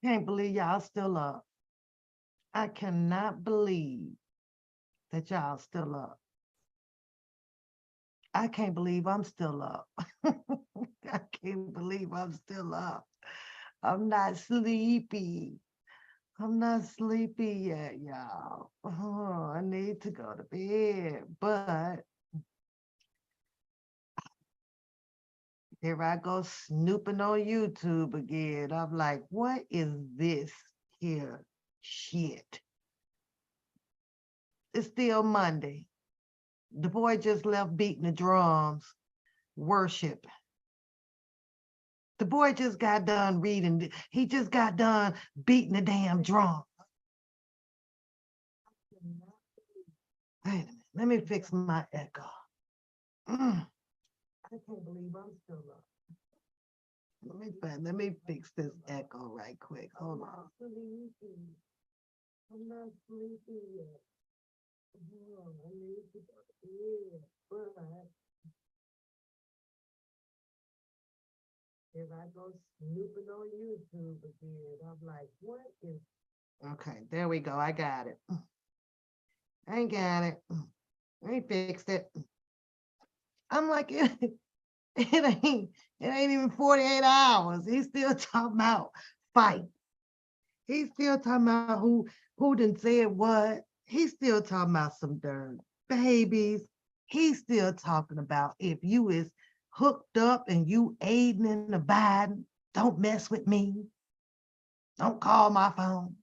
Can't believe y'all still up. I cannot believe that y'all still up. I can't believe I'm still up. I can't believe I'm still up. I'm not sleepy. I'm not sleepy yet, y'all. Oh, I need to go to bed. But here I go snooping on YouTube again. I'm like, what is this here shit? It's still Monday. The boy just left beating the drums, worship. The boy just got done reading. He just got done beating the damn drum. Wait a minute. Let me fix my echo. I can't believe I'm still up. Let me fix this echo right quick. Hold on. I'm not sleepy yet. Oh, I need to go to bed. But if I go snooping on YouTube again, I'm like, what is. Okay, there we go. I got it. I got it. I fixed it. I'm like, it ain't even 48 hours. He's still talking about fight. He's still talking about who done said what. He's still talking about some darn babies. He's still talking about if you is hooked up and you aiding and abiding, don't mess with me. Don't call my phone.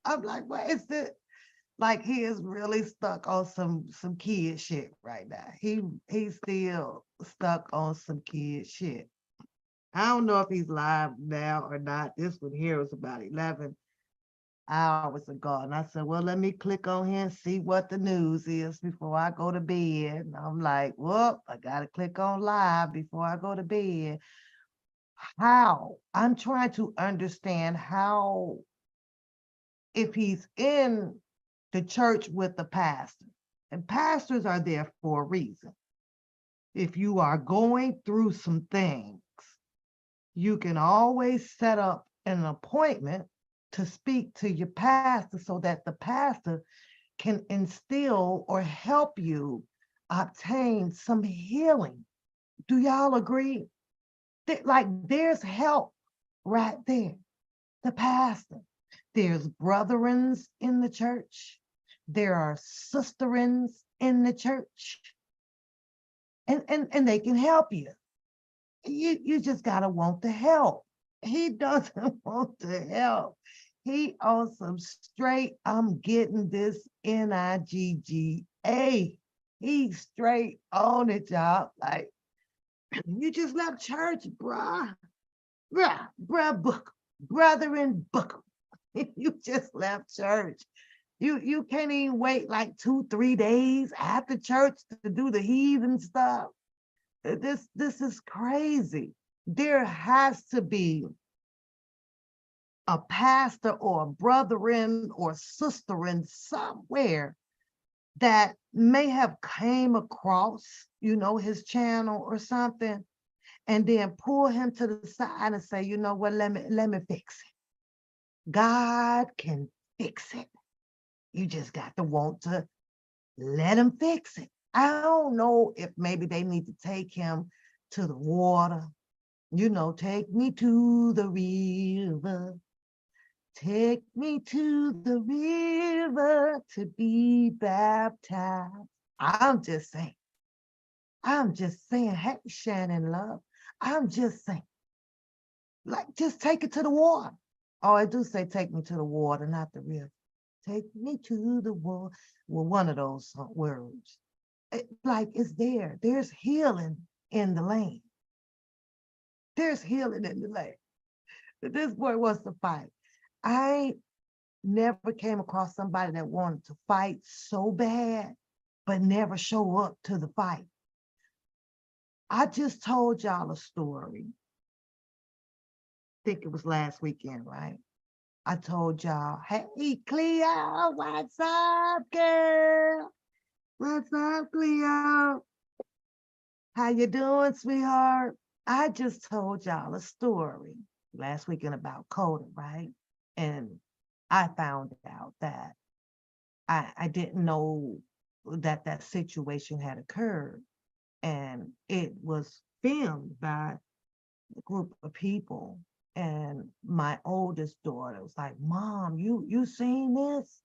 I'm like, what is this? Like he is really stuck on some kid shit right now. He's still stuck on some kid shit. I don't know if he's live now or not. This one here was about 11 hours ago. And I said, well, let me click on here and see what the news is before I go to bed. And I'm like, whoop, I gotta click on live before I go to bed. How? I'm trying to understand how, if he's in the church with the pastor, and pastors are there for a reason. If you are going through some things, you can always set up an appointment to speak to your pastor so that the pastor can instill or help you obtain some healing. Do y'all agree? Like there's help right there. The pastor. There's brethrens in the church. There are sisterins in the church. And they can help you. You just gotta want the help. He doesn't want the help. He on some straight, I'm getting this NIGGA. He's straight on it, y'all. Like, you just left church, bruh. Bruh, book. Brother and book. You just left church. You can't even wait like 2-3 days after church to do the heathen stuff. This is crazy. There has to be a pastor or a brethren or sisterin somewhere that may have came across, his channel or something, and then pull him to the side and say, you know what, let me fix it. God can fix it. You just got to want to let him fix it. I don't know if maybe they need to take him to the water. Take me to the river. Take me to the river to be baptized. I'm just saying. I'm just saying, hey, Shannon Love. I'm just saying. Like, just take it to the water. Oh, I do say take me to the water, not the river. Take me to the water. Well, one of those words. Like, it's there. There's healing in the land. There's healing in the land. This boy wants to fight. I never came across somebody that wanted to fight so bad, but never show up to the fight. I just told y'all a story. I think it was last weekend, right? I told y'all, hey, Cleo, what's up, girl? What's up, Cleo? How you doing, sweetheart? I just told y'all a story last weekend about Coda, right? And I found out that I didn't know that that situation had occurred. And it was filmed by a group of people. And my oldest daughter was like, Mom, you seen this?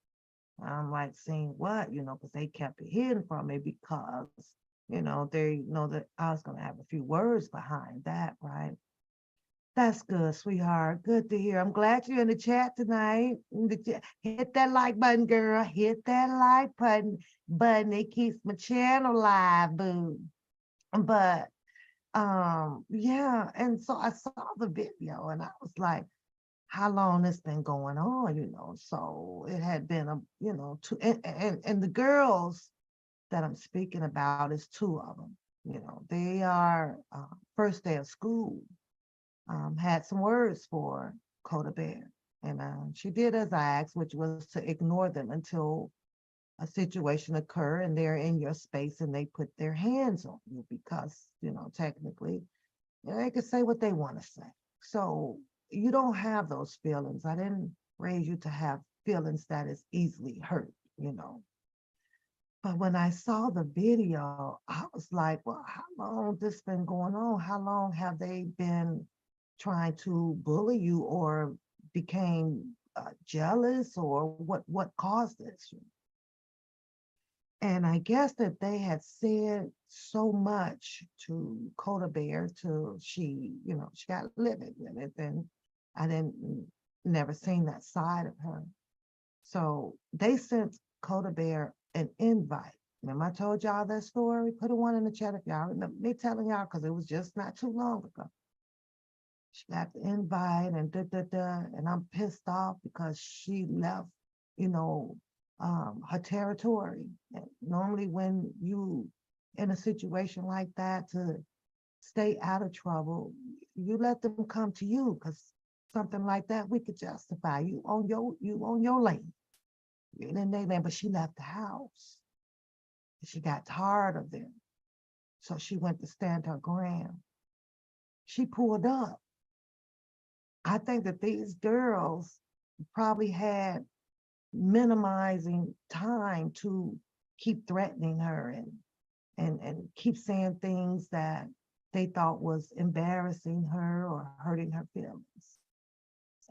I'm like, seeing what? Because they kept it hidden from me because, they know that I was gonna have a few words behind that, right? That's good, sweetheart. Good to hear. I'm glad you're in the chat tonight. Hit that like button, girl. Hit that like button. It keeps my channel live, boo. But yeah, and so I saw the video and I was like, how long this been going on? So it had been two, and the girls that I'm speaking about is two of them. They are first day of school. Had some words for Coda Bear. And she did as I asked, which was to ignore them until a situation occur and they're in your space and they put their hands on you because, technically, they can say what they want to say. So you don't have those feelings. I didn't raise you to have feelings that is easily hurt. But when I saw the video, I was like, well, how long this been going on? How long have they been trying to bully you or became jealous or what caused this? And I guess that they had said so much to Coda Bear till she got livid with it. And I didn't never seen that side of her. So they sent Coda Bear an invite. Remember I told y'all that story? Put a one in the chat if y'all remember me telling y'all because it was just not too long ago. She got the invite and and I'm pissed off because she left, her territory. And normally when you in a situation like that to stay out of trouble, you let them come to you because something like that we could justify. You on your lane. You're in their lane, but she left the house. She got tired of them. So she went to stand her ground. She pulled up. I think that these girls probably had minimizing time to keep threatening her and keep saying things that they thought was embarrassing her or hurting her feelings.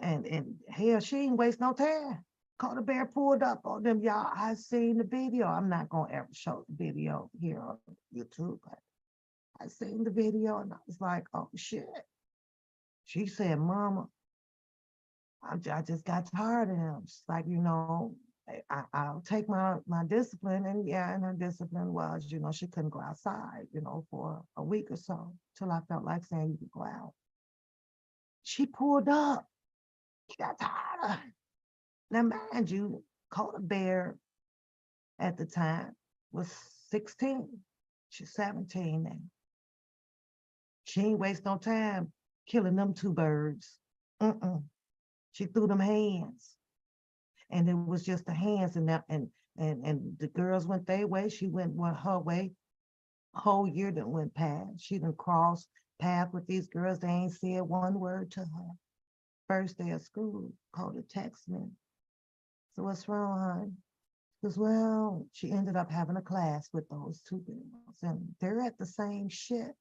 And hell, she ain't waste no time. Coda Bear pulled up on them, y'all. I seen the video. I'm not gonna ever show the video here on YouTube, but I seen the video and I was like, oh shit. She said, Mama, I just got tired of him. She's like, I'll take my discipline. And yeah, and her discipline was, she couldn't go outside, for a week or so till I felt like saying you could go out. She pulled up. She got tired of it. Now, mind you, Coda Bear at the time was 16. She's 17 now. She ain't waste no time killing them two birds. She threw them hands. And it was just the hands and the girls went their way. She went her way. Whole year that went past. She done crossed path with these girls. They ain't said one word to her. First day of school, called a text me. So what's wrong, hon? Because, well, she ended up having a class with those two girls and they're at the same shit,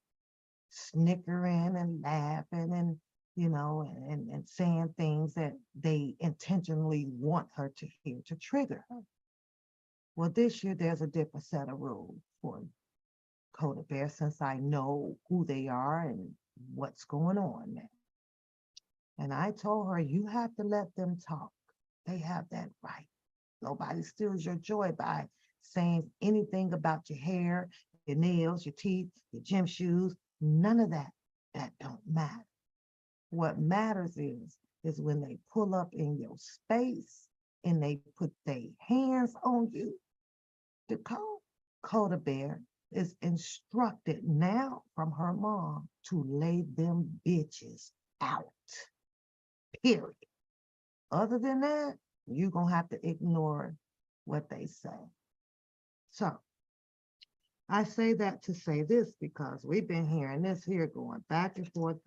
snickering and laughing and, and saying things that they intentionally want her to hear to trigger her. Well, this year there's a different set of rules for Coda Bear since I know who they are and what's going on now. And I told her, you have to let them talk. They have that right. Nobody steals your joy by saying anything about your hair, your nails, your teeth, your gym shoes, none of that. That don't matter. What matters is when they pull up in your space and they put their hands on you. The Coda Bear is instructed now from her mom to lay them bitches out. Period. Other than that, you're gonna have to ignore what they say. So I say that to say this because we've been hearing this here going back and forth,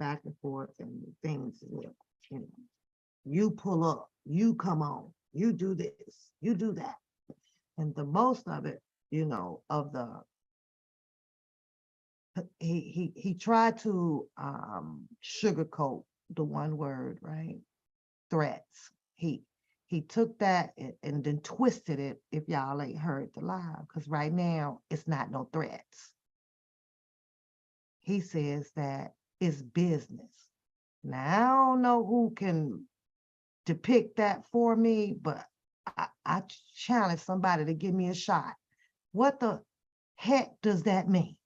and things, you pull up You come on, you do this, you do that. And the most of it, of the he tried to sugarcoat the one word, right? Threats. He took that and then twisted it, if y'all ain't heard the live, because right now it's not no threats. He says that it's business. Now I don't know who can depict that for me, but I challenge somebody to give me a shot. What the heck does that mean?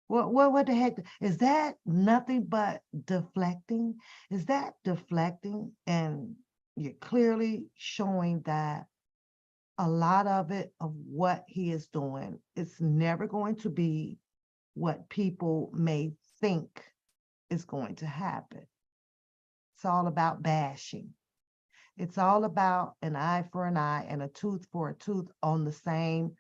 What the heck? Is that nothing but deflecting? Is that deflecting? And you're clearly showing that a lot of it, of what he is doing, it's never going to be what people may think is going to happen. It's all about bashing. It's all about an eye for an eye and a tooth for a tooth on the same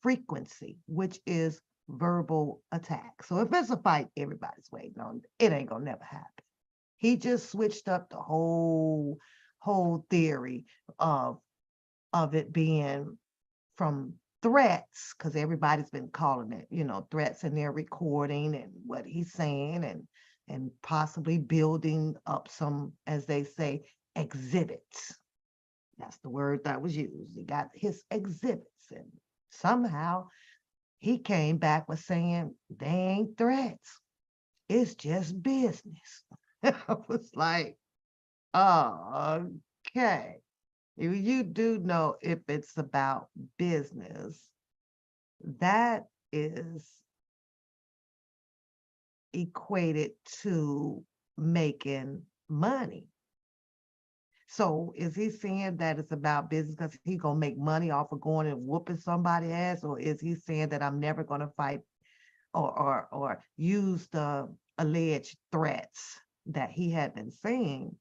frequency, which is verbal attack. So if it's a fight, everybody's waiting on it. It ain't gonna never happen. He just switched up the whole theory of it being from threats, because everybody's been calling it, threats in their recording and what he's saying, and possibly building up some, as they say, exhibits. That's the word that was used. He got his exhibits, and somehow he came back with saying they ain't threats. It's just business. I was like, oh, okay. You do know if it's about business, that is equated to making money. So is he saying that it's about business because he's gonna make money off of going and whooping somebody's ass, or is he saying that I'm never gonna fight or use the alleged threats that he had been saying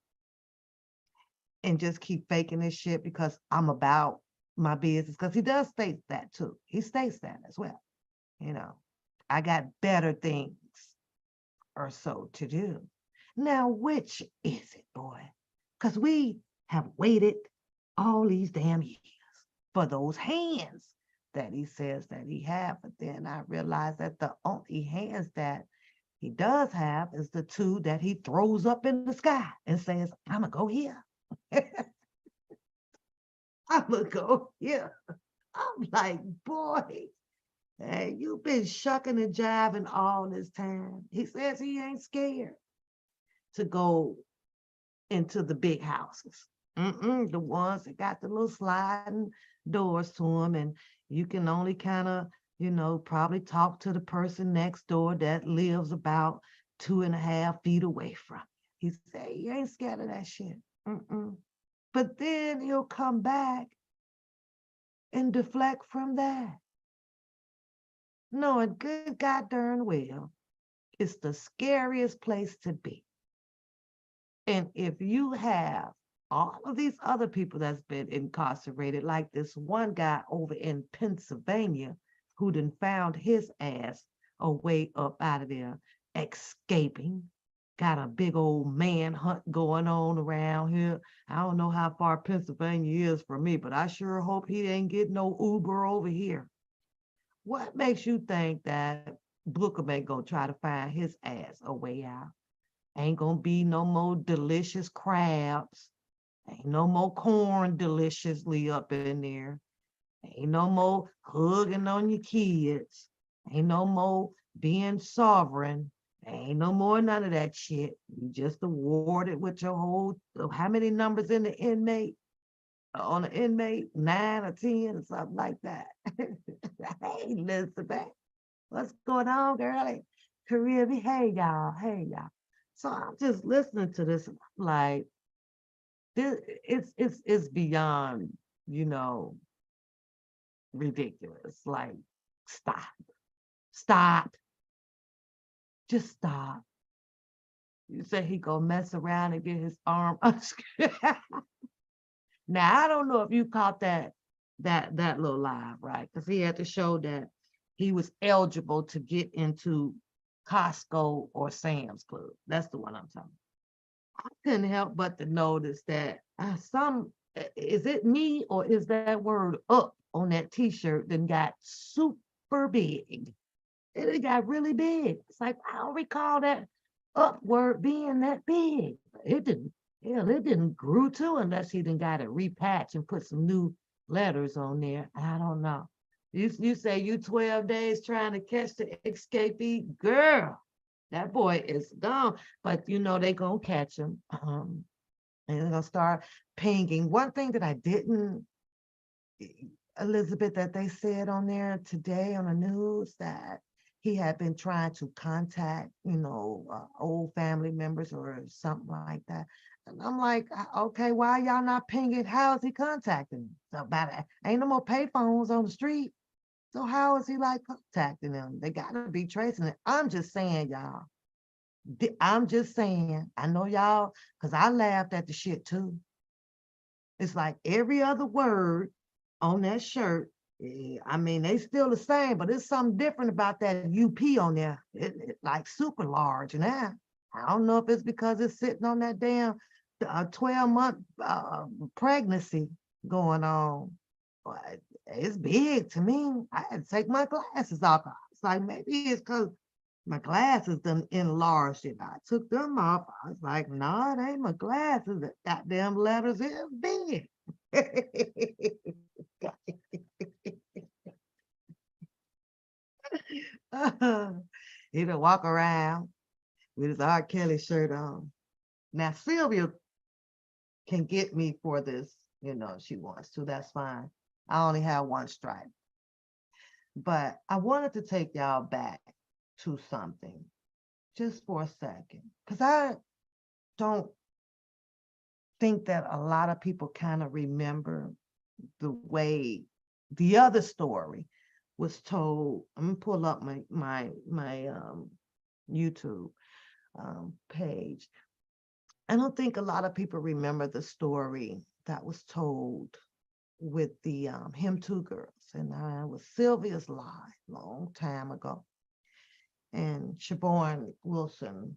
and just keep faking this shit because I'm about my business? Because he does state that too. He states that as well. I got better things or so to do. Now, which is it, boy? Because we have waited all these damn years for those hands that he says that he have. But then I realized that the only hands that he does have is the two that he throws up in the sky and says, I'm going to go here. I'm going to go here. I'm like, boy, hey, you've been shucking and jiving all this time. He says he ain't scared to go into the big houses. The ones that got the little sliding doors to them, and you can only kind of, probably talk to the person next door that lives about 2.5 feet away from you. He said he ain't scared of that shit. But then he'll come back and deflect from that, knowing good God darn well it's the scariest place to be. And if you have all of these other people that's been incarcerated, like this one guy over in Pennsylvania who done found his ass a way up out of there, escaping, got a big old manhunt going on around here. I don't know how far Pennsylvania is from me, but I sure hope he ain't getting no Uber over here. What makes you think that Booker ain't gonna try to find his ass a way out? Ain't gonna be no more delicious crabs. Ain't no more corn deliciously up in there. Ain't no more hugging on your kids. Ain't no more being sovereign. Ain't no more none of that shit. You just awarded with your whole, how many numbers in the inmate? On the inmate, 9 or 10 or something like that. Hey, Elizabeth, what's going on, girlie? Caribbean, hey y'all. So I'm just listening to this, like, this, it's beyond, ridiculous. Like, stop, just stop. You say he gonna mess around and get his arm unscrewed. Now I don't know if you caught that little live, right? Because he had to show that he was eligible to get into Costco or Sam's Club. That's the one I'm talking about. couldn't help but to notice that is it me or is that word up on that t-shirt then got super big? It got really big. It's like I don't recall that up word being that big. It didn't, hell, it didn't grew to unless he done got it repatched and put some new letters on there. I don't know. You say you 12 days trying to catch the escapee, girl. That boy is gone, but you know they gonna catch him. And they're gonna start pinging. One thing that I didn't, Elizabeth, that they said on there today on the news that he had been trying to contact, old family members or something like that. And I'm like, okay, why y'all not pinging? How is he contacting them? So about it, ain't no more payphones on the street. So how is he like contacting them? They gotta be tracing it. I'm just saying, y'all. I'm just saying. I know y'all, because I laughed at the shit too. It's like every other word on that shirt. I mean, they still the same, but it's something different about that UP on there. It like super large now. I don't know if it's because it's sitting on that damn 12-month pregnancy going on. But it's big to me. I had to take my glasses off. It's like maybe it's because my glasses done enlarged it. I took them off. I was like, no, nah, it ain't my glasses. The goddamn letters is big. He would walk around with his R. Kelly shirt on. Now Sylvia can get me for this, if she wants to. That's fine. I only have one stripe. But I wanted to take y'all back to something just for a second, because I don't think that a lot of people kind of remember the way the other story was told. I'm gonna pull up my YouTube page. I don't think a lot of people remember the story that was told with the Him Two Girls, and it was Sylvia's lie long time ago. And Siobhan Wilson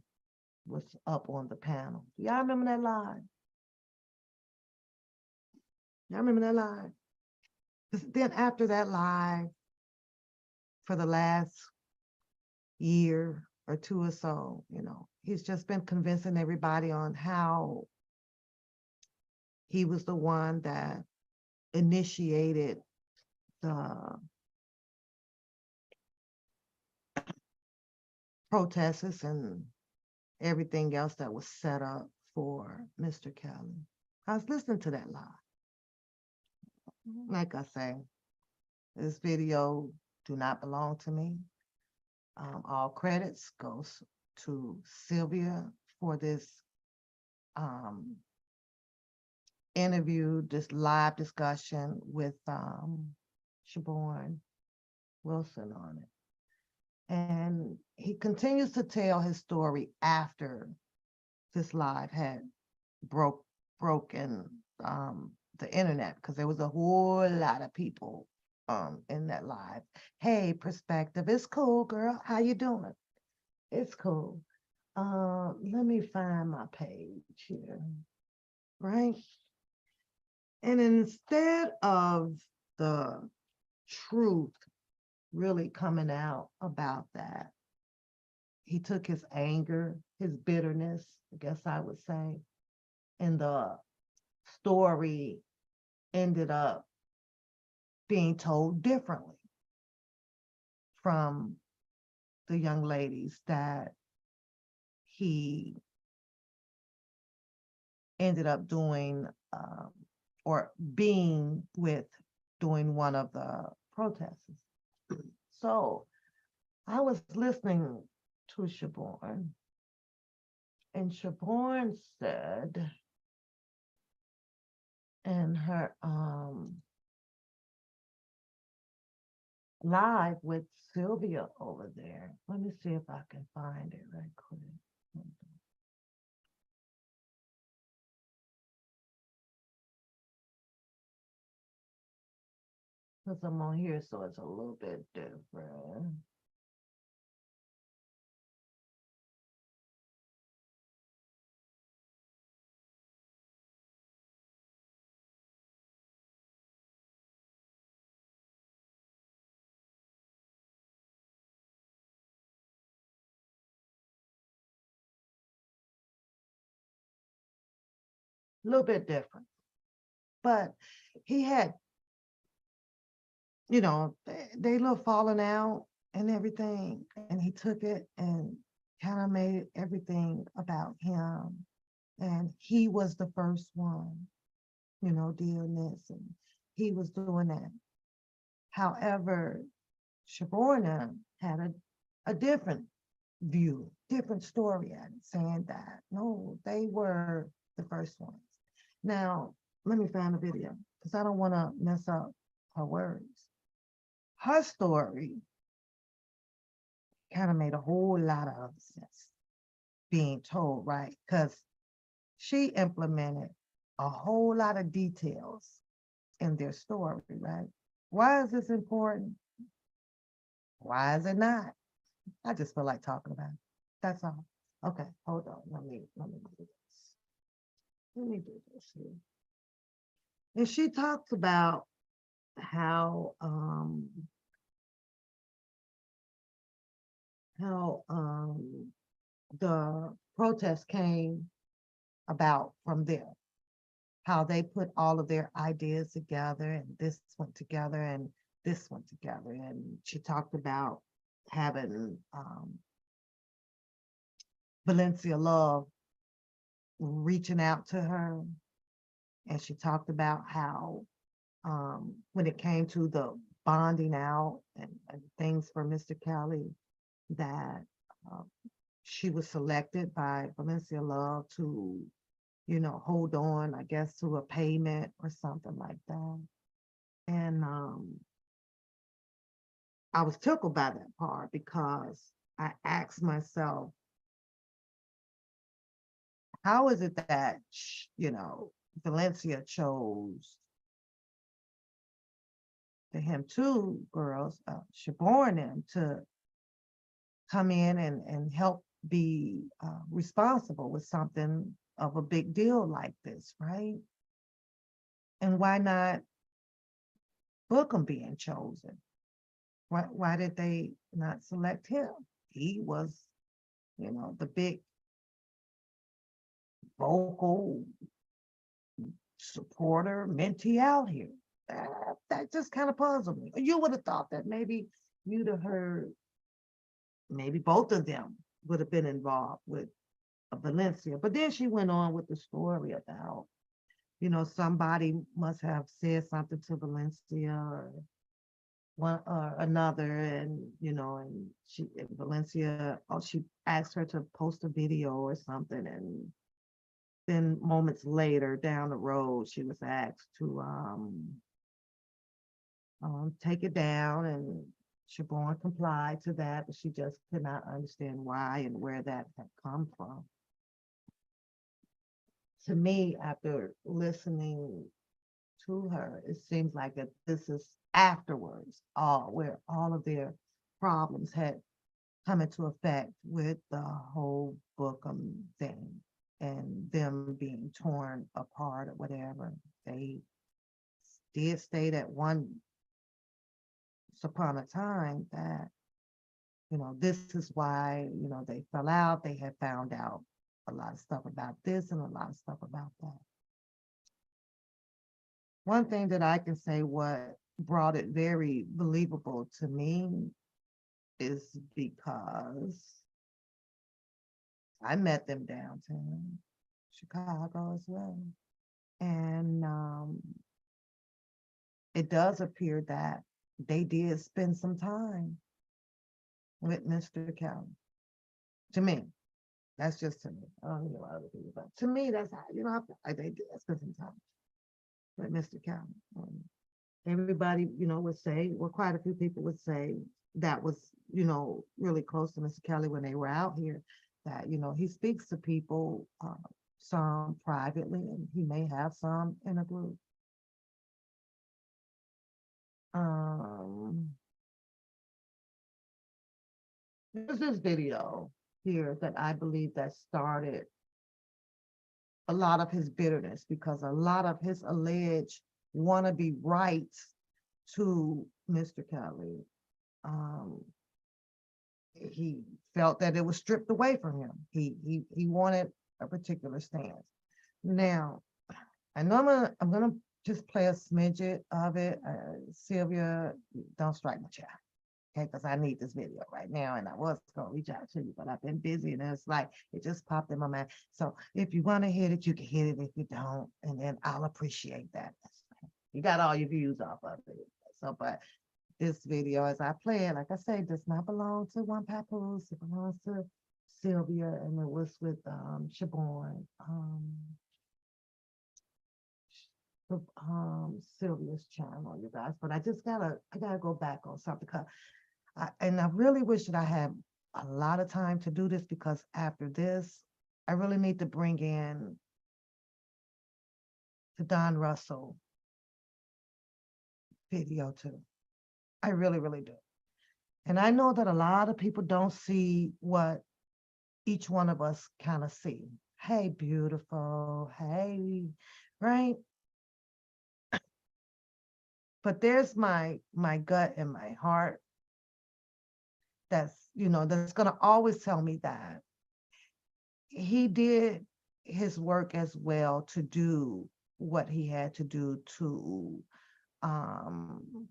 was up on the panel. Y'all remember that lie? Y'all remember that lie? Then after that lie, for the last year or two or so, he's just been convincing everybody on how he was the one that initiated the protests and everything else that was set up for Mr. Kelly. I was listening to that lie. Like I say, this video do not belong to me. All credits goes to Sylvia for this interview, this live discussion with Siobhan Wilson on it. And he continues to tell his story after this live had broken the internet, because there was a whole lot of people in that live. Hey, Perspective, it's cool, girl. How you doing? It's cool. Let me find my page here, right? And instead of the truth really coming out about that, he took his anger, his bitterness, I guess I would say, and the story ended up being told differently from the young ladies that he ended up doing or being with during one of the protests. So I was listening to Siobhan, and Siobhan said in her live with Sylvia over there. Let me see if I can find it right quick. Because I'm on here, so it's a little bit different. a little bit different. But he had, they little falling out and everything. And he took it and kind of made everything about him. And he was the first one, doing this. And he was doing that. However, Shaborna had a different view, different story at it, saying that no, they were the first ones. Now, let me find the video because I don't want to mess up her words. Her story kind of made a whole lot of sense being told, right? Because she implemented a whole lot of details in their story, right? Why is this important? Why is it not? I just feel like talking about it. That's all. Okay, hold on. Let me do this. Let me do this here. And she talks about how the protest came about from there, how they put all of their ideas together and this went together and this went together. And she talked about having Valencia Love reaching out to her. And she talked about how when it came to the bonding out and things for Mr. Kelly, that she was selected by Valencia Love to, hold on, I guess, to a payment or something like that. And I was tickled by that part because I asked myself, how is it that, Valencia chose him two girls, Shaborn him to come in and help be responsible with something of a big deal like this, right? And why not Bookham being chosen? Why did they not select him? He was, the big vocal supporter mentee out here. That just kind of puzzled me. You would have thought that maybe you'd have heard, maybe both of them would have been involved with Valencia. But then she went on with the story about, somebody must have said something to Valencia or one or another, and Valencia, she asked her to post a video or something, and then moments later down the road, she was asked to take it down, and Shaborn complied to that, but she just could not understand why and where that had come from. To me, after listening to her, it seems like that this is afterwards, where all of their problems had come into effect with the whole Bookham thing and them being torn apart or whatever. They did state at once upon a time that, this is why, they fell out. They had found out a lot of stuff about this and a lot of stuff about that. One thing that I can say what brought it very believable to me is because I met them downtown Chicago as well. And it does appear that they did spend some time with Mr. Kelly. To me, that's just to me. I don't know what other people, but to me, that's how, they did spend some time with Mr. Kelly. Everybody, would say, well, quite a few people would say that was, really close to Mr. Kelly when they were out here, that, he speaks to people, some privately, and he may have some in a group. There's this video here that I believe that started a lot of his bitterness, because a lot of his alleged wannabe rights to Mr. Kelly, he felt that it was stripped away from him. He wanted a particular stance. Now, I know I'm gonna just play a smidget of it. Sylvia, don't strike my child. Okay, because I need this video right now, and I was gonna reach out to you, but I've been busy, and it's like it just popped in my mind. So if you want to hit it, you can hit it. If you don't, and then I'll appreciate that. You got all your views off of it. So, but this video, as I play it, like I say, does not belong to One Papoose. It belongs to Sylvia, and it was with Siobhan, Sylvia's channel, you guys. But I gotta go back on something. And I really wish that I had a lot of time to do this, because after this, I really need to bring in the Don Russell video too. I really, really do. And I know that a lot of people don't see what each one of us kind of see. Hey, beautiful. Hey, right? But there's my gut and my heart that's gonna always tell me that he did his work as well to do what he had to do to um,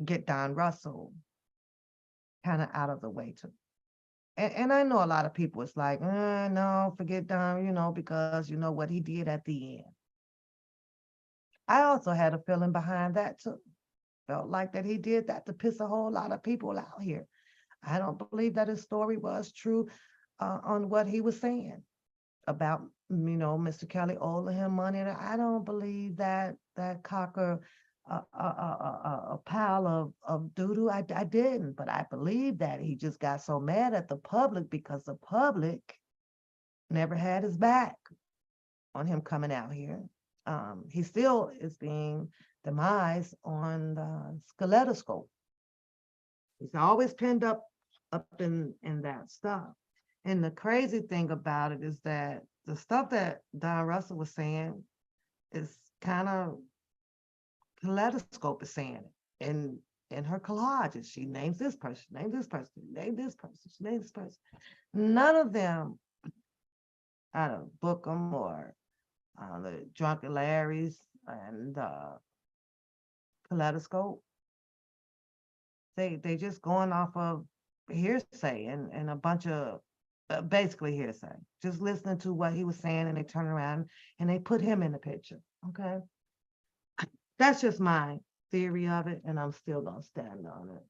get Don Russell kind of out of the way too. And I know a lot of people it's like, no, forget Don, because you know what he did at the end. I also had a feeling behind that too. Felt like that he did that to piss a whole lot of people out here. I don't believe that his story was true on what he was saying about Mr. Kelly owing him money. And I don't believe that Cocker a pile of doo-doo. I didn't, but I believe that he just got so mad at the public because the public never had his back on him coming out here. He still is being demised on the skeletoscope. He's always pinned up in that stuff. And the crazy thing about it is that the stuff that Don Russell was saying is kind of kaleidoscope is saying it. In her collages, she names this person, names this person, names this person, she names this person. None of them, I don't book them or the Drunken Larrys and kaleidoscope. They just going off of hearsay and a bunch of basically hearsay, just listening to what he was saying, and they turn around and they put him in the picture. Okay, that's just my theory of it, and I'm still gonna stand on it.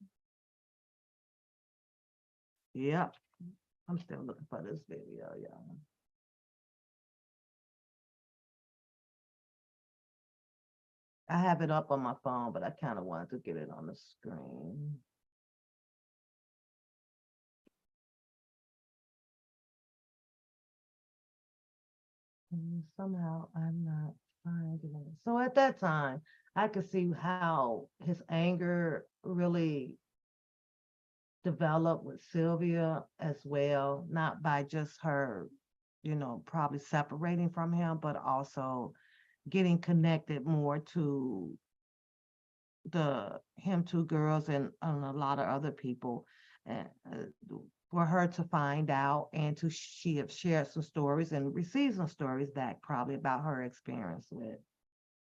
Yep, I'm still looking for this video, y'all. I have it up on my phone, but I kind of wanted to get it on the screen. And somehow I'm not finding it. So at that time, I could see how his anger really developed with Sylvia as well, not by just her, probably separating from him, but also getting connected more to the him two girls and a lot of other people. And for her to find out and to she have shared some stories and received some stories back probably about her experience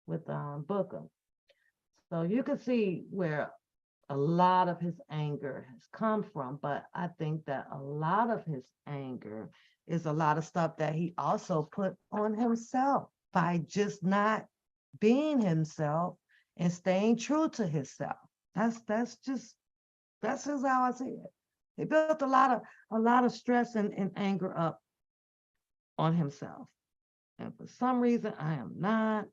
with Booker. So you can see where a lot of his anger has come from, but I think that a lot of his anger is a lot of stuff that he also put on himself by just not being himself and staying true to himself. That's just how I see it. He built a lot of stress and anger up on himself. And for some reason, I am not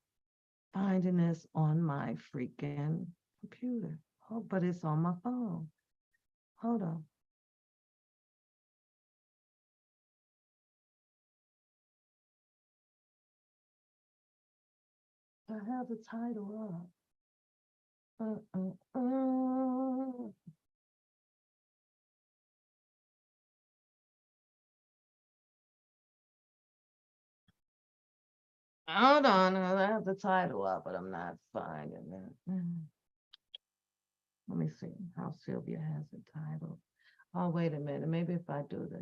finding this on my freaking computer. Oh, but it's on my phone. Hold on. I have the title up. Hold on, I have the title up, but I'm not finding it. Let me see how Sylvia has it titled. Oh, wait a minute. Maybe if I do this.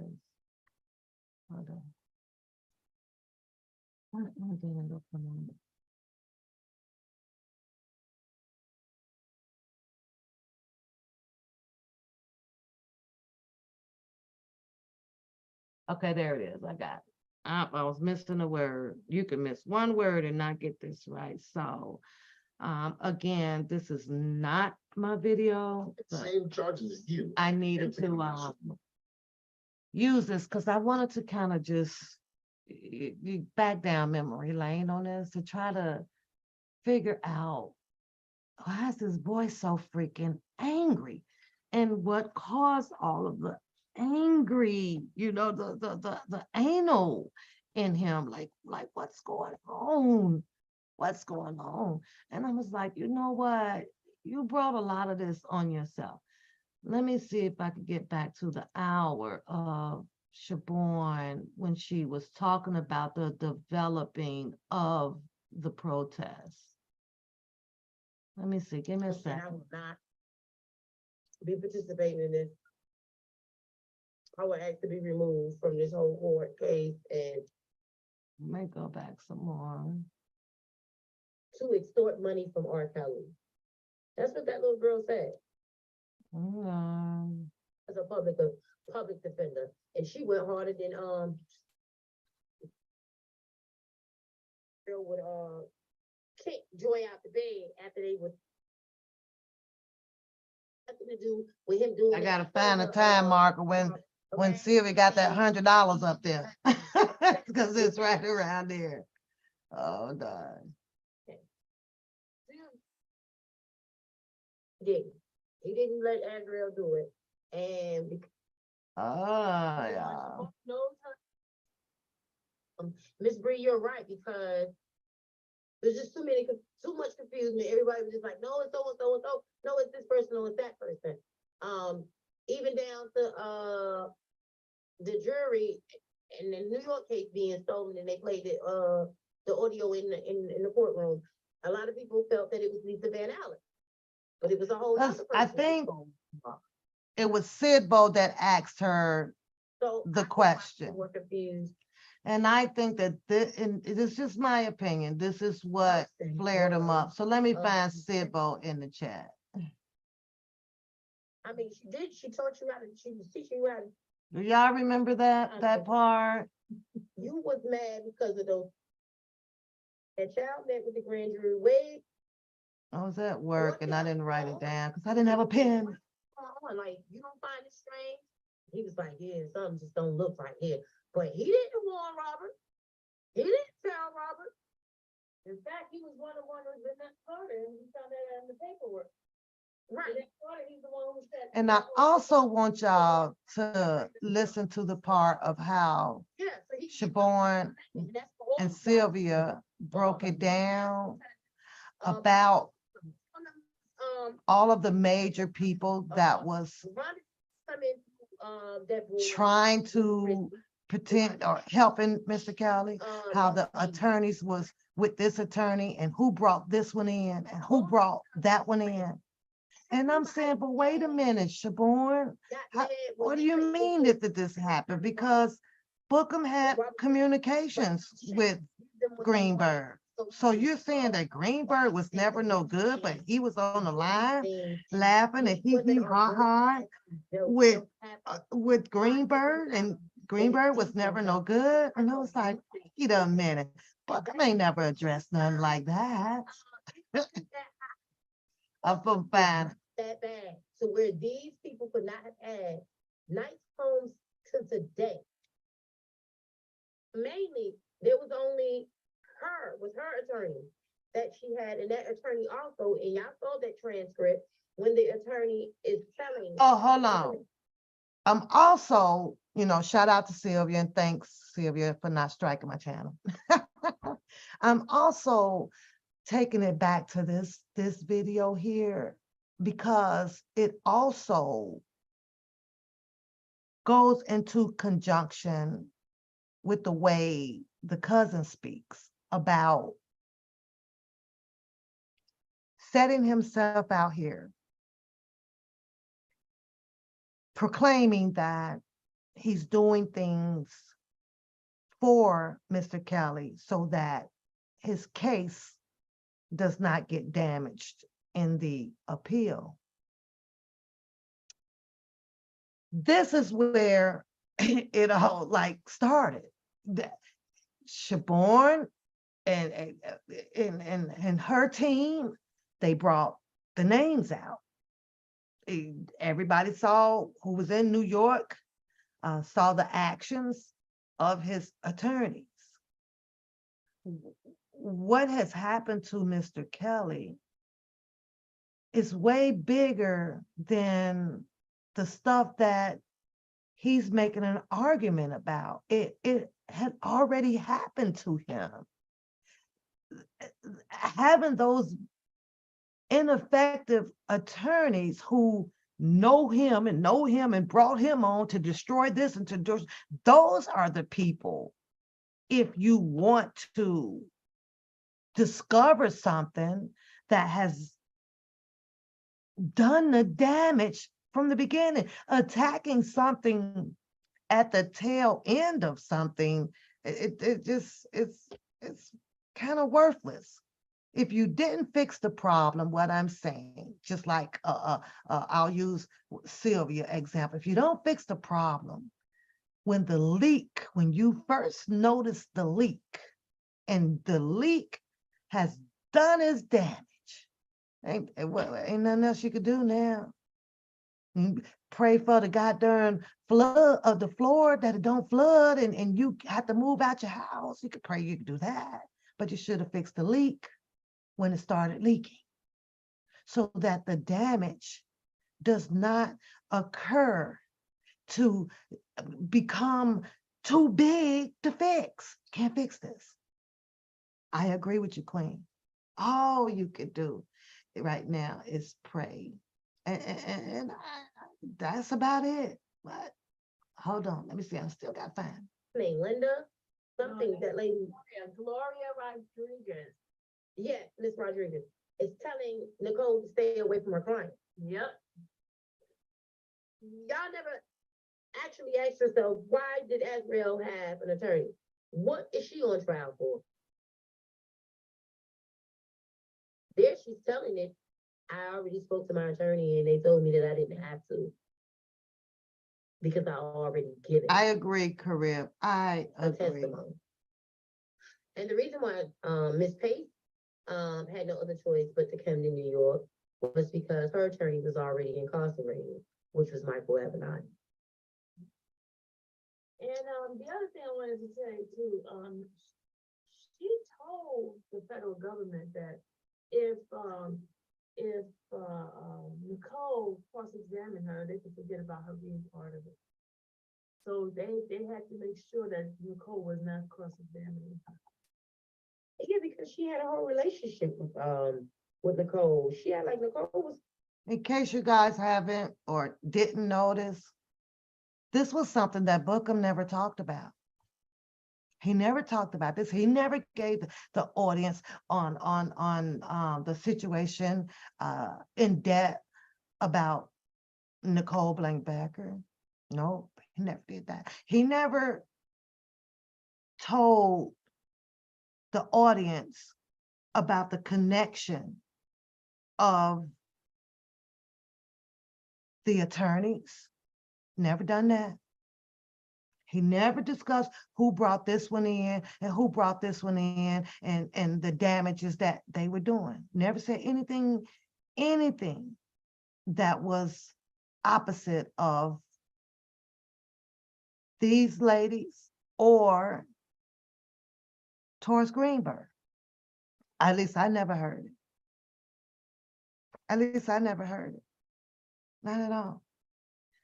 Hold on. Okay, there it is. I got it. I was missing a word. You can miss one word and not get this right. So, again, this is not my video, but Same charges as you. I needed to use this because I wanted to kind of just back down memory lane on this to try to figure out why is this boy so freaking angry and what caused all of the angry, the anal in him, like what's going on? What's going on? And I was like, you know what? You brought a lot of this on yourself. Let me see if I could get back to the hour of Siobhan when she was talking about the developing of the protest. Let me see. Give me a I second. will not be participating in this. I will ask to be removed from this whole court case and Let me go back some more. to extort money from R. Kelly. That's what that little girl said Hold on. as a public defender. And she went harder than girl would kick Joy out the bed after they was nothing to do with him doing I gotta that. find a time marker when okay. Sylvia got that $100 up there. Because it's right around there. Oh, darn. He didn't let Andrea do it. And because Oh, yeah. Miss Bree, you're right, because there's just too much confusion. Everybody was just like, no, it's so and so and so. No, it's this person, no, it's that person. Even down to the jury and the New York case being stolen, and they played the audio in the courtroom. A lot of people felt that it was Lisa Van Allen, but it was a whole other I person. think it was Sidbo that asked her So the I think question. We're confused. And I think that this, and this is just my opinion, this is what flared them up. So let me find Sidbo in the chat. I mean, she taught you how to, she was teaching you how to, Do y'all remember that part? you was mad because of those. That child met with the grand jury way. I was at work and I didn't write it down because I didn't have a pen. Like, you don't find it strange? He was like, yeah, something just don't look right here. But he didn't warn Robert. He didn't tell Robert. In fact, he was one of the next Carter, and we found that out in the paperwork. Right. He's the one who said. And I also want y'all to listen to the part of how Siobhan and Sylvia broke it down about all of the major people that was trying to pretend or helping Mr. Cowley, how the attorneys was with this attorney and who brought this one in and who brought that one in. And I'm saying, but wait a minute, Siobhan, what do you mean that this happened? Because Bookham had communications with Greenberg. So you're saying that Greenberg was never no good, but he was on the line laughing and ha with Greenberg, and Greenberg was never no good. And I was like, wait a minute, Bookham ain't never addressed nothing like that. I'm from fine. That bad. So where these people could not have had nice homes to today. Mainly, there was only her, with her attorney that she had, and that attorney also, and y'all saw that transcript when the attorney is telling. Oh, hold on. I'm also, shout out to Sylvia and thanks Sylvia for not striking my channel. I'm also taking it back to this video here because it also goes into conjunction with the way the cousin speaks about setting himself out here, proclaiming that he's doing things for Mr. Kelly so that his case does not get damaged in the appeal. This is where it all like started. Siobhan and her team, they brought the names out. Everybody saw who was in New York, saw the actions of his attorneys. What has happened to Mr. Kelly is way bigger than the stuff that he's making an argument about. It had already happened to him. Having those ineffective attorneys who know him and brought him on to destroy this and to do, those are the people, if you want to discover something that has done the damage from the beginning, attacking something at the tail end of something, it's kind of worthless. If you didn't fix the problem, what I'm saying, just like I'll use Sylvia example. If you don't fix the problem, when you first notice the leak, and the leak has done its damage, ain't nothing else you could do now. Pray for the goddamn flood of the floor that it don't flood and you have to move out your house. You could pray you could do that, but you should have fixed the leak when it started leaking so that the damage does not occur to become too big to fix. Can't fix this. I agree with you, Queen. All you could do right now is pray. And that's about it. But hold on, let me see. I still got time. Name Linda, something that lady. Gloria Rodriguez. Yeah, Miss Rodriguez is telling Nicole to stay away from her client. Yep. Y'all never actually asked yourself, why did Azrael have an attorney? What is she on trial for? There she's telling it, I already spoke to my attorney and they told me that I didn't have to because I already given I agree, Kareem. I a agree. testimony. And the reason why Miss Pace had no other choice but to come to New York was because her attorney was already incarcerated, which was Michael Avenatti. And the other thing I wanted to say too, she told the federal government that if Nicole cross-examined her, they could forget about her being part of it. So they had to make sure that Nicole was not cross-examining her. Yeah, because she had a whole relationship with Nicole. She had like Nicole was. In case you guys haven't or didn't notice, this was something that Bookham never talked about. He never talked about this. He never gave the audience on the situation in depth about Nicole Blankbacker. No, he never did that. He never told the audience about the connection of the attorneys. Never done that. He never discussed who brought this one in and who brought this one in and the damages that they were doing. Never said anything that was opposite of these ladies or Taurus Greenberg. At least I never heard it. At least I never heard it. Not at all.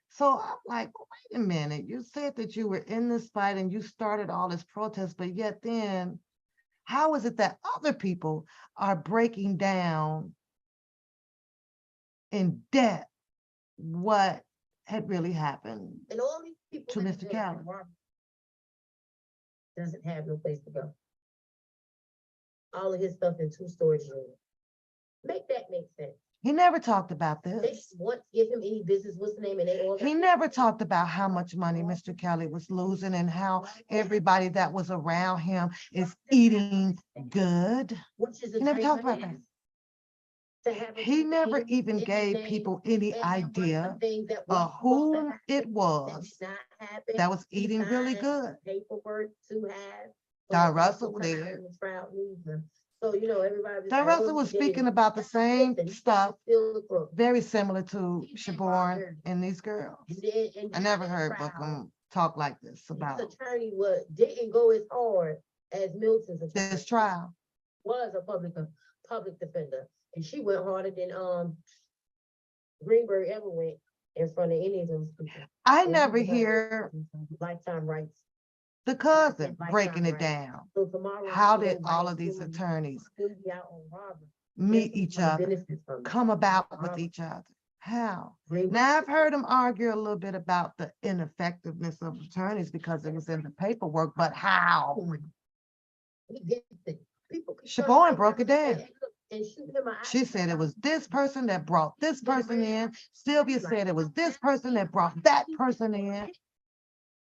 So I'm like, wait a minute, you said that you were in this fight and you started all this protest, but yet then how is it that other people are breaking down in depth what had really happened And all these people to that Mr. Kelly? Doesn't have no place to go. All of his stuff in 2 storage units. Make that make sense. He never talked about They this. didn't want to give him any business, what's the name, and they all. He never talked about how much money Mr. Kelly was losing and how everybody that was around him is eating good. Which is a He never great talked about man. that. To have a He good never name even in the gave name, people any and there were some idea things that of was supposed to who happen it that was did not happen. that was He eating really signed good. Paperwork to have. Don for Russell the trial, did. and the trial needs him. So, you know, everybody was Don like, oh, Russell was he did it. speaking about the same Listen, stuff, still the crook. very similar to He did Shaborn Robert. and these girls. And I never heard Bookham talk like this his about attorney didn't go as hard as Milton's attorney. this trial. Was a public defender, and she went harder than Greenberg ever went in front of any of those people. I And never he was like, hear lifetime rights. the cousin Lifetime breaking it rights. down. So tomorrow, How you did know, all Mike of these Stewart attorneys will be out on Robert. meet Guess who's each gonna other, benefit from it? come about with Robert. each other? How? Greenberg. Now, I've heard them argue a little bit about the ineffectiveness of attorneys because it was in the paperwork, but how? He did it. People could Siobhan trust broke it him down. and shoot him an She eye. said it was this person that brought this person in. Sylvia said it was this person that brought that person in.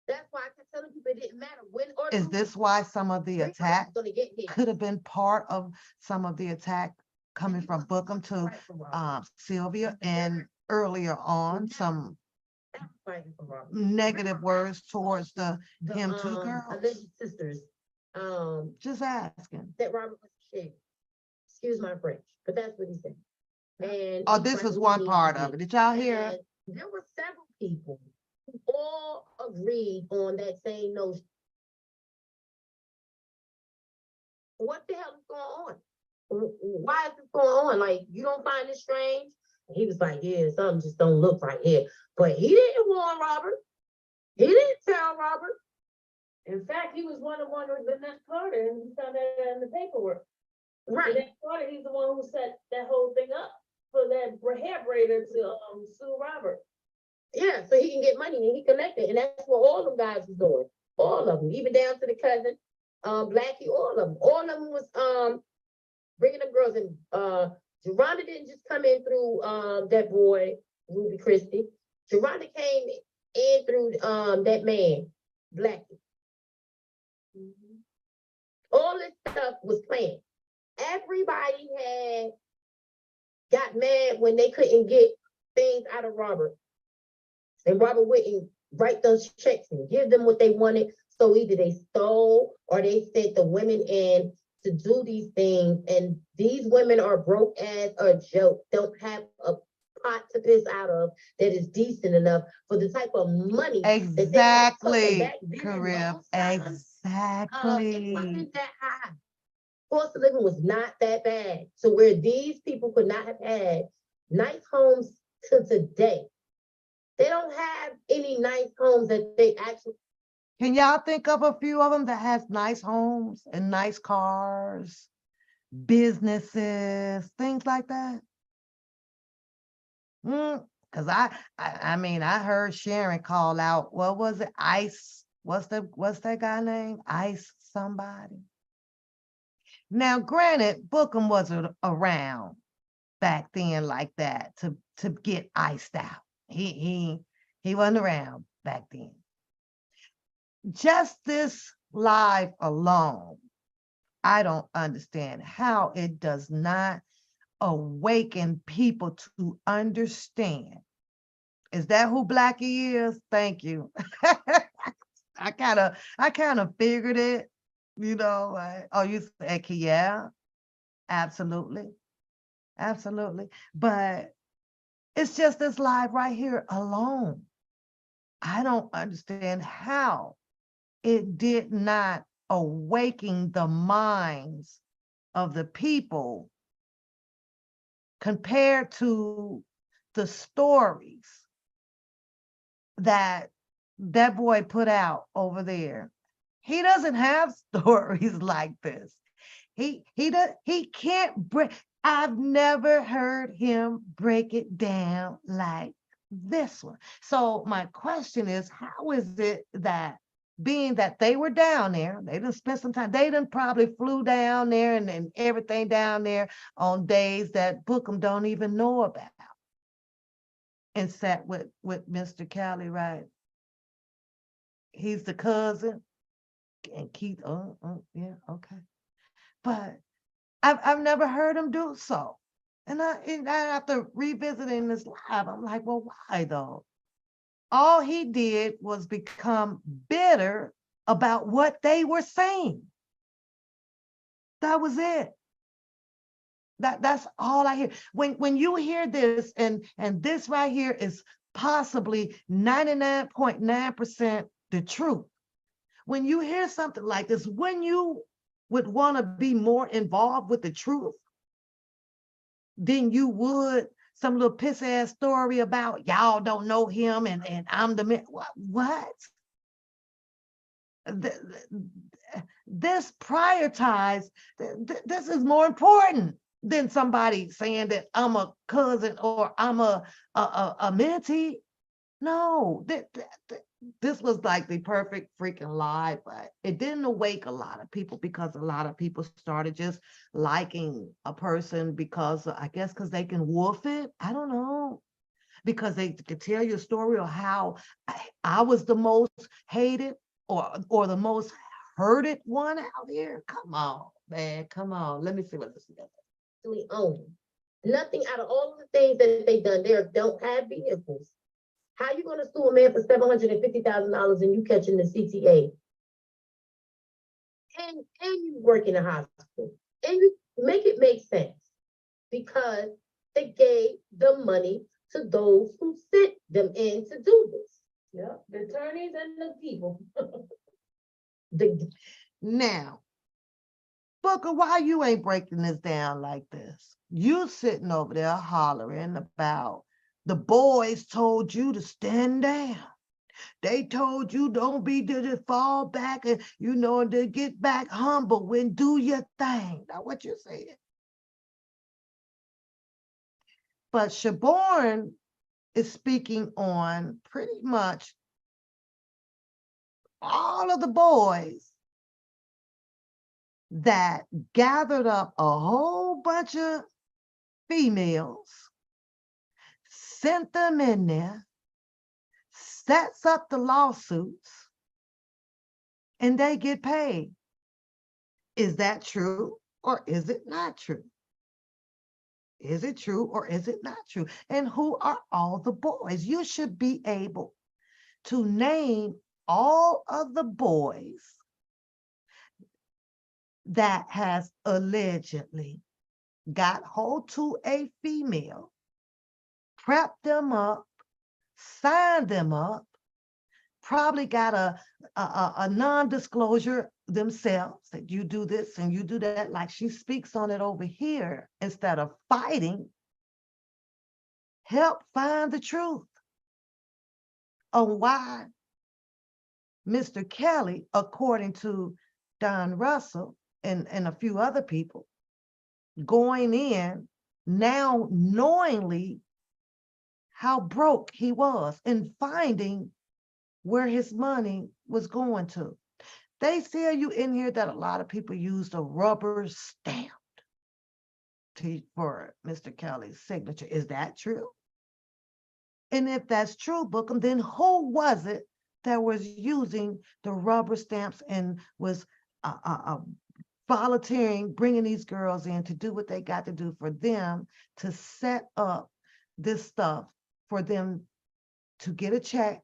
That's why I kept telling people it didn't matter when or Is lose. this why some of the Greenberg attack was gonna get hit. could have been part of some of the attack coming from Bookham to Fight for Robert. Sylvia and earlier on some That was fighting for Robert. negative words towards the him two girls? Alleged sisters, Just asking. that Robert was shit. Excuse my French, but that's what he said. And Oh, he this tried was to one lead part me. of it. Did y'all hear it? And there were several people who all agreed on that same notion. What the hell is going on? Why is this going on? Like, you don't find this strange? And he was like, yeah, something just don't look right here. But he didn't warn Robert. He didn't tell Robert. In fact, he was one of Vanessa Carter, and he found that in the paperwork. Right. Vanessa Carter, he's the one who set that whole thing up for that hair braider to sue Robert. Yeah, so he can get money and he collected. And that's what all them guys was doing. All of them, even down to the cousin, Blackie, all of them. All of them was bringing them girls in. Geronda didn't just come in through that boy, Ruby Christie. Geronda came in through that man, Blackie. All this stuff was planned. Everybody got mad when they couldn't get things out of Robert. And Robert wouldn't write those checks and give them what they wanted. So either they stole or they sent the women in to do these things. And these women are broke as a joke. Don't have a pot to piss out of that is decent enough for the type of money Exactly, Kareem. exactly. It wasn't that high. Cost of living was not that bad. So where these people could not have had nice homes to today, they don't have any nice homes that they actually. Can y'all think of a few of them that has nice homes and nice cars, businesses, things like that? Because I mean, I heard Sharon call out, what was it? Ice. What's that guy name? Ice somebody. Now, granted, Bookham wasn't around back then like that to get iced out. He wasn't around back then. Just this live alone, I don't understand how it does not awaken people to understand. Is that who Blackie is? Thank you. I kind of figured it, you know. Oh, you said, yeah, absolutely. Absolutely. But it's just this live right here alone. I don't understand how it did not awaken the minds of the people compared to the stories that boy put out over there. He doesn't have stories like this. He can't break. I've never heard him break it down like this one. So my question is, how is it that being that they were down there, they didn't spend some time, they didn't probably flew down there and everything down there on days that Bookham don't even know about, and sat with Mr. Kelly, right? He's the cousin, and Keith, yeah, okay. But I've never heard him do so. And after revisiting this live, I'm like, well, why though? All he did was become bitter about what they were saying. That was it. That's all I hear. When you hear this, and this right here is possibly 99.9% the truth. When you hear something like this, when you would want to be more involved with the truth than you would some little piss ass story about y'all don't know him and I'm the man. What? This prioritized, this is more important than somebody saying that I'm a cousin or I'm a mentee. No, this was like the perfect freaking lie, but it didn't awake a lot of people, because a lot of people started just liking a person because, I guess, because they can woof it. I don't know. Because they could tell you a story of how I was the most hated or the most hurted one out here. Come on, man. Come on. Let me see what this is. Actually own. Nothing out of all of the things that they done, they don't have vehicles. How you gonna sue a man for $750,000 and you catching the CTA? And you work in a hospital. And you make it make sense. Because they gave the money to those who sent them in to do this. Yeah, the attorneys and the people. Now, Booker, why you ain't breaking this down like this? You sitting over there hollering about the boys told you to stand down. They told you don't be to fall back and to get back humble when do your thing. That's what you said. But Shaborn is speaking on pretty much all of the boys that gathered up a whole bunch of females, sent them in there, sets up the lawsuits, and they get paid. Is that true or is it not true? Is it true or is it not true? And who are all the boys? You should be able to name all of the boys that has allegedly got hold to a female, prepped them up, signed them up, probably got a non-disclosure themselves that you do this and you do that, like she speaks on it over here, instead of fighting. Help find the truth on why Mr. Kelly, according to Don Russell and a few other people, going in now knowingly how broke he was and finding where his money was going to. They tell you in here that a lot of people used a rubber stamp for Mr. Kelly's signature. Is that true? And if that's true, Bookham, then who was it that was using the rubber stamps and was volunteering, bringing these girls in to do what they got to do for them to set up this stuff for them to get a check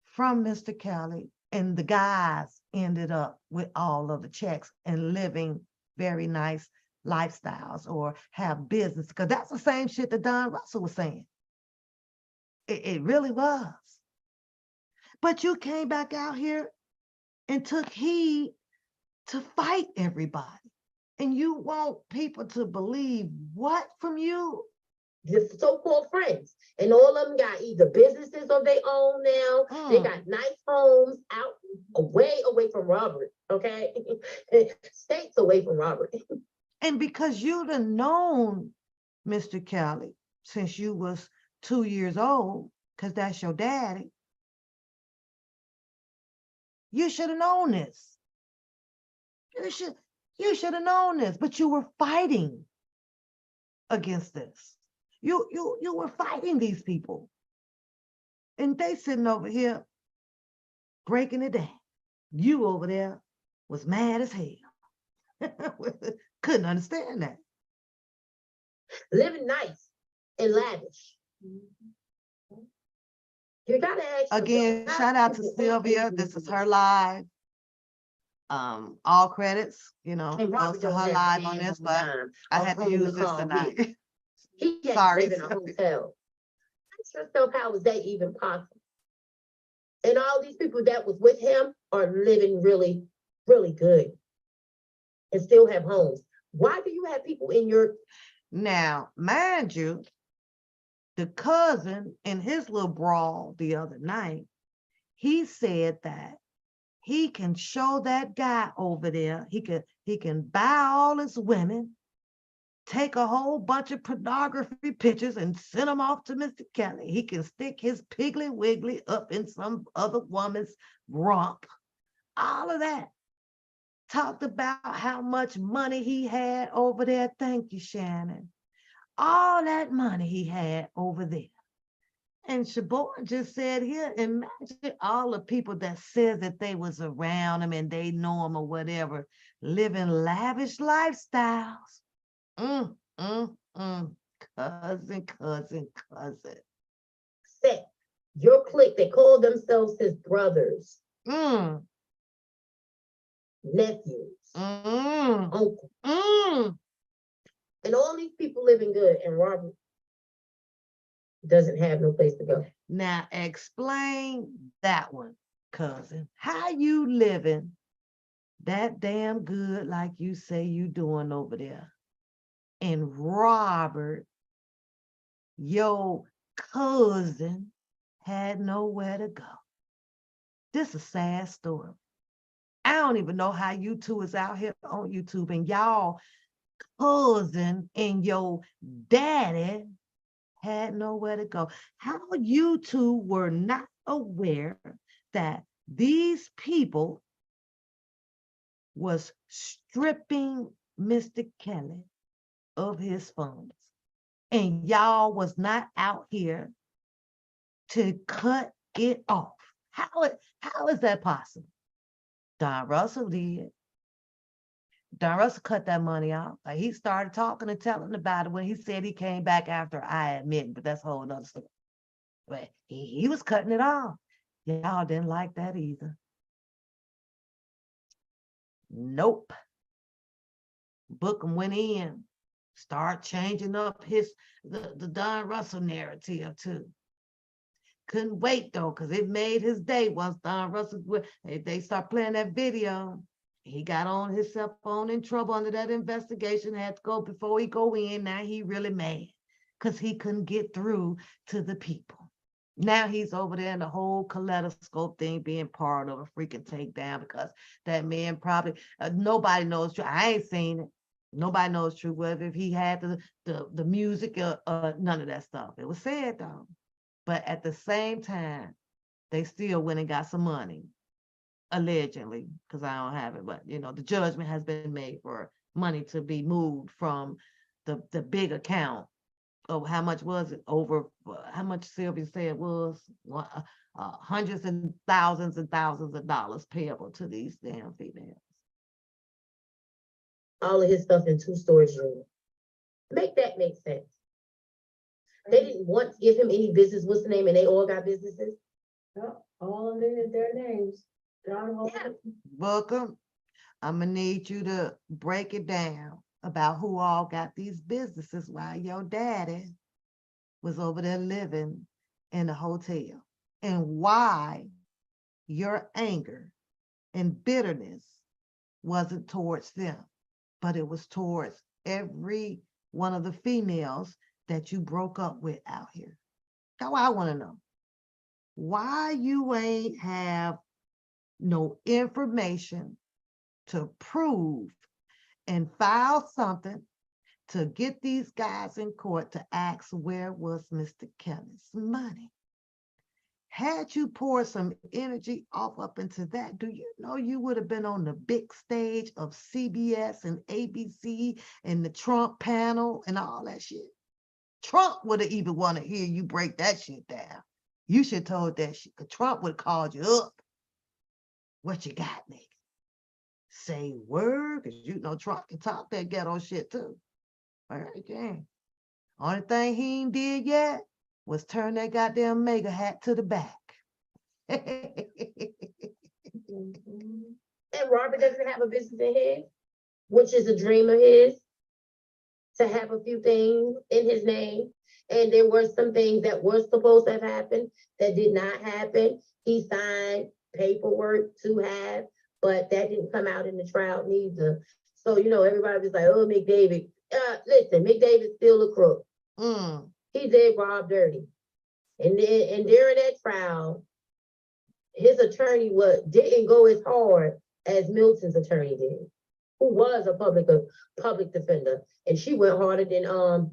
from Mr. Kelly, and the guys ended up with all of the checks and living very nice lifestyles or have business, because that's the same shit that Don Russell was saying. It really was. But you came back out here and took heed to fight everybody. And you want people to believe what from you? The so-called friends. And all of them got either businesses of their own now. They got nice homes out way away from Robert, okay? States away from Robert. And because you'd have known Mr. Kelly since you was 2 years old, because that's your daddy, You should have known this. You should you should have known this, but you were fighting against this. You were fighting these people. And they sitting over here breaking it down. You over there was mad as hell. Couldn't understand that. Living nice and lavish. You gotta ask Again, yourself, how shout do out to people Sylvia. This is her live. All credits, And goes Robert to don't her have live the on this, damn but time I or had to phone use this call tonight. me. He can't Sorry, live in a Sylvia. hotel. Ask yourself, how is that even possible? And all these people that was with him are living really, really good and still have homes. Why do you have people in your Now, mind you, the cousin in his little brawl the other night, he said that he can show that guy over there. He can buy all his women, take a whole bunch of pornography pictures and send them off to Mr. Kelly. He can stick his piggly wiggly up in some other woman's rump. All of that. Talked about how much money he had over there. Thank you, Shannon. All that money he had over there. And Siobhan just said here, imagine all the people that says that they was around him and they know him or whatever, living lavish lifestyles. Mm, mm, mm. Cousin, cousin, cousin. set, your clique, they call themselves his brothers, Mm, nephews, mm, uncles, mm. and all these people living good, and Robert doesn't have no place to go. Now explain that one, cousin. How you living that damn good like you say you doing over there? And Robert, your cousin, had nowhere to go. This is a sad story. I don't even know how you two is out here on YouTube and y'all cousin and your daddy had nowhere to go. How you two were not aware that these people was stripping Mr. Kelly of his funds and y'all was not out here to cut it off. How is that possible? Don Russell did. Don Russell cut that money off. Like he started talking and telling about it when he said he came back after I admit, but that's a whole nother story. But he was cutting it off. Y'all didn't like that either. Nope. Bookham went in, start changing up the Don Russell narrative too. Couldn't wait though, because it made his day once Don Russell, they start playing that video. He got on his cell phone in trouble under that investigation, had to go before he go in. Now he really mad because he couldn't get through to the people. Now he's over there in the whole kaleidoscope thing being part of a freaking takedown because that man probably, nobody knows true. I ain't seen it. Nobody knows true whether if he had the music or none of that stuff. It was said though. But at the same time, they still went and got some money, allegedly, because I don't have it. But the judgment has been made for money to be moved from the big account. Oh, how much was it? Over how much Sylvia said it was? Hundreds and thousands of dollars payable to these damn females. All of his stuff in 2 storage units. Make that make sense. They didn't want to give him any business. What's the name? And they all got businesses. Yep, all under their names. John Holt. Yeah. Booker, I'm gonna need you to break it down about who all got these businesses while your daddy was over there living in the hotel, and why your anger and bitterness wasn't towards them, but it was towards every one of the females that you broke up with out here. That's what I want to know. Why you ain't have no information to prove and file something to get these guys in court to ask where was Mr. Kelly's money. Had you poured some energy off up into that, do you know you would have been on the big stage of CBS and ABC and the Trump panel and all that shit? Trump would have even want to hear you break that shit down. You should told that shit, because Trump would have called you up. What you got, nigga? Say word, because you know Trump can talk that ghetto shit too. All right, damn. Only thing he ain't did yet was turn that goddamn mega hat to the back. Mhm. And Robert doesn't have a business in his, which is a dream of his, to have a few things in his name. And there were some things that were supposed to have happened that did not happen. He signed paperwork to have, but that didn't come out in the trial neither. So, everybody was like, oh, McDavid. Listen, McDavid's still a crook. Mm. He did Rob dirty. And during that trial, his attorney didn't go as hard as Milton's attorney did, who was a public defender, and she went harder than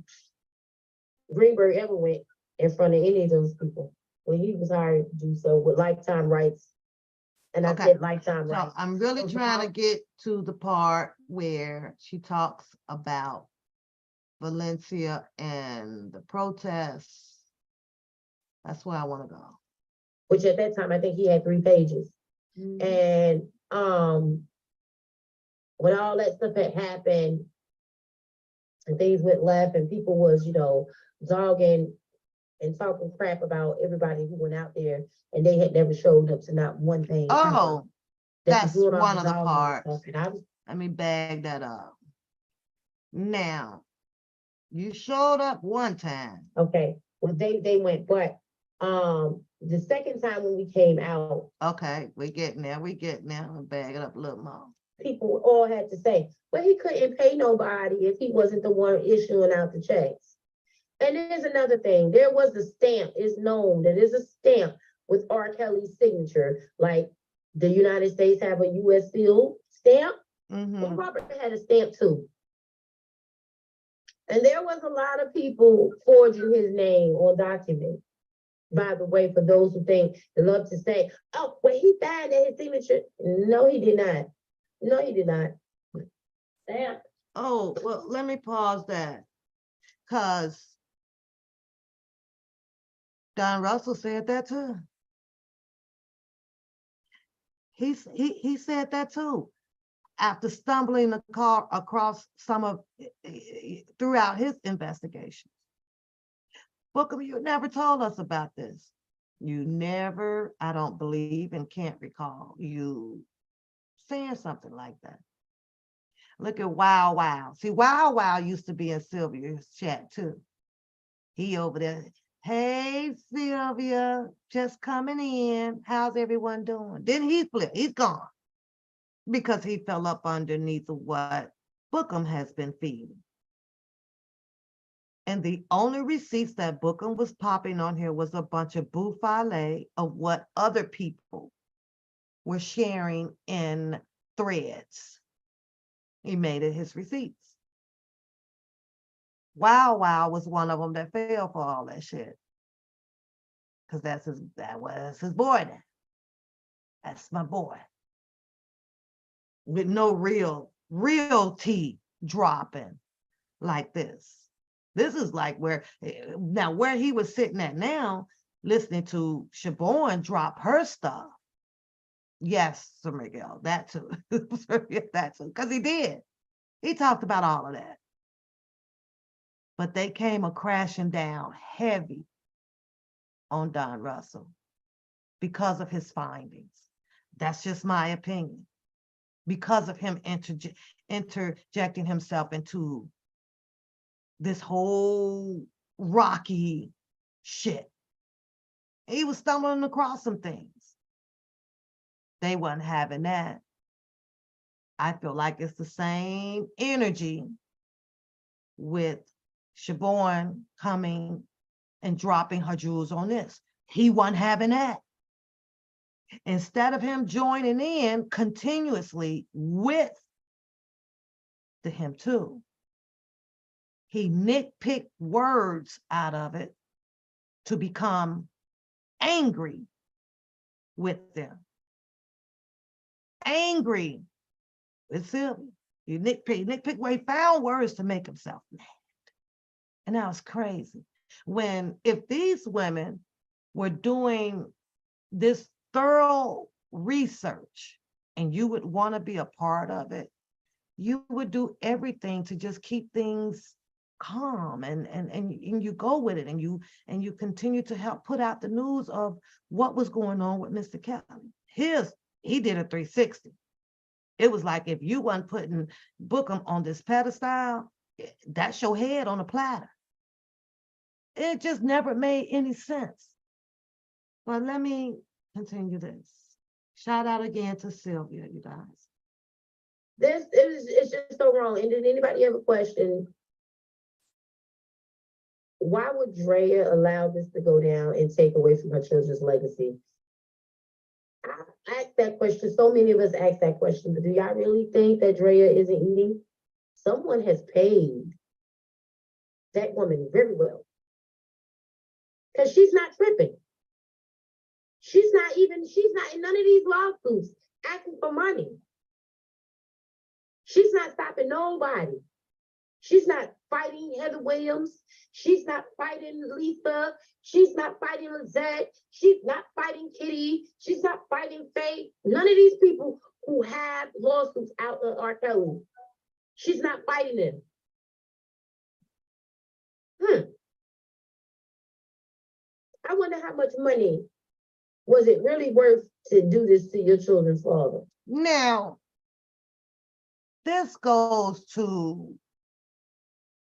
Greenberg ever went in front of any of those people when he was hired to do so with lifetime rights. And I Okay. said lifetime So rights. I'm really So trying to now- get to the part where she talks about Valencia and the protests. That's where I want to go. Which at that time I think he had 3 pages. And when all that stuff had happened and things went left and people was, dogging and talking crap about everybody who went out there and they had never showed up to not one thing. Oh, That that's was doing all one of the dogging and parts. stuff. And I was, Let me bag that up. Now, you showed up one time. okay, well, they went, but the second time when we came out, Okay, we getting there. I'll bag it up a little more. people all had to say, well, he couldn't pay nobody if he wasn't the one issuing out the checks. And there's another thing. There was a stamp. It's known that there's a stamp with R. Kelly's signature, like the United States have a U.S. seal stamp. Mhm. Well, Robert had a stamp too. And there was a lot of people forging his name on documents. By the way, for those who think they love to say, oh, well, he signed his signature. No, he did not. No, he did not. Stamp. Oh, well, let me pause that. Because Don Russell said that too. He said that too. After stumbling across some of throughout his investigation. Booker, you never told us about this. You never, I don't believe and can't recall you saying something like that. Look at Wow Wow. See, Wow Wow used to be in Sylvia's chat too. He over there. Hey, Sylvia, just coming in. How's everyone doing? Then he flip. He's gone because he fell up underneath of what Bookham has been feeding. And the only receipts that Bookham was popping on here was a bunch of bouffalet of what other people were sharing in threads. He made it his receipts. Wow Wow was one of them that fell for all that shit. Because that was his boy now. That's my boy. With no real tea dropping like this. This is like where he was sitting at now, listening to Siobhan drop her stuff. Yes, Sir Miguel, that too. That too, because he did. He talked about all of that. But they came a crashing down heavy on Don Russell because of his findings. That's just my opinion. Because of him interjecting himself into this whole rocky shit. He was stumbling across some things. They wasn't having that. I feel like it's the same energy with Siobhan coming and dropping her jewels on this. He wasn't having that. Instead of him joining in continuously with the him too, he nitpicked words out of it to become angry with them. Angry with Sylvia. You nitpick where he found words to make himself mad. And that was crazy. When if these women were doing this thorough research and you would want to be a part of it, you would do everything to just keep things calm and you go with it and you continue to help put out the news of what was going on with Mr. Kelly. He did a 360. It was like if you weren't putting Bookham on this pedestal, that's your head on a platter. It just never made any sense. But let me continue this. Shout out again to Sylvia, you guys. It's just so wrong. And did anybody ever question why would Drea allow this to go down and take away from her children's legacy? I asked that question. So many of us ask that question, but do y'all really think that Drea isn't eating? Someone has paid that woman very well. Because she's not tripping. She's not in none of these lawsuits asking for money. She's not stopping nobody. She's not fighting Heather Williams. She's not fighting Lisa. She's not fighting Lizette. She's not fighting Kitty. She's not fighting Faye. None of these people who have lawsuits out of R. Kelly. She's not fighting them. I wonder how much money was it really worth to do this to your children's father? Now, this goes to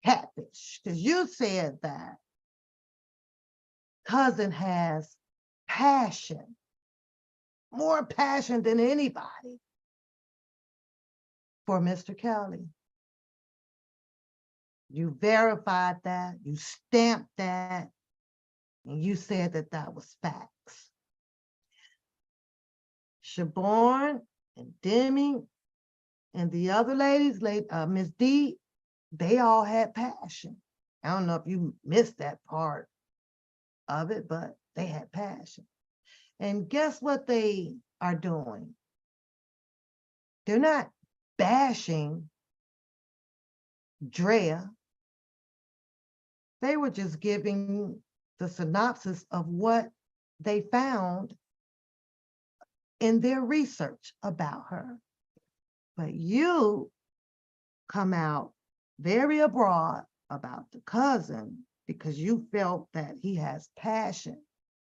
catfish, because you said that cousin has passion, more passion than anybody for Mr. Kelly. You verified that, you stamped that, and you said that that was facts. Siobhan and Demi and the other ladies, Miss D, they all had passion. I don't know if you missed that part of it, but they had passion. And guess what they are doing? They're not bashing Drea. They were just giving the synopsis of what they found in their research about her. But you come out very abroad about the cousin because you felt that he has passion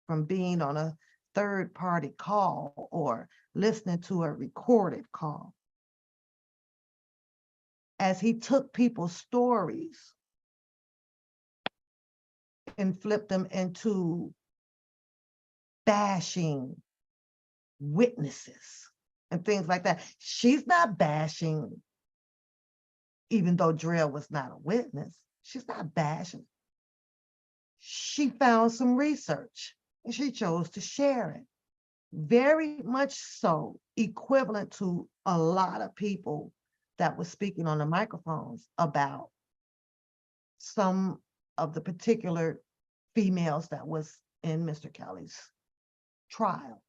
from being on a third-party call or listening to a recorded call. As he took people's stories and flipped them into bashing witnesses and things like that. She's not bashing, even though Drea was not a witness, she's not bashing. She found some research and she chose to share it. Very much so equivalent to a lot of people that were speaking on the microphones about some of the particular females that was in Mr. Kelly's trial.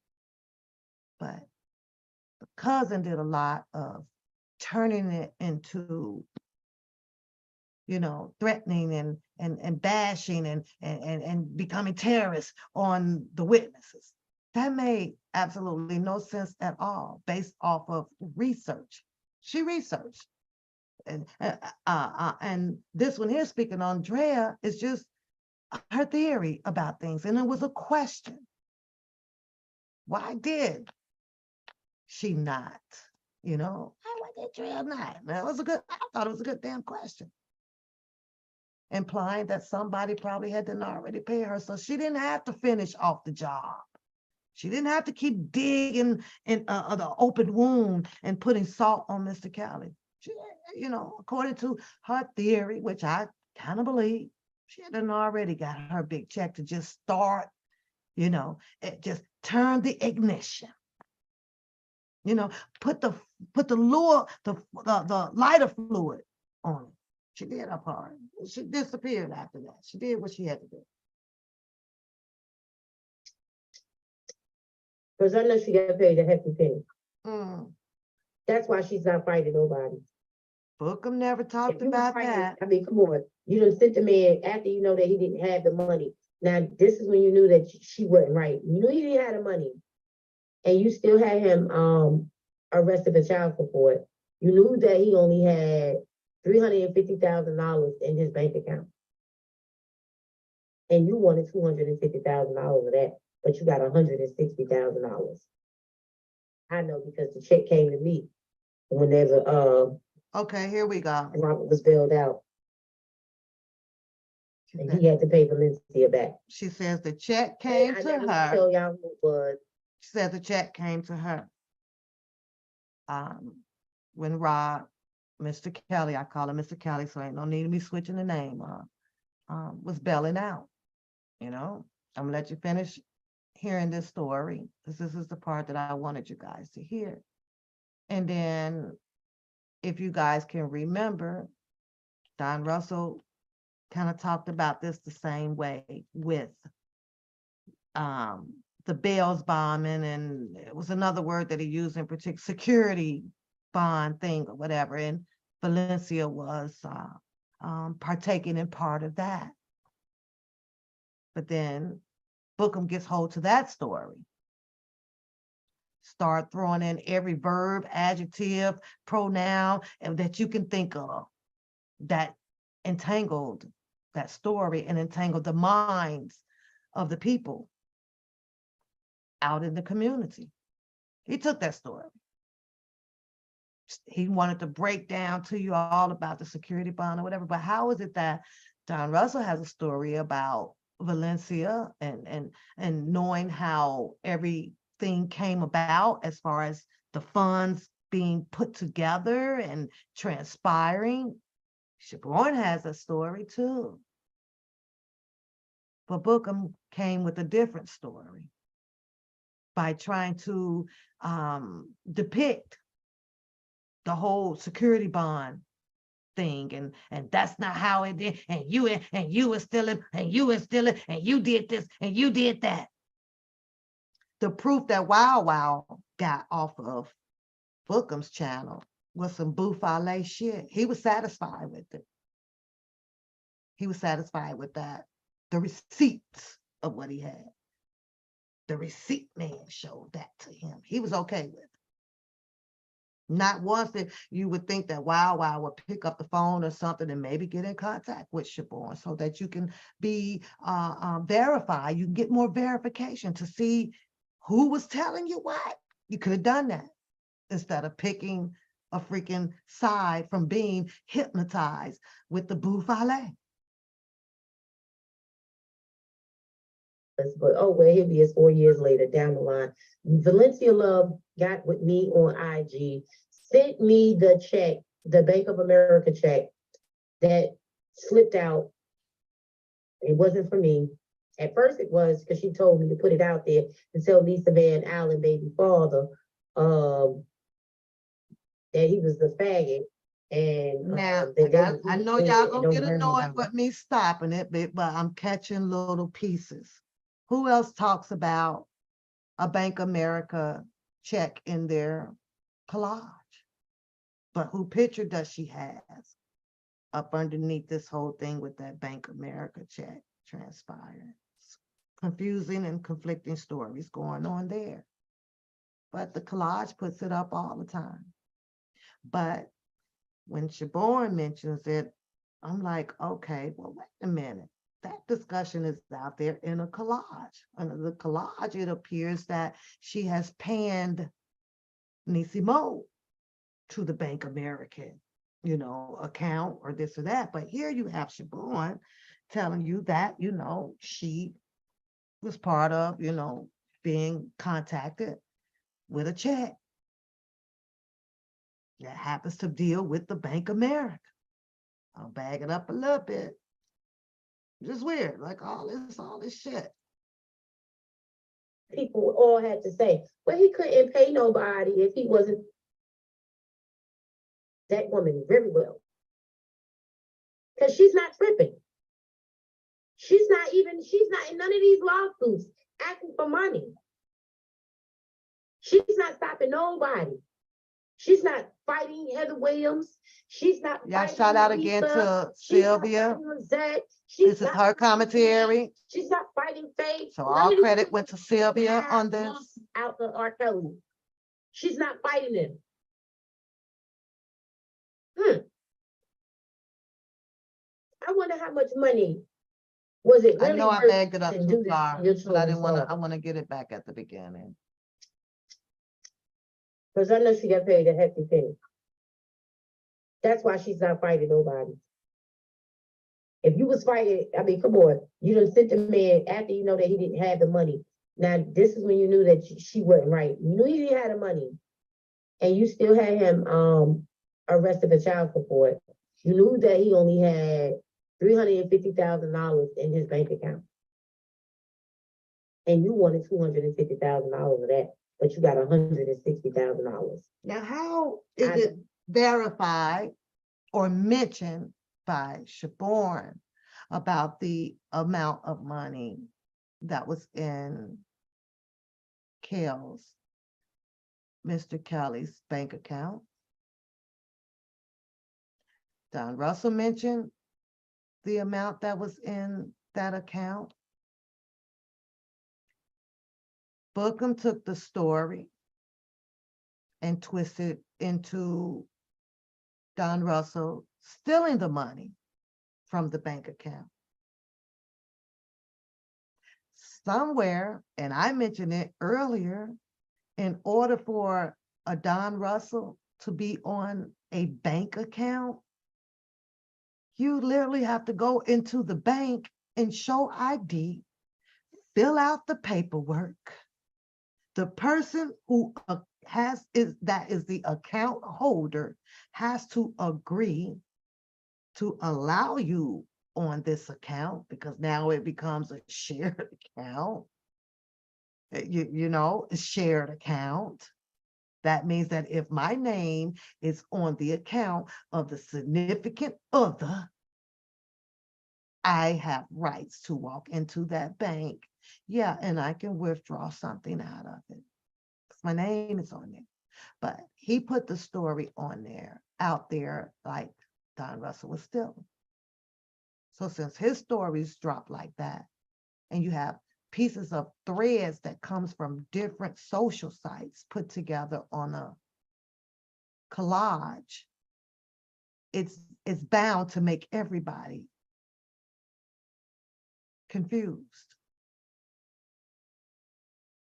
But the cousin did a lot of turning it into, you know, threatening and bashing and becoming terrorists on the witnesses. That made absolutely no sense at all based off of research. She researched. And this one here speaking on Drea is just her theory about things. And it was a question. Why did she not? You know, why did Drea not? I thought it was a good damn question. Implying that somebody probably had to already pay her, so she didn't have to finish off the job. She didn't have to keep digging in the open wound and putting salt on Mr. Kelly. She, you know, according to her theory, which I kind of believe, she had already got her big check to just start, you know, just turn the ignition. You know, put the lighter fluid on it. She did her part. She disappeared after that. She did what she had to do. Because I know she got paid a hefty penny. Mm. That's why she's not fighting nobody. Bookham never talked If you was about fighting, that. I mean, come on. You done sent the man after you know that he didn't have the money. Now, this is when you knew that she wasn't right. You knew he didn't have the money. And you still had him arrested for child support. You knew that he only had $350,000 in his bank account. And you wanted $250,000 of that, but you got $160,000. I know because the check came to me whenever Okay, here we go. Robert was bailed out. She And said- he had to pay Valencia back. She says the check came I to never her. tell y'all who it was. She said the check came to her. When Rob, Mr. Kelly, I call him Mr. Kelly, so ain't no need of me switching the name, was bailing out. You know, I'm gonna let you finish hearing this story, because this is the part that I wanted you guys to hear. And then, if you guys can remember, Don Russell kind of talked about this the same way with the Bells bombing, and it was another word that he used in particular, security bond thing or whatever, and Valencia was partaking in part of that. But then Bookham gets hold to that story. Start throwing in every verb, adjective, pronoun, and that you can think of that entangled that story and entangled the minds of the people out in the community. He took that story. He wanted to break down to you all about the security bond or whatever, but how is it that Don Russell has a story about Valencia and knowing how everything came about as far as the funds being put together and transpiring? Siobhan has a story too. But Bookham came with a different story by trying to depict the whole security bond thing, and that's not how it did, and you were stealing, and you were stealing, and you did this, and you did that. The proof that Wow Wow got off of Bookham's channel was some bouffalet shit. He was satisfied with it. He was satisfied with that. The receipts of what he had. The receipt man showed that to him. He was okay with it. Not once that you would think that Wow Wow would pick up the phone or something and maybe get in contact with Siobhan so that you can be verified. You can get more verification to see who was telling you what. You could have done that instead of picking a freaking side from being hypnotized with the bouffalet. But oh well, here he is 4 years later down the line. Valencia Love got with me on IG, sent me the check, the Bank of America check that slipped out. It wasn't for me. At first it was because she told me to put it out there and tell Lisa Van Allen, baby father, that he was the faggot. And Now, that I know y'all gonna get annoyed with me stopping it, but I'm catching little pieces. Who else talks about a Bank America check in their collage? But who picture does she have up underneath this whole thing with that Bank America check transpiring? Confusing and conflicting stories going on there. But the collage puts it up all the time. But when Siobhan mentions it, I'm like, okay, well, wait a minute. That discussion is out there in a collage. Under the collage, it appears that she has panned Niecy Mo to the Bank American, account or this or that. But here you have Siobhan telling you that, she was part of, being contacted with a check that happens to deal with the Bank America. I'll bag it up a little bit. Just weird, like all this shit. People all had to say, well, he couldn't pay nobody if he wasn't that woman very well. Because she's not tripping. She's not in none of these lawsuits asking for money. She's not stopping nobody. She's not fighting Heather Williams. She's not Yeah, fighting shout out again Lisa. to She's not Sylvia. fighting Lizette. She's This is not her fighting commentary. She's not fighting Faith. So None all of these credit people went to Sylvia have on this. lost out the R. Kelly. She's not fighting them. I wonder how much money was it I really know I worth bagged it up to too do this far, to your but I didn't want to, children? I want to get it back at the beginning. Because I know she got paid a hefty penny. That's why she's not fighting nobody. If you was fighting, I mean, come on, you done sent the man after you know that he didn't have the money. Now, this is when you knew that she wasn't right. You knew he didn't have the money, and you still had him arrested for child support. You knew that he only had $350,000 in his bank account, and you wanted $250,000 of that, but you got $160,000. Now, how is it verified or mentioned by Shaborn about the amount of money that was in Mr. Kelly's bank account? Don Russell mentioned the amount that was in that account. Bookham took the story and twisted into Don Russell stealing the money from the bank account. Somewhere, and I mentioned it earlier, in order for a Don Russell to be on a bank account, you literally have to go into the bank and show ID, fill out the paperwork. The person who that is the account holder has to agree to allow you on this account, because now it becomes a shared account. You know, a shared account. That means that if my name is on the account of the significant other, I have rights to walk into that bank. Yeah, and I can withdraw something out of it. My name is on there. But he put the story on there, out there, like Don Russell was stealing. So since his stories drop like that, and you have pieces of threads that comes from different social sites put together on a collage, it's bound to make everybody confused.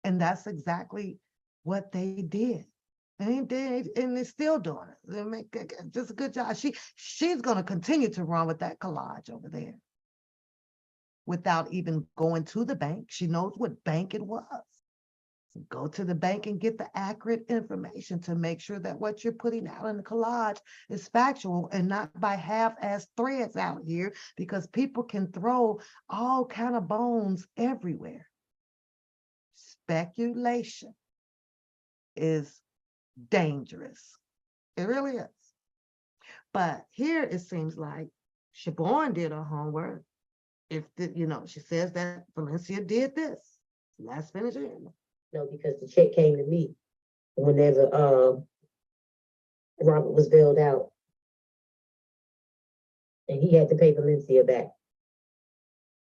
And that's exactly what they did. And they're still doing it. They make just a good job. She's going to continue to run with that collage over there without even going to the bank. She knows what bank it was. Go to the bank and get the accurate information to make sure that what you're putting out in the collage is factual and not by half-ass threads out here, because people can throw all kind of bones everywhere. Speculation is dangerous. It really is. But here it seems like Shaborn did her homework. She says that Valencia did this. Let's finish it. No, because the check came to me whenever Robert was bailed out, and he had to pay Valencia back.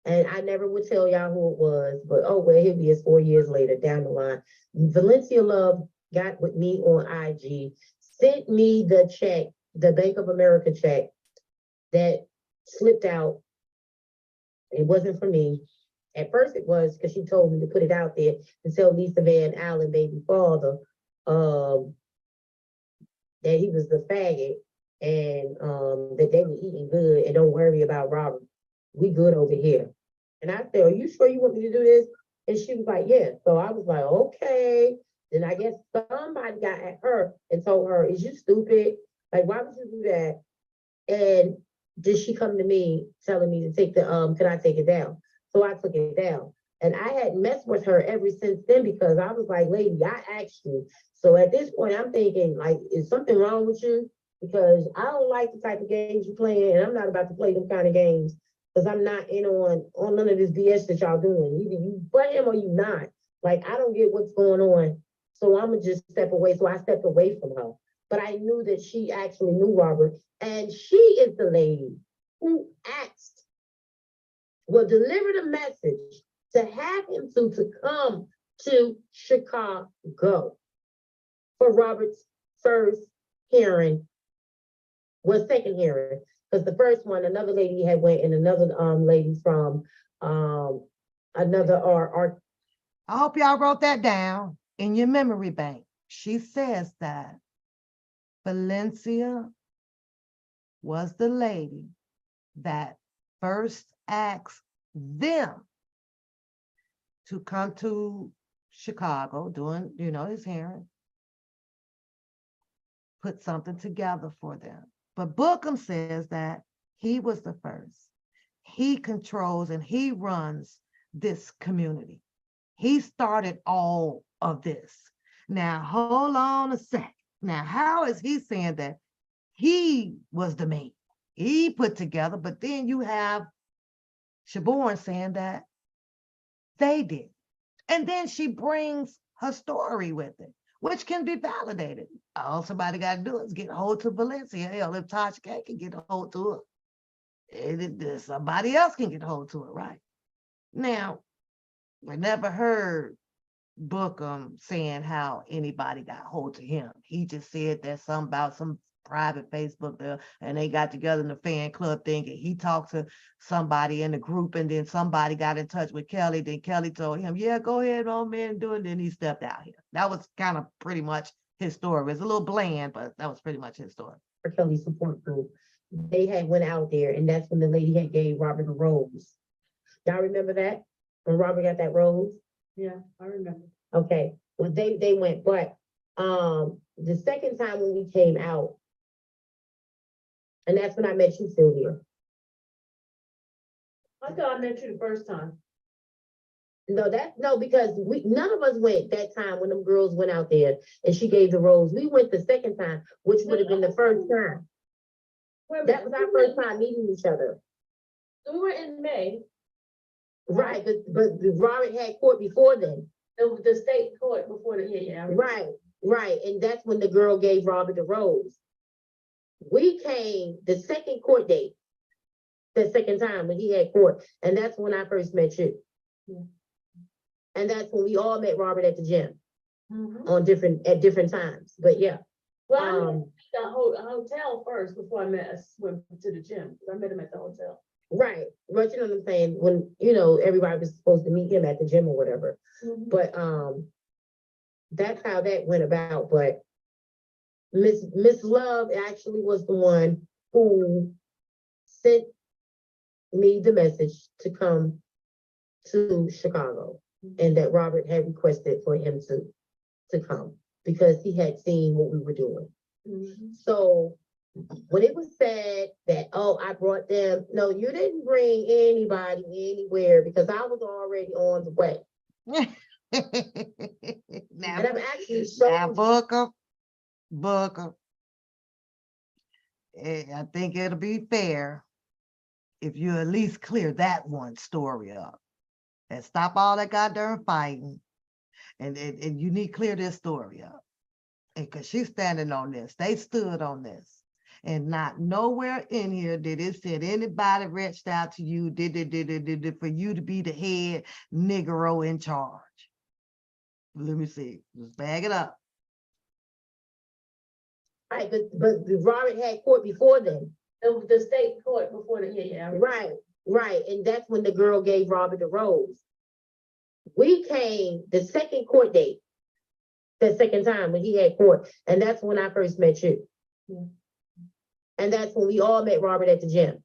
And I never would tell y'all who it was, but oh well, here he is 4 years later down the line. Valencia Love got with me on IG, sent me the check, the Bank of America check that slipped out. It wasn't for me. At first it was because she told me to put it out there and tell Lisa Van Allen, baby father, that he was the faggot and that they were eating good and don't worry about Robert. We good over here. And I said, are you sure you want me to do this? And she was like, yeah. So I was like, okay. Then I guess somebody got at her and told her, is you stupid? Like, why would you do that? And then she come to me telling me to take the, can I take it down? So I took it down. And I hadn't messed with her ever since then because I was like, lady, I asked you. So at this point, I'm thinking, like, is something wrong with you? Because I don't like the type of games you're playing, and I'm not about to play them kind of games because I'm not in on none of this BS that y'all doing. Either you butt him or you not. Like, I don't get what's going on. So I'm gonna just step away. So I stepped away from her. But I knew that she actually knew Robert. And she is the lady who asked, well, delivered a message to have him to come to Chicago for Robert's first hearing, well, second hearing, because the first one, another lady had went and another lady from another art. I hope y'all wrote that down in your memory bank. She says that Valencia was the lady that first asked them to come to Chicago doing, his hearing, put something together for them. But Bookham says that he was the first. He controls and he runs this community. He started all of this. Now, hold on a sec. Now, how is he saying that he was the man? He put together, but then you have Shaborn saying that they did. And then she brings her story with it, which can be validated. All somebody got to do is get a hold to Valencia. Hell, if Tasha K can get a hold to her, somebody else can get a hold to it, right? Now, I never heard Bookham saying how anybody got hold to him. He just said that something about some private Facebook there, and they got together in the fan club thing, and he talked to somebody in the group, and then somebody got in touch with Kelly. Then Kelly told him, yeah, go ahead, old man, do it. Then he stepped out here. That was kind of pretty much his story. It's a little bland, but that was pretty much his story. For Kelly support group, they had went out there, and that's when the lady had gave Robert a rose. Y'all remember that? When Robert got that rose? Yeah, I remember. Okay, well, they went, but the second time when we came out, and that's when I met you, Sylvia. I thought I met you the first time. No, because none of us went that time when them girls went out there and she gave the rose. We went the second time, which would have been the first time. That was our first time meeting each other. We were in May. Right, but Robert had court before then. The state court before the, yeah. Right, and that's when the girl gave Robert the rose. We came the second court date, the second time when he had court, and that's when I first met you. Yeah. And that's when we all met Robert at the gym Mm-hmm. at different times. But yeah. Well, I met the hotel first before I went to the gym. I met him at the hotel. Right. But you know what I'm saying? When, everybody was supposed to meet him at the gym or whatever. Mm-hmm. But that's how that went about. But Miss Love actually was the one who sent me the message to come to Chicago, and that Robert had requested for him to come because he had seen what we were doing. Mm-hmm. So when it was said that, oh, I brought them, no, you didn't bring anybody anywhere because I was already on the way. Now, And I'm actually so Booker. I think it'll be fair if you at least clear that one story up and stop all that goddamn fighting, and you need to clear this story up. And because she's standing on this, they stood on this. And not nowhere in here did it said anybody reached out to you, did for you to be the head Negro in charge. Let me see. Just bag it up. Right, but Robert had court before then. The state court before the, yeah. Right, and that's when the girl gave Robert the rose. We came the second court date, the second time when he had court, and that's when I first met you. Yeah. And that's when we all met Robert at the gym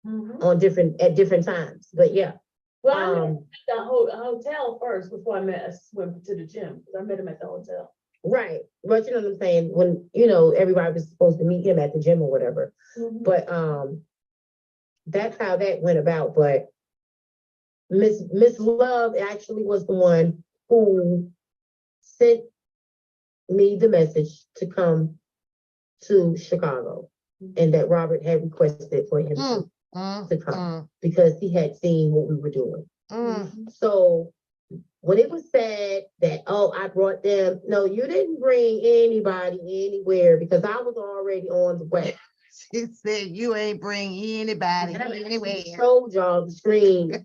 Mm-hmm. at different times. But yeah. Well, I met the hotel first before I went to the gym. I met him at the hotel. Right. But you know what I'm saying? When, everybody was supposed to meet him at the gym or whatever. Mm-hmm. But that's how that went about. But Miss Love actually was the one who sent me the message to come to Chicago, and that Robert had requested for him to come because he had seen what we were doing. Mm-hmm. So when it was said that, oh, I brought them, no, you didn't bring anybody anywhere because I was already on the way. She said you ain't bring anybody And I anywhere. showed y'all the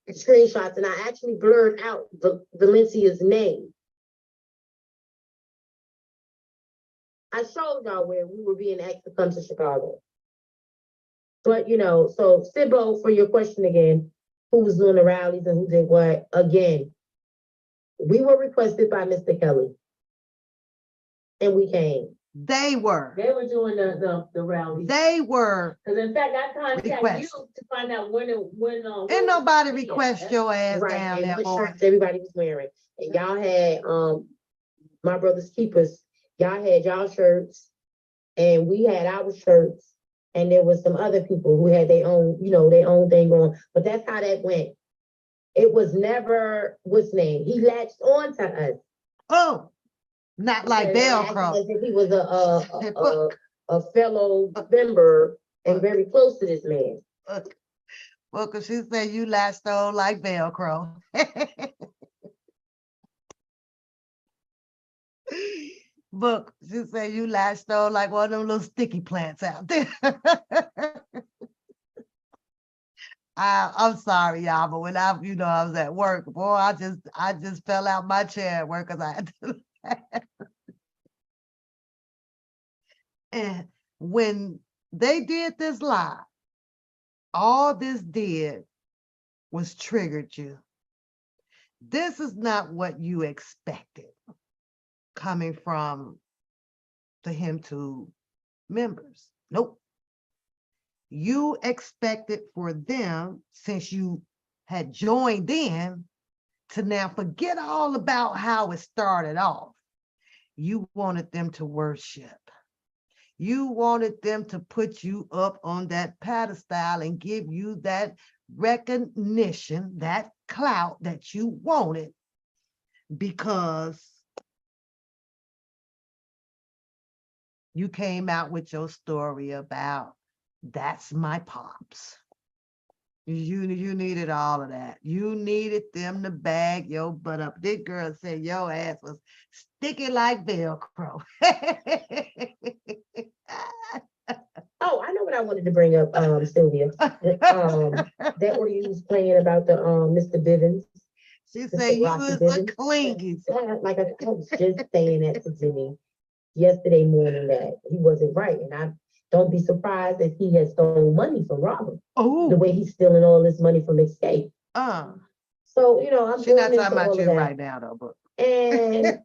screenshots, and I actually blurred out Valencia's name. I showed y'all where we were being asked to come to Chicago. But so Sibbo, for your question again, who was doing the rallies and who did what? Again, we were requested by Mr. Kelly, and we came. They were. They were doing the rally. They were. Because in fact, I contacted Request. you to find out when. Ain't nobody request your ass Right, down and there, what boy. shirts everybody was wearing. And y'all had my brother's keepers, y'all had y'all shirts, and we had our shirts, and there was some other people who had their own, their own thing on. But that's how that went. It was never what's name. He latched on to us. Oh, not like Velcro. As if he was a fellow member and very close to this man. Well, because she said you latched on like Velcro. Look, she said you latched on like one of them little sticky plants out there. I'm sorry, y'all, but when I was at work, boy, I just fell out my chair at work because I had to. And when they did this live, all this did was triggered you. This is not what you expected coming from the Him Too members. Nope. You expected for them, since you had joined in, to now forget all about how it started off. You wanted them to worship. You wanted them to put you up on that pedestal and give you that recognition, that clout that you wanted, because you came out with your story about that's my pops. You needed all of that. You needed them to bag your butt up. This girl said your ass was sticky like Velcro. Oh, I know what I wanted to bring up, Sylvia. That where you was playing about the Mr. Bivens. She said you was a clingy. Like I was just saying that to Jimmy yesterday morning, that he wasn't right. And I don't be surprised if he has stolen money from Robert. Oh, the way he's stealing all this money from Escape. So, I'm she's not going talking into about all you of that. right now, though. But And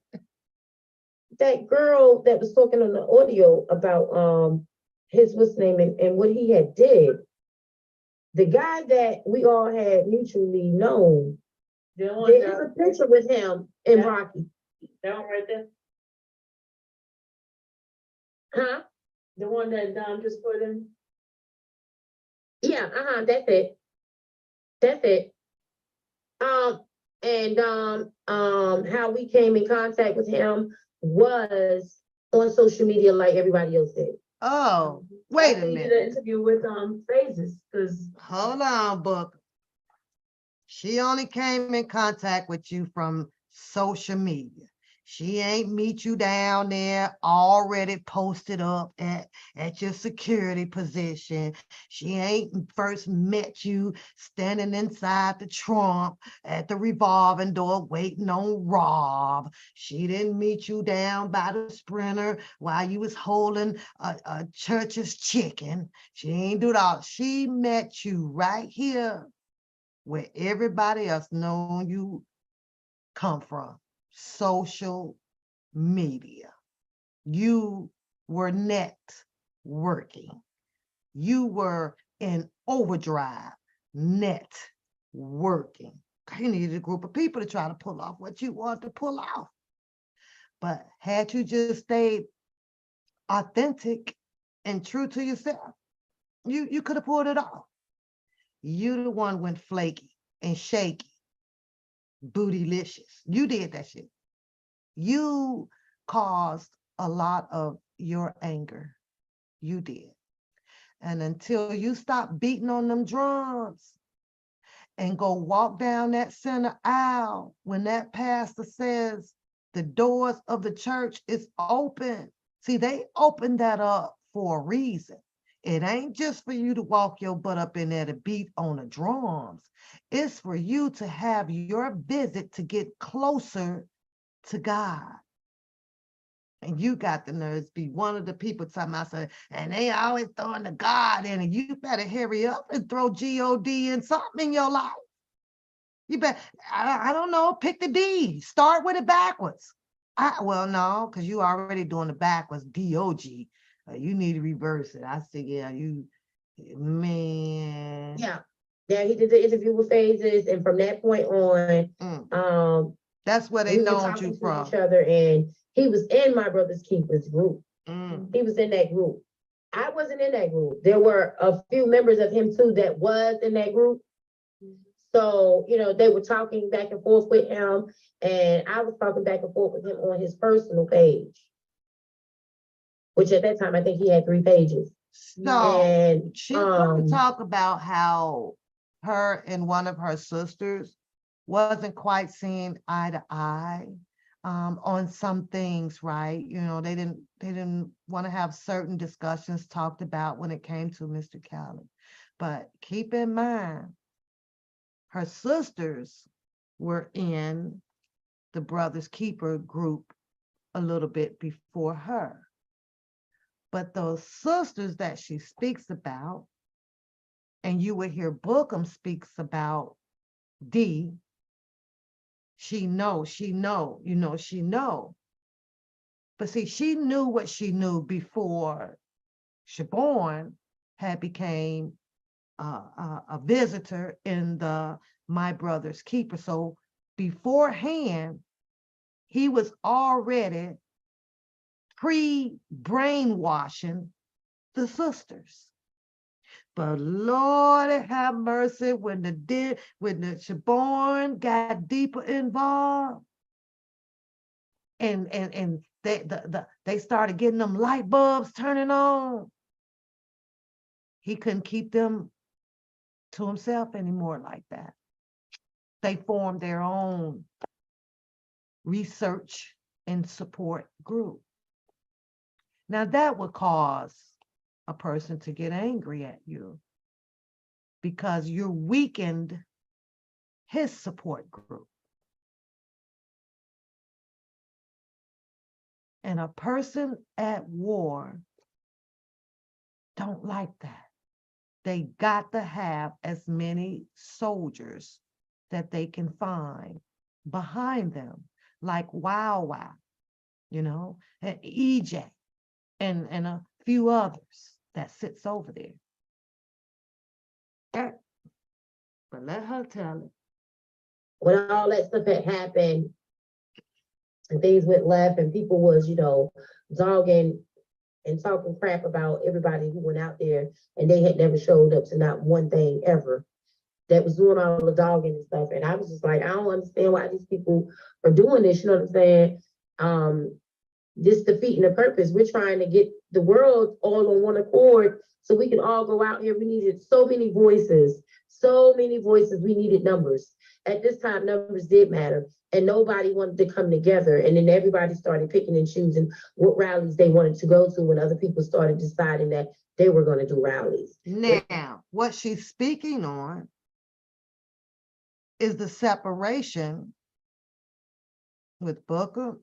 that girl that was talking on the audio about his what's name and what he had did, the guy that we all had mutually known, there is a picture with him in Rocky. That one right there? Huh? The one that Dom just put in? Yeah, that's it. That's it. And how we came in contact with him was on social media like everybody else did. Oh, wait a He minute. did an interview with Phases, because Hold on, Book. She only came in contact with you from social media. She ain't meet you down there already posted up at your security position. She ain't first met you standing inside the trunk at the revolving door waiting on Rob. She didn't meet you down by the Sprinter while you was holding a church's chicken. She ain't do that. She met you right here where everybody else know you come from. Social media. You were networking. You were in overdrive networking. You needed a group of people to try to pull off what you wanted to pull off. But had you just stayed authentic and true to yourself, you could have pulled it off. You the one went flaky and shaky, bootylicious. You did that shit. You caused a lot of your anger. You did. And until you stop beating on them drums and go walk down that center aisle when that pastor says the doors of the church is open. See, they opened that up for a reason. It ain't just for you to walk your butt up in there to beat on the drums. It's for you to have your visit to get closer to God. And you got the nerves to be one of the people talking about, and they always throwing the God in it. You better hurry up and throw God in something in your life. You bet. I don't know. Pick the D. Start with it backwards. Well, no, because you already doing the backwards. DOG. You need to reverse it. I see. Yeah, man. Yeah. Yeah, he did the interview with Phases, and from that point on, that's where they we were know talking you to from. each other, and he was in my brother's keepers group. He was in that group. I wasn't in that group. There were a few members of him too that was in that group. So, they were talking back and forth with him, and I was talking back and forth with him on his personal page, which at that time, I think he had 3 pages. So, and she's going to talk about how her and one of her sisters wasn't quite seeing eye to eye on some things, right? They didn't want to have certain discussions talked about when it came to Mr. Callen. But keep in mind, her sisters were in the Brothers Keeper group a little bit before her. But those sisters that she speaks about, and you would hear Bookham speaks about D, she know. But see, she knew what she knew before Siobhan had became a visitor in the My Brother's Keeper. So beforehand, he was already pre-brainwashing the sisters. But Lord have mercy, when the Siobhan got deeper involved, and they started getting them light bulbs turning on, he couldn't keep them to himself anymore like that. They formed their own research and support group. Now that would cause a person to get angry at you because you weakened his support group. And a person at war don't like that. They got to have as many soldiers that they can find behind them, like Wow Wow, and EJ, and a few others that sits over there. But let her tell it. When all that stuff had happened and things went left and people was, dogging and talking crap about everybody who went out there and they had never showed up to not one thing ever, that was doing all the dogging and stuff. And I was just like, I don't understand why these people are doing this, you know what I'm saying? This defeating the purpose. We're trying to get the world all on one accord so we can all go out here. We needed so many voices. We needed numbers. At this time, numbers did matter, and nobody wanted to come together. And then everybody started picking and choosing what rallies they wanted to go to when other people started deciding that they were going to do rallies. Now, what she's speaking on is the separation with Booker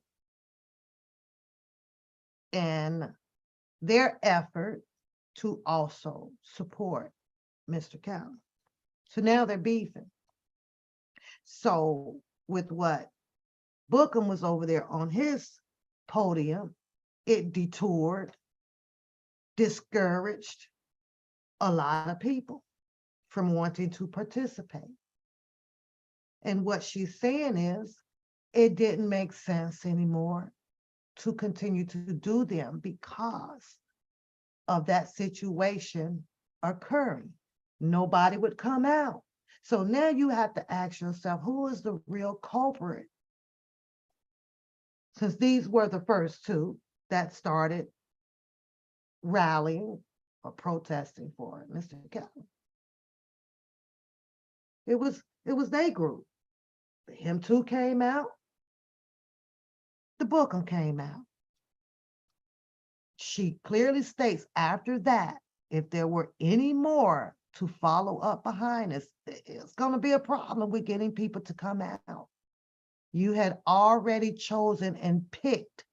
and their effort to also support Mr. Callen. So now they're beefing. So with what Bookham was over there on his podium, it detoured, discouraged a lot of people from wanting to participate. And what she's saying is, it didn't make sense anymore to continue to do them because of that situation occurring. Nobody would come out. So now you have to ask yourself, who is the real culprit? Since these were the first two that started rallying or protesting for Mr. Callen. It was their group. Him Too came out. The Bookham came out. She clearly states after that, if there were any more to follow up behind us, it's going to be a problem with getting people to come out. You had already chosen and picked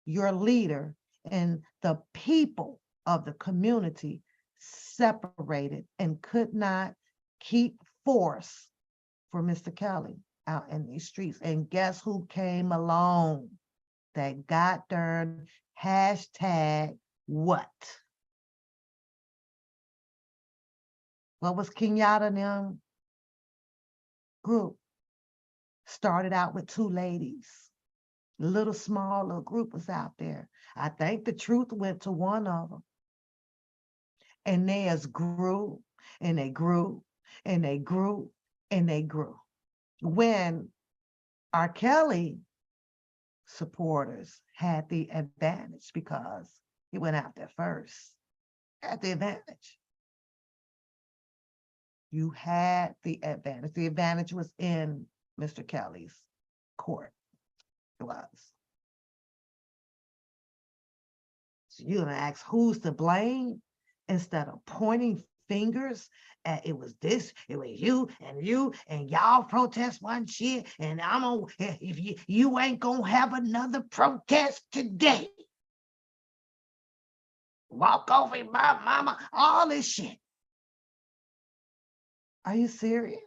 your leader, and the people of the community separated and could not keep force for Mr. Kelly out in these streets. And guess who came along? That got darn hashtag what? What was Kenyatta and them group? Started out with two ladies. Little small little group was out there. I think the truth went to one of them. And theirs grew and they grew and they grew and they grew. When R. Kelly supporters had the advantage because he went out there first. Had the advantage. You had the advantage. The advantage was in Mr. Kelly's court. It was. So you're gonna ask who's to blame instead of pointing fingers at it was this, it was you, and y'all protest one shit, and I'm gonna, if you ain't gonna have another protest today. Walk over my mama, all this shit. Are you serious?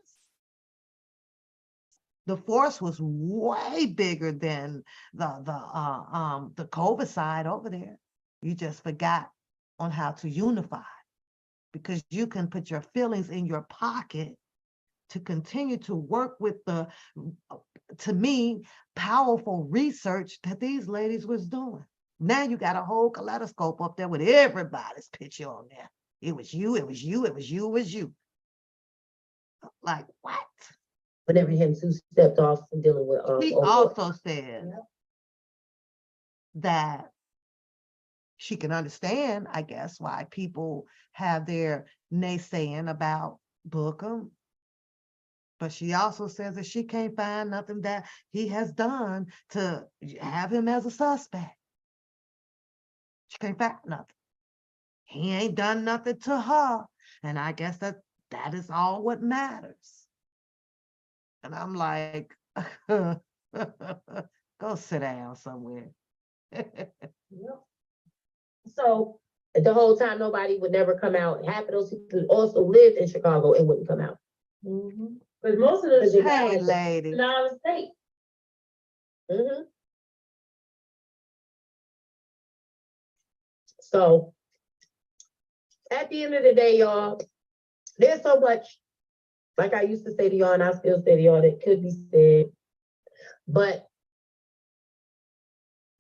The force was way bigger than the COVID side over there. You just forgot on how to unify, because you can put your feelings in your pocket to continue to work with the, to me, powerful research that these ladies was doing. Now you got a whole kaleidoscope up there with everybody's picture on there. It was you, it was you, it was you, it was you. Like what? Whenever him Too stepped off from dealing with He also said that she can understand, I guess, why people have their naysaying about Bookham. But she also says that she can't find nothing that he has done to have him as a suspect. She can't find nothing. He ain't done nothing to her. And I guess that is all what matters. And I'm like, go sit down somewhere. Yep. So the whole time nobody would never come out. Half of those people also lived in Chicago and wouldn't come out. But most of the Hey, lady. in out of state. So at the end of the day, y'all, there's so much, like I used to say to y'all, and I still say to y'all, that could be said. But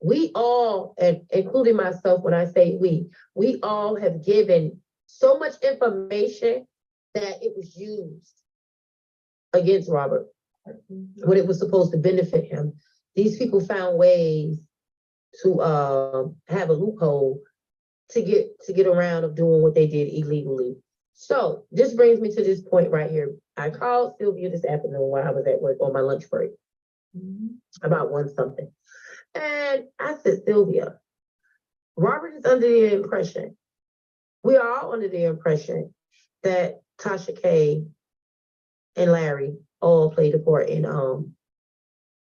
we all, and including myself when I say we all have given so much information that it was used against Robert when it was supposed to benefit him. These people found ways to have a loophole to get around of doing what they did illegally. So this brings me to this point right here. I called Sylvia this afternoon while I was at work on my lunch break about one something. And I said, Sylvia, Robert is under the impression, we are all under the impression that Tasha K and Larry all played a part in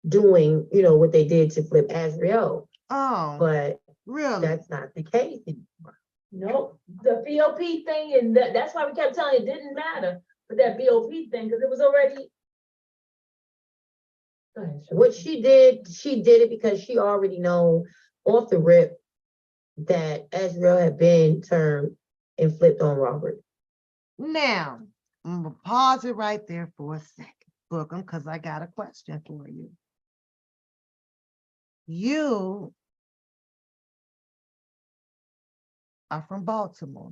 doing, what they did to flip Azriel. Oh, but really? That's not the case anymore. No, the BOP thing, and that's why we kept telling you it didn't matter for that BOP thing, because it was already. What she did it because she already know off the rip that Azriel had been turned and flipped on Robert. Now, I'm gonna pause it right there for a second, Bookham, because I got a question for you. You are from Baltimore.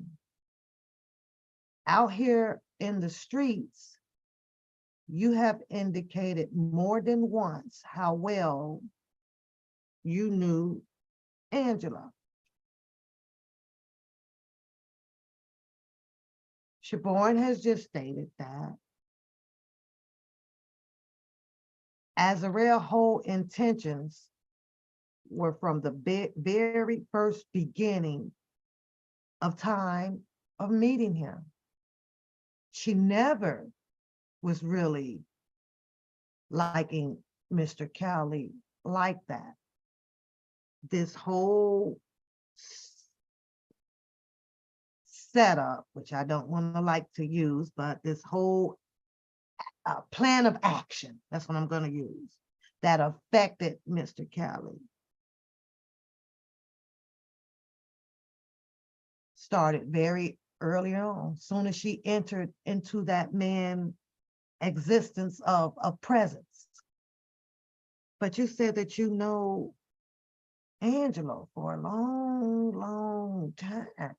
Out here in the streets, you have indicated more than once how well you knew Angela. Siobhan has just stated that Azrael's whole intentions were from the very first beginning of time of meeting him. She never was really liking Mr. Kelly like that. This whole setup, which I don't want to like to use, but this whole plan of action, that's what I'm going to use, that affected Mr. Kelly, started very early on. Soon as she entered into that man's existence of presence. But you said that you know Angelo for a long, long time.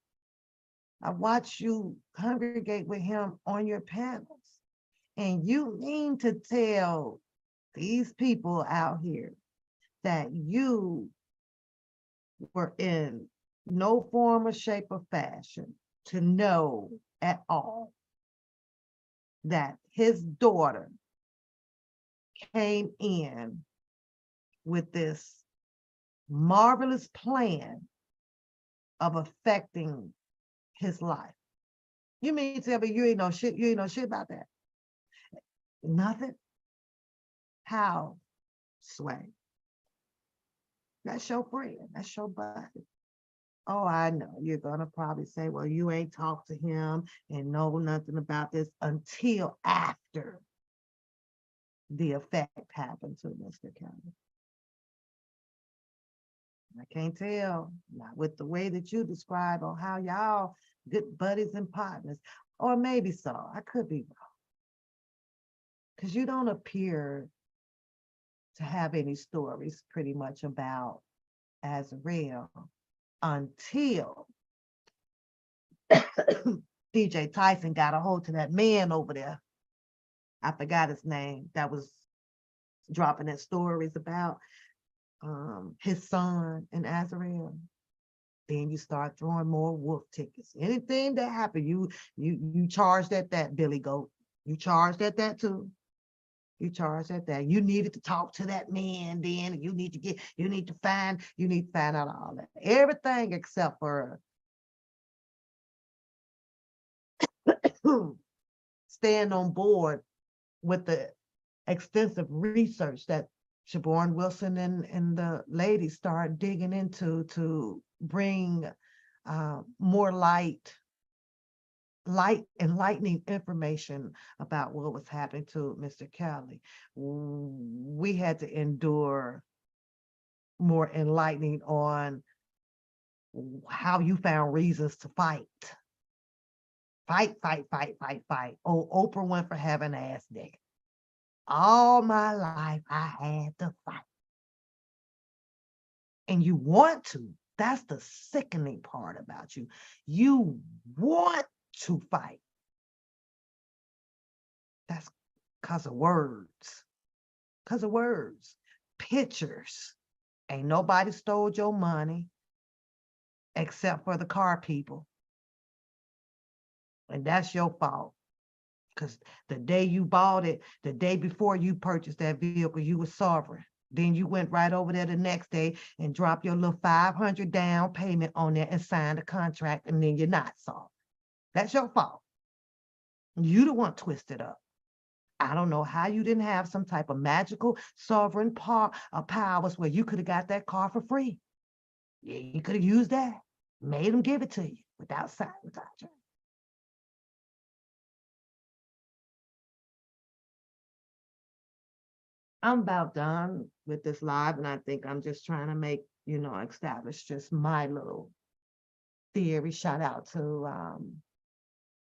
I watched you congregate with him on your panels. And you mean to tell these people out here that you were in no form or shape or fashion to know at all that his daughter came in with this marvelous plan of affecting his life? You mean to tell me you ain't know shit about that? Nothing? How, Sway? That's your friend, that's your buddy. Oh, I know you're gonna probably say, well, you ain't talked to him and know nothing about this until after the effect happened to Mr. Kelly. I can't tell, not with the way that you describe or how y'all good buddies and partners, or maybe so, I could be wrong. Because you don't appear to have any stories pretty much about Azrael until DJ Tyson got a hold to that man over there. I forgot his name, that was dropping his stories about his son and Azrael. Then you start throwing more wolf tickets. Anything that happened, you charged at that, Billy Goat. You charged at that too. You charged at that. You needed to talk to that man then. You need to find out all that. Everything except for staying on board with the extensive research that Siobhan Wilson and the ladies started digging into to bring more enlightening information about what was happening to Mr. Kelly. We had to endure more enlightening on how you found reasons to fight. Fight. Oh, Oprah went for having ass day. All my life, I had to fight. And you want to. That's the sickening part about you. You want to fight. That's because of words. Because of words. Pictures. Ain't nobody stole your money except for the car people. And that's your fault. Because the day you bought it, the day before you purchased that vehicle, you were sovereign. Then you went right over there the next day and dropped your little $500 down payment on there and signed a contract, and then you're not sovereign. That's your fault. You the one twisted up. I don't know how you didn't have some type of magical sovereign powers where you could have got that car for free. Yeah, you could have used that, made them give it to you without signing the contract. I'm about done with this live, and I think I'm just trying to make, establish just my little theory. Shout out to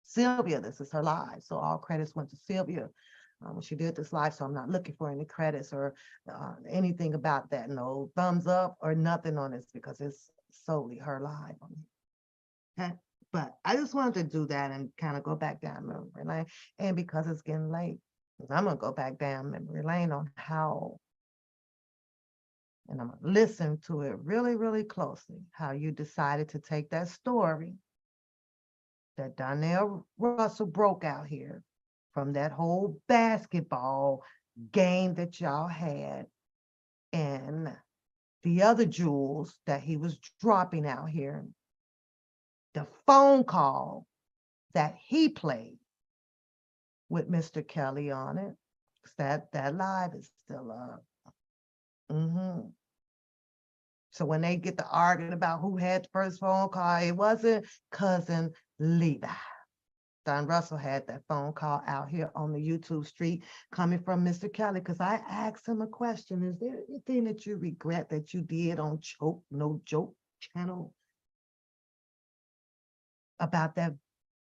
Sylvia. This is her live, so all credits went to Sylvia when she did this live, so I'm not looking for any credits or anything about that. No thumbs up or nothing on this because it's solely her live. Okay? But I just wanted to do that and kind of go back down memory lane, and because it's getting late, I'm gonna go back down memory lane on how, and I'm gonna listen to it really, really closely, how you decided to take that story that Donnell Russell broke out here from that whole basketball game that y'all had and the other jewels that he was dropping out here, the phone call that he played with Mr. Kelly on it, 'cause that live is still up. So when they get to arguing about who had the first phone call, it wasn't cousin Levi. Don Russell had that phone call out here on the YouTube street coming from Mr. Kelly, because I asked him a question. Is there anything that you regret that you did on Choke No Joke channel about that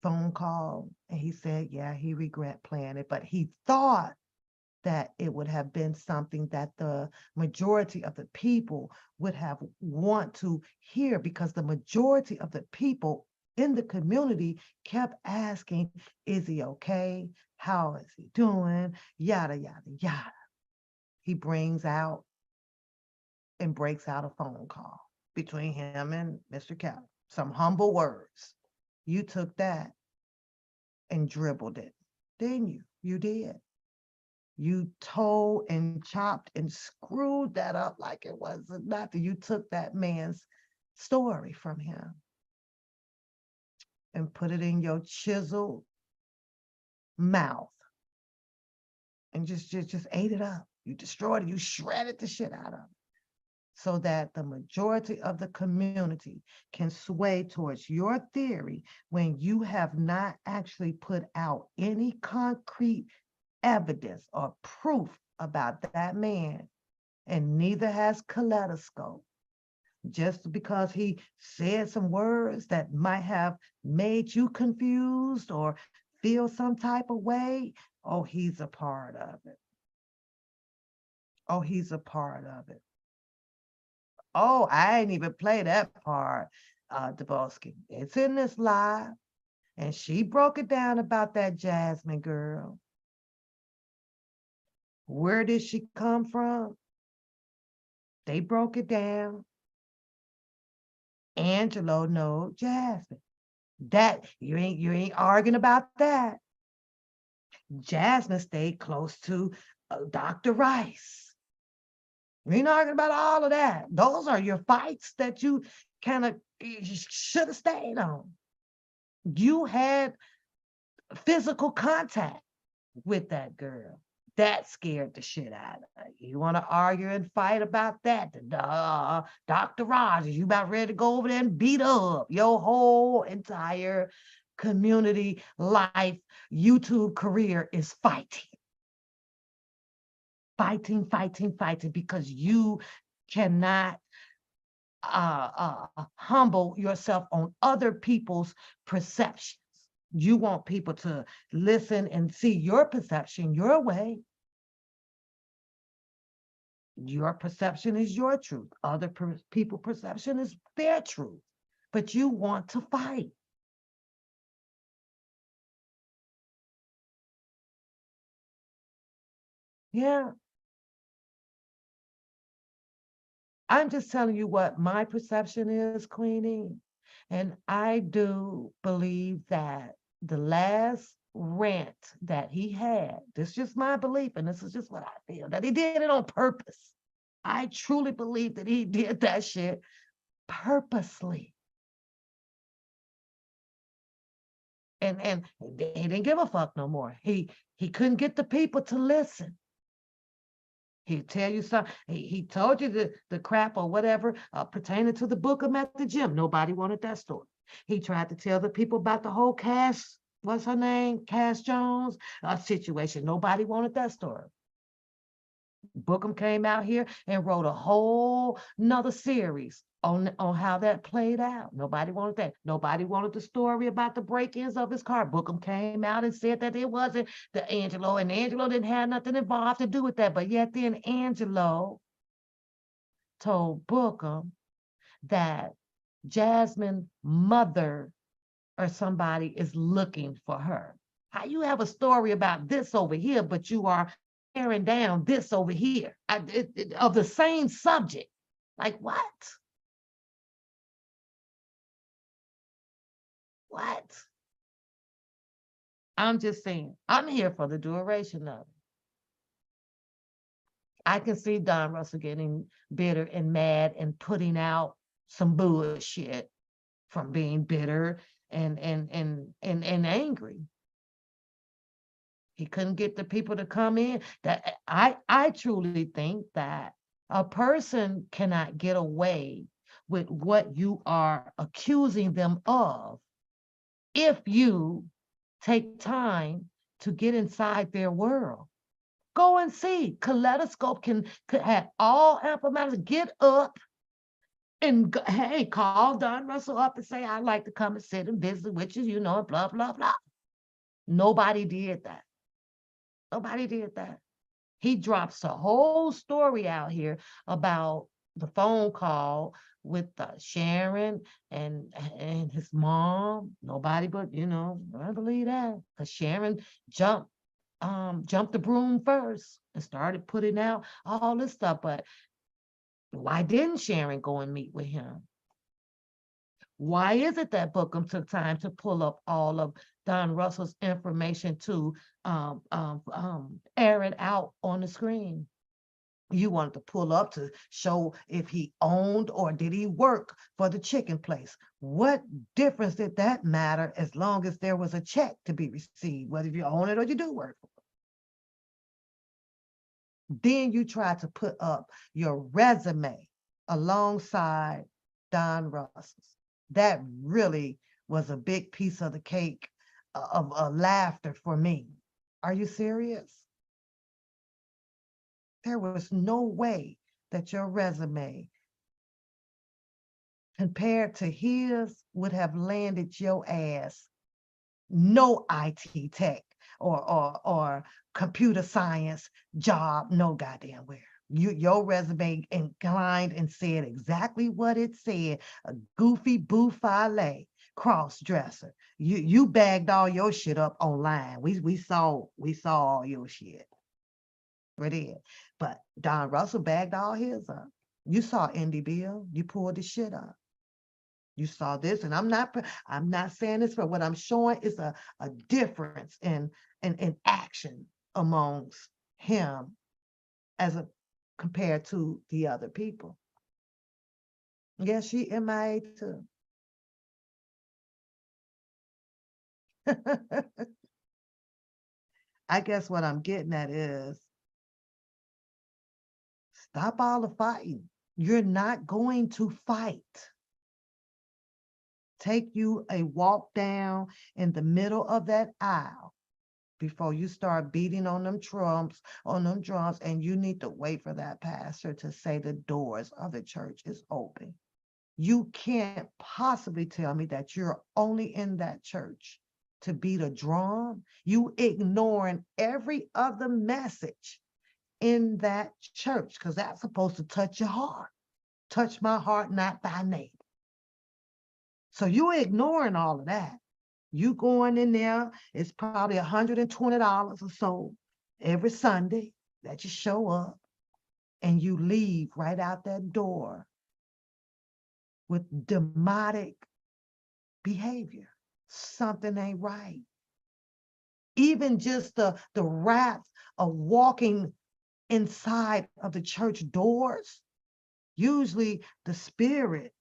phone call? And he said, yeah, he regret playing it, but he thought that it would have been something that the majority of the people would have want to hear, because the majority of the people in the community kept asking, is he okay? How is he doing? Yada, yada, yada. He brings out and breaks out a phone call between him and Mr. Kelly. Some humble words. You took that and dribbled it, didn't you? You did. You tore and chopped and screwed that up like it wasn't nothing. You took that man's story from him and put it in your chiseled mouth and just ate it up. You destroyed it. You shredded the shit out of it, so that the majority of the community can sway towards your theory when you have not actually put out any concrete evidence or proof about that man, and neither has Kaleidoscope. Just because he said some words that might have made you confused or feel some type of way, oh, he's a part of it. Oh, he's a part of it. Oh, I ain't even play that part, Debosky. It's in this live, and she broke it down about that Jasmine girl. Where did she come from? They broke it down. Angelo know Jasmine. That you ain't arguing about that. Jasmine stayed close to Dr. Rice. We ain't arguing about all of that. Those are your fights that you kind of should have stayed on. You had physical contact with that girl. That scared the shit out of you. You want to argue and fight about that? Dr. Rogers, you about ready to go over there and beat up your whole entire community life YouTube career is fighting. Fighting, because you cannot humble yourself on other people's perceptions. You want people to listen and see your perception your way. Your perception is your truth. Other people's perception is their truth. But you want to fight. Yeah. I'm just telling you what my perception is, Queenie. And I do believe that the last rant that he had, this is just my belief, and this is just what I feel, that he did it on purpose. I truly believe that he did that shit purposely. And he didn't give a fuck no more. He couldn't get the people to listen. He'd tell you something. He told you the crap or whatever pertaining to the book at the gym. Nobody wanted that story. He tried to tell the people about the whole Cash, what's her name? Cash Jones situation. Nobody wanted that story. Bookham came out here and wrote a whole nother series on how that played out. Nobody wanted that. Nobody wanted the story about the break-ins of his car. Bookham came out and said that it wasn't the Angelo, and Angelo didn't have nothing involved to do with that. But yet then Angelo told Bookham that Jasmine's mother or somebody is looking for her. How you have a story about this over here, but you are tearing down this over here of the same subject? Like what? What? I'm just saying, I'm here for the duration of it. I can see Don Russell getting bitter and mad and putting out some bullshit from being bitter and angry. He couldn't get the people to come in. That I truly think that a person cannot get away with what you are accusing them of if you take time to get inside their world. Go and see. Kaleidoscope could have all information. Get up and hey, call Don Russell up and say, I'd like to come and sit and visit with you, blah, blah, blah. Nobody did that. Nobody did that. He drops a whole story out here about the phone call with Sharon and his mom. Nobody but, I believe that. Because Sharon jumped the broom first and started putting out all this stuff. But why didn't Sharon go and meet with him? Why is it that Bookham took time to pull up all of Don Russell's information to air it out on the screen? You wanted to pull up to show if he owned or did he work for the chicken place. What difference did that matter as long as there was a check to be received, whether you own it or you do work for it? Then you try to put up your resume alongside Don Russell's. That really was a big piece of the cake of laughter for me. Are you serious? There was no way that your resume compared to his would have landed your ass no IT tech or computer science job, no goddamn where. Your resume inclined and said exactly what it said. A goofy bouffalet cross dresser. You bagged all your shit up online. We saw all your shit. We did. But Don Russell bagged all his up. You saw Indie Bill. You pulled the shit up. You saw this, and I'm not saying this, but what I'm showing is a difference in action amongst him as a compared to the other people. Yeah, she MIA too. I guess what I'm getting at is stop all the fighting. You're not going to fight. Take you a walk down in the middle of that aisle before you start beating on them drums, and you need to wait for that pastor to say the doors of the church is open. You can't possibly tell me that you're only in that church to beat a drum. You ignoring every other message in that church because that's supposed to touch your heart. Touch my heart, not thy neighbor. So you ignoring all of that. You going in there, it's probably $120 or so every Sunday that you show up, and you leave right out that door with demonic behavior. Something ain't right. Even just the wrath of walking inside of the church doors, usually the spirit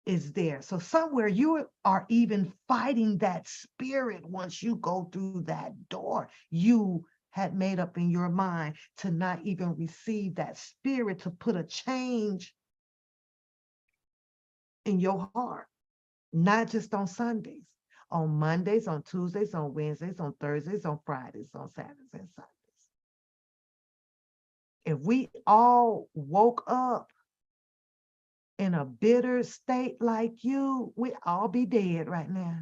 is there. So somewhere you are even fighting that spirit once you go through that door. You had made up in your mind to not even receive that spirit to put a change in your heart, not just on Sundays, on Mondays, on Tuesdays, on Wednesdays, on Thursdays, on Fridays, on Saturdays and Sundays. If we all woke up in a bitter state like you, we all be dead right now.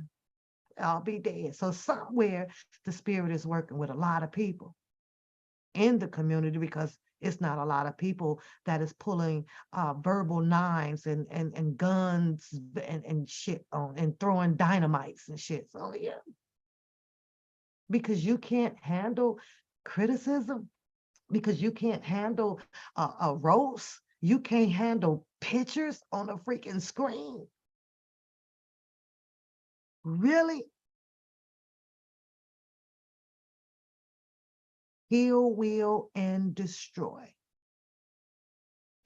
I'll be dead. So somewhere the spirit is working with a lot of people in the community because it's not a lot of people that is pulling verbal knives and guns and shit on and throwing dynamites and shit. So yeah, because you can't handle criticism, because you can't handle a roast, you can't handle pictures on a freaking screen. Really? Heal, will, and destroy.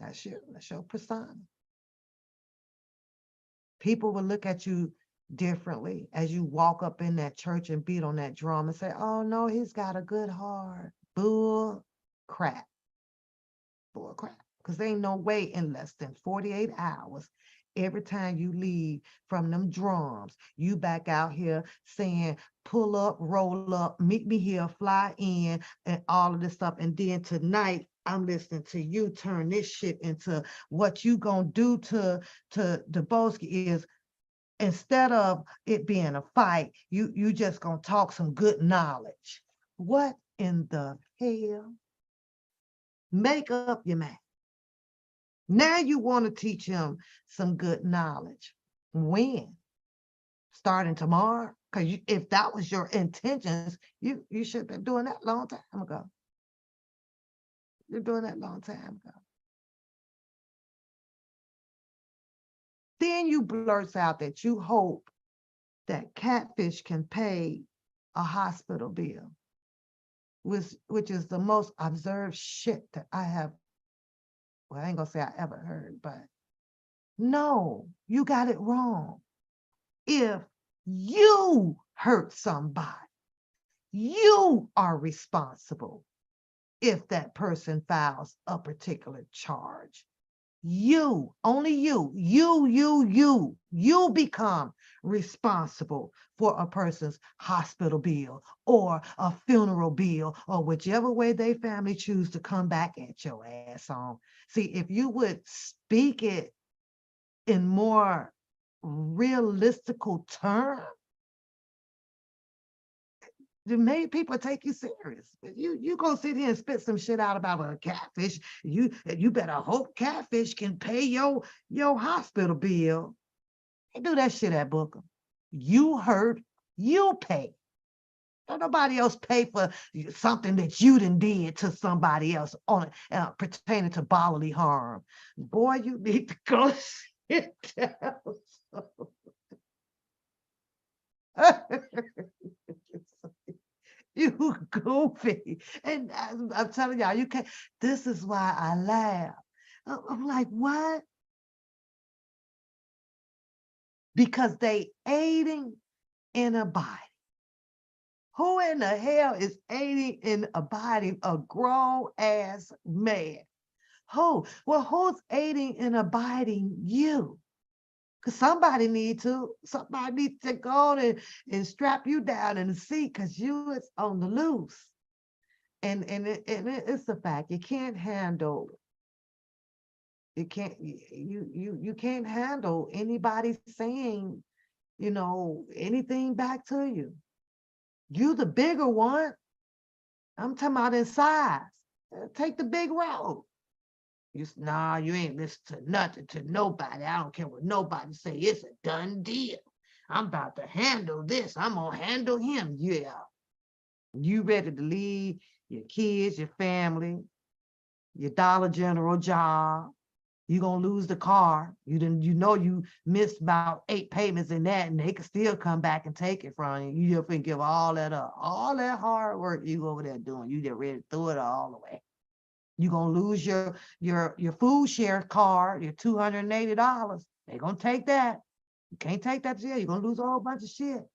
That's your persona. People will look at you differently as you walk up in that church and beat on that drum and say, oh no, he's got a good heart. Bull crap. Bull crap. Because there ain't no way in less than 48 hours, every time you leave from them drums, you back out here saying, pull up, roll up, meet me here, fly in, and all of this stuff. And then tonight, I'm listening to you turn this shit into what you gonna do to Dubowski is, instead of it being a fight, you just gonna talk some good knowledge. What in the hell? Make up your mind. Now you want to teach him some good knowledge. When? Starting tomorrow? Because if that was your intentions, you should have been doing that long time ago. You're doing that long time ago. Then you blurt out that you hope that Catfish can pay a hospital bill, which is the most observed shit that I have, well, I ain't gonna say I ever heard, but no, you got it wrong. If you hurt somebody, you are responsible if that person files a particular charge. You, only you become responsible for a person's hospital bill or a funeral bill or whichever way they family choose to come back at your ass on. See, if you would speak it in more realistical terms, to make people take you serious. You gonna sit here and spit some shit out about a catfish. You better hope Catfish can pay your hospital bill. They do that shit at Booker. You hurt, you pay. Don't nobody else pay for something that you done did to somebody else on pertaining to bodily harm. Boy, you need to go sit down. You goofy. And I'm telling y'all, you can't. This is why I laugh. I'm like, what? Because they aiding and abiding. Who in the hell is aiding and abiding a grown ass man? Who? Well, who's aiding and abiding you? Because somebody needs to go on and strap you down in the seat because you is on the loose. And it's the fact you can't handle you can't handle anybody saying, anything back to you. You the bigger one. I'm talking about in size. Take the big road. Nah, you ain't listen to nothing to nobody. I don't care what nobody say. It's a done deal. I'm about to handle this. I'm gonna handle him. Yeah. You ready to leave your kids, your family, your Dollar General job. You gonna lose the car. You missed about 8 payments in that, and they can still come back and take it from you. You just can give all that up. All that hard work you over there doing, you just ready to throw it all away. You're gonna lose your food share card, your $280. They're gonna take that. You can't take that to jail. You're gonna lose a whole bunch of shit.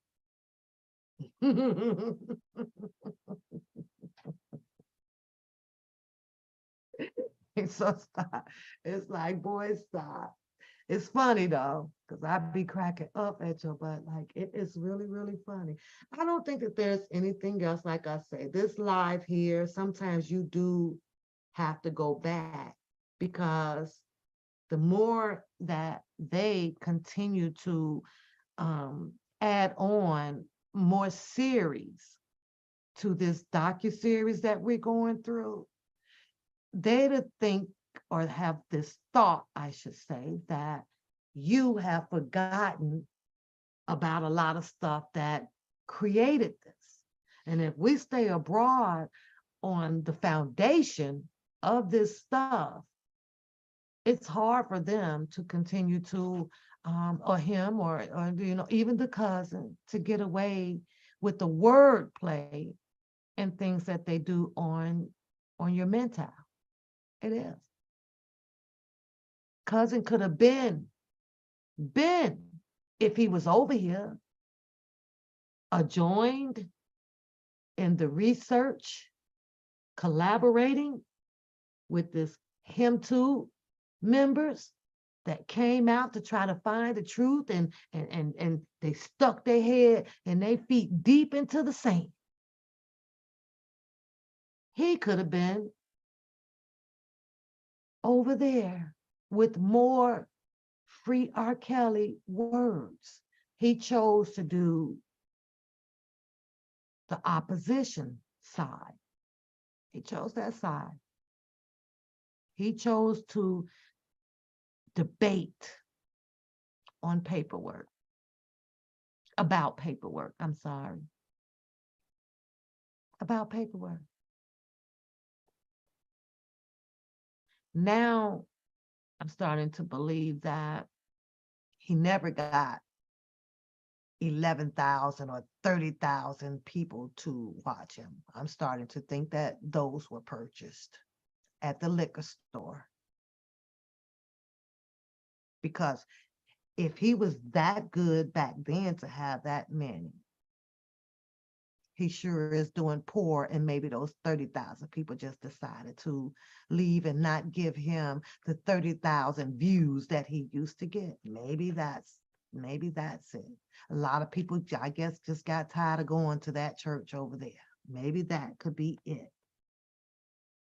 So stop. It's like, boy, stop. It's funny though, because I be cracking up at you, but like it is really, really funny. I don't think that there's anything else. Like I say, this live here, sometimes you do have to go back because the more that they continue to add on more series to this docuseries that we're going through, they to think or have this thought, I should say, that you have forgotten about a lot of stuff that created this. And if we stay abroad on the foundation of this stuff, it's hard for them to continue to, or him, or even the cousin, to get away with the wordplay and things that they do on your mental. It is. Cousin could have been, if he was over here, joined in the research, collaborating with this him too members that came out to try to find the truth, and they stuck their head and their feet deep into the sand. He could have been over there with more free R. Kelly words. He chose to do the opposition side. He chose that side. He chose to debate on paperwork, about paperwork. I'm sorry. About paperwork. Now I'm starting to believe that he never got 11,000 or 30,000 people to watch him. I'm starting to think that those were purchased at the liquor store. Because if he was that good back then to have that many, he sure is doing poor, and maybe those 30,000 people just decided to leave and not give him the 30,000 views that he used to get. Maybe that's it. A lot of people, I guess, just got tired of going to that church over there. Maybe that could be it.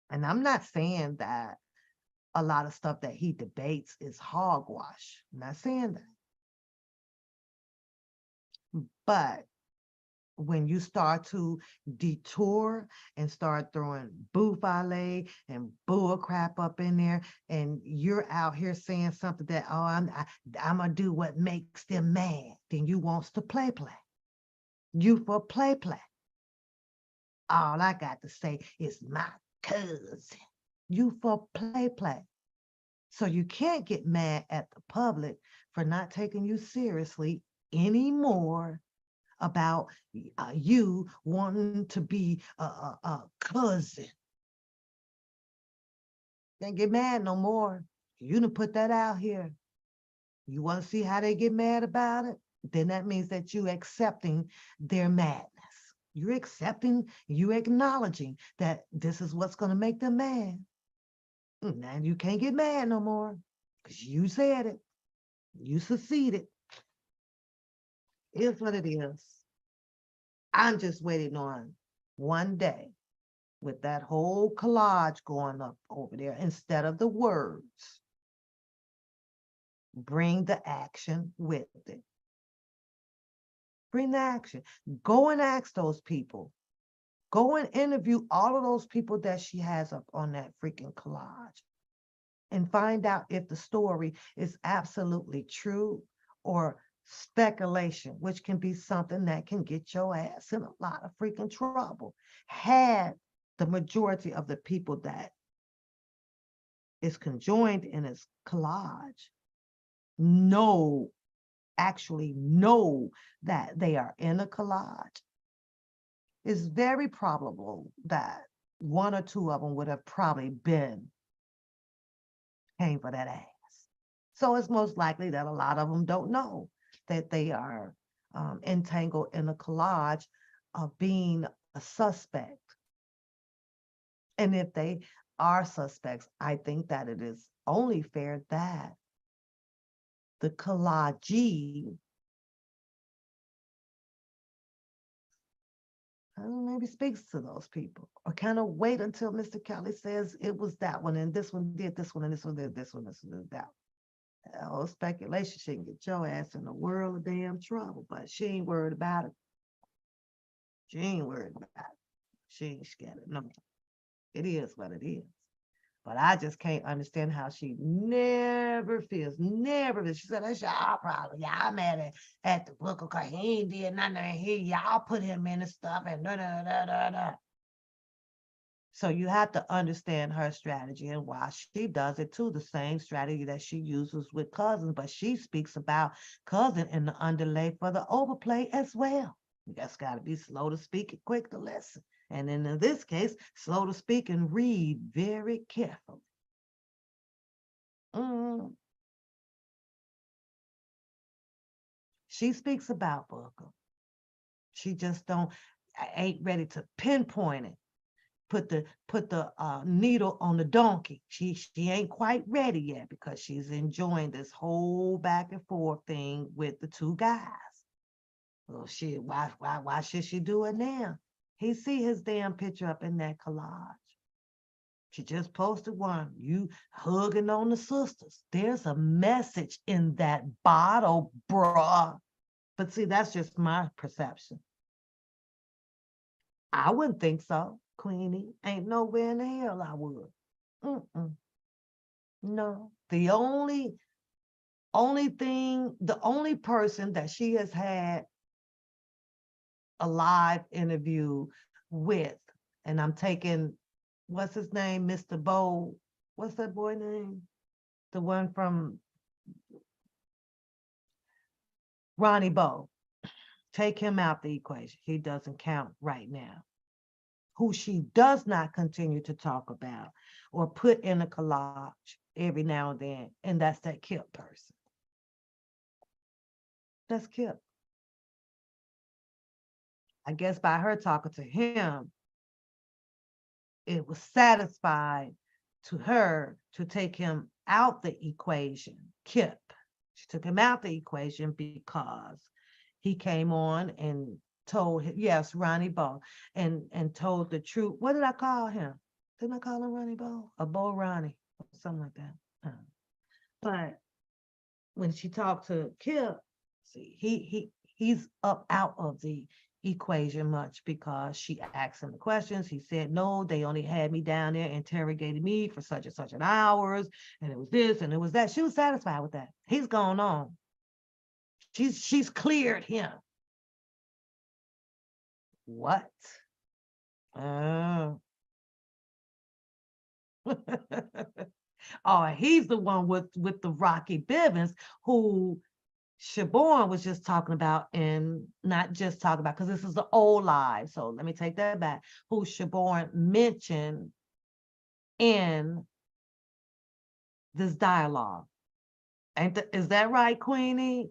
And I'm not saying that a lot of stuff that he debates is hogwash. I'm not saying that. But when you start to detour and start throwing boufale and bull crap up in there, and you're out here saying something that, oh, I'm gonna do what makes them mad, then you wants to play. You for play. All I got to say is my cousin. You for play. So you can't get mad at the public for not taking you seriously anymore about you wanting to be a cousin. Can't get mad no more. You done put that out here. You want to see how they get mad about it? Then that means that you accepting their madness. You're accepting, you acknowledging that this is what's going to make them mad. Now you can't get mad no more because you said it. You succeeded. It's what it is. I'm just waiting on one day with that whole collage going up over there, instead of the words, bring the action with it. Bring the action. Go and ask those people. Go and interview all of those people that she has up on that freaking collage and find out if the story is absolutely true or speculation, which can be something that can get your ass in a lot of freaking trouble. Had the majority of the people that is conjoined in this collage actually know that they are in a collage, it's very probable that one or two of them would have probably came for that ass. So it's most likely that a lot of them don't know that they are entangled in a collage of being a suspect. And if they are suspects, I think that it is only fair that the collagee maybe speaks to those people, or kind of wait until Mr. Kelly says it was that one, and this one did this one, and this one did this one, this one did that. Oh, speculation, she can get your ass in a world of damn trouble, but she ain't worried about it. She ain't worried about it. She ain't scared of no. It is what it is. But I just can't understand how she never feels. She said, that's y'all problem. Y'all mad at the booker because he ain't did nothing in here. Y'all put him in and stuff and da. So you have to understand her strategy and why she does it too. The same strategy that she uses with Cousin, but she speaks about Cousin in the underlay for the overplay as well. You just got to be slow to speak and quick to listen. And in this case, slow to speak and read very carefully. Mm. She speaks about Booker. She just don't ain't ready to pinpoint it. Put the needle on the donkey. She ain't quite ready yet because she's enjoying this whole back and forth thing with the two guys. Well, shit, why should she do it now? He see his damn picture up in that collage. She just posted one. You hugging on the sisters. There's a message in that bottle, bruh. But see, that's just my perception. I wouldn't think so, Queenie. Ain't nowhere in the hell I would. Mm-mm. No. The only person that she has had a live interview with, and I'm taking, what's his name, Mr. Bo, what's that boy name? The one from Ronnie Bo. Take him out the equation. He doesn't count right now. Who she does not continue to talk about or put in a collage every now and then, and that's that Kip person. That's Kip. I guess by her talking to him, it was satisfied to her to take him out the equation. Kip. She took him out the equation because he came on and told him, yes, Ronnie Bo, and told the truth. What did I call him? Didn't I call him Ronnie Bo? Or Bo Ronnie, something like that. But when she talked to Kip, see, he's up out of the equation much because she asked him the questions. He said, no, they only had me down there, interrogated me for such and such an hours, and it was this and it was that. She was satisfied with that. He's gone on. She's cleared him. What? Oh. Oh, he's the one with the Rocky Bivens who Shaborn was just talking about, and not just talking about, because this is the old live. So let me take that back. Who Shaborn mentioned in this dialogue. Is that right, Queenie?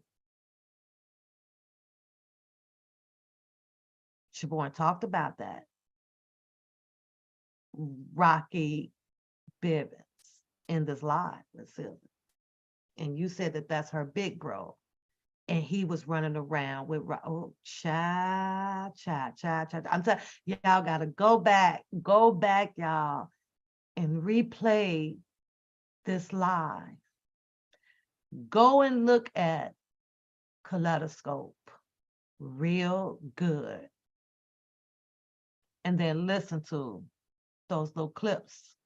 Shaborn talked about that. Rocky Bivens in this live with Sylvia. And you said that that's her big bro. And he was running around with, oh, child. I'm telling y'all gotta go back, y'all, and replay this live. Go and look at Kaleidoscope real good. And then listen to those little clips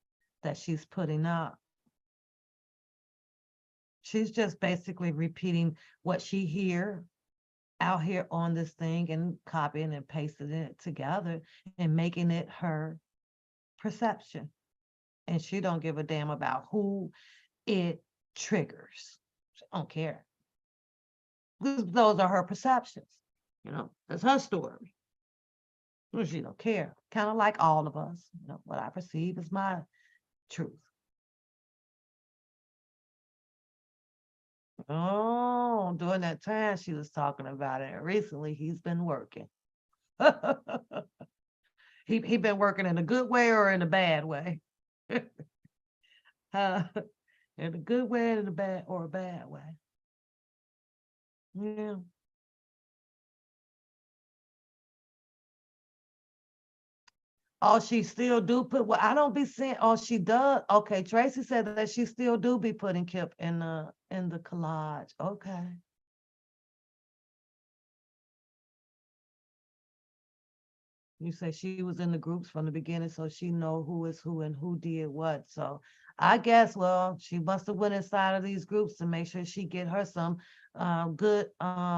that she's putting up. She's just basically repeating what she hear out here on this thing and copying and pasting it together and making it her perception. And she don't give a damn about who it triggers. She don't care. Those are her perceptions. You know, that's her story. She don't care. Kind of like all of us. You know, what I perceive is my truth. Oh, during that time she was talking about it. Recently, he's been working. he been working in a good way or in a bad way. In a good way and in a bad or a bad way. Yeah. Oh, she still do put, well, I don't be seeing, oh, she does. Okay, Tracy said that she still do be putting Kip in the collage. Okay. You say she was in the groups from the beginning, so she know who is who and who did what. So I guess, well, she must have went inside of these groups to make sure she get her some good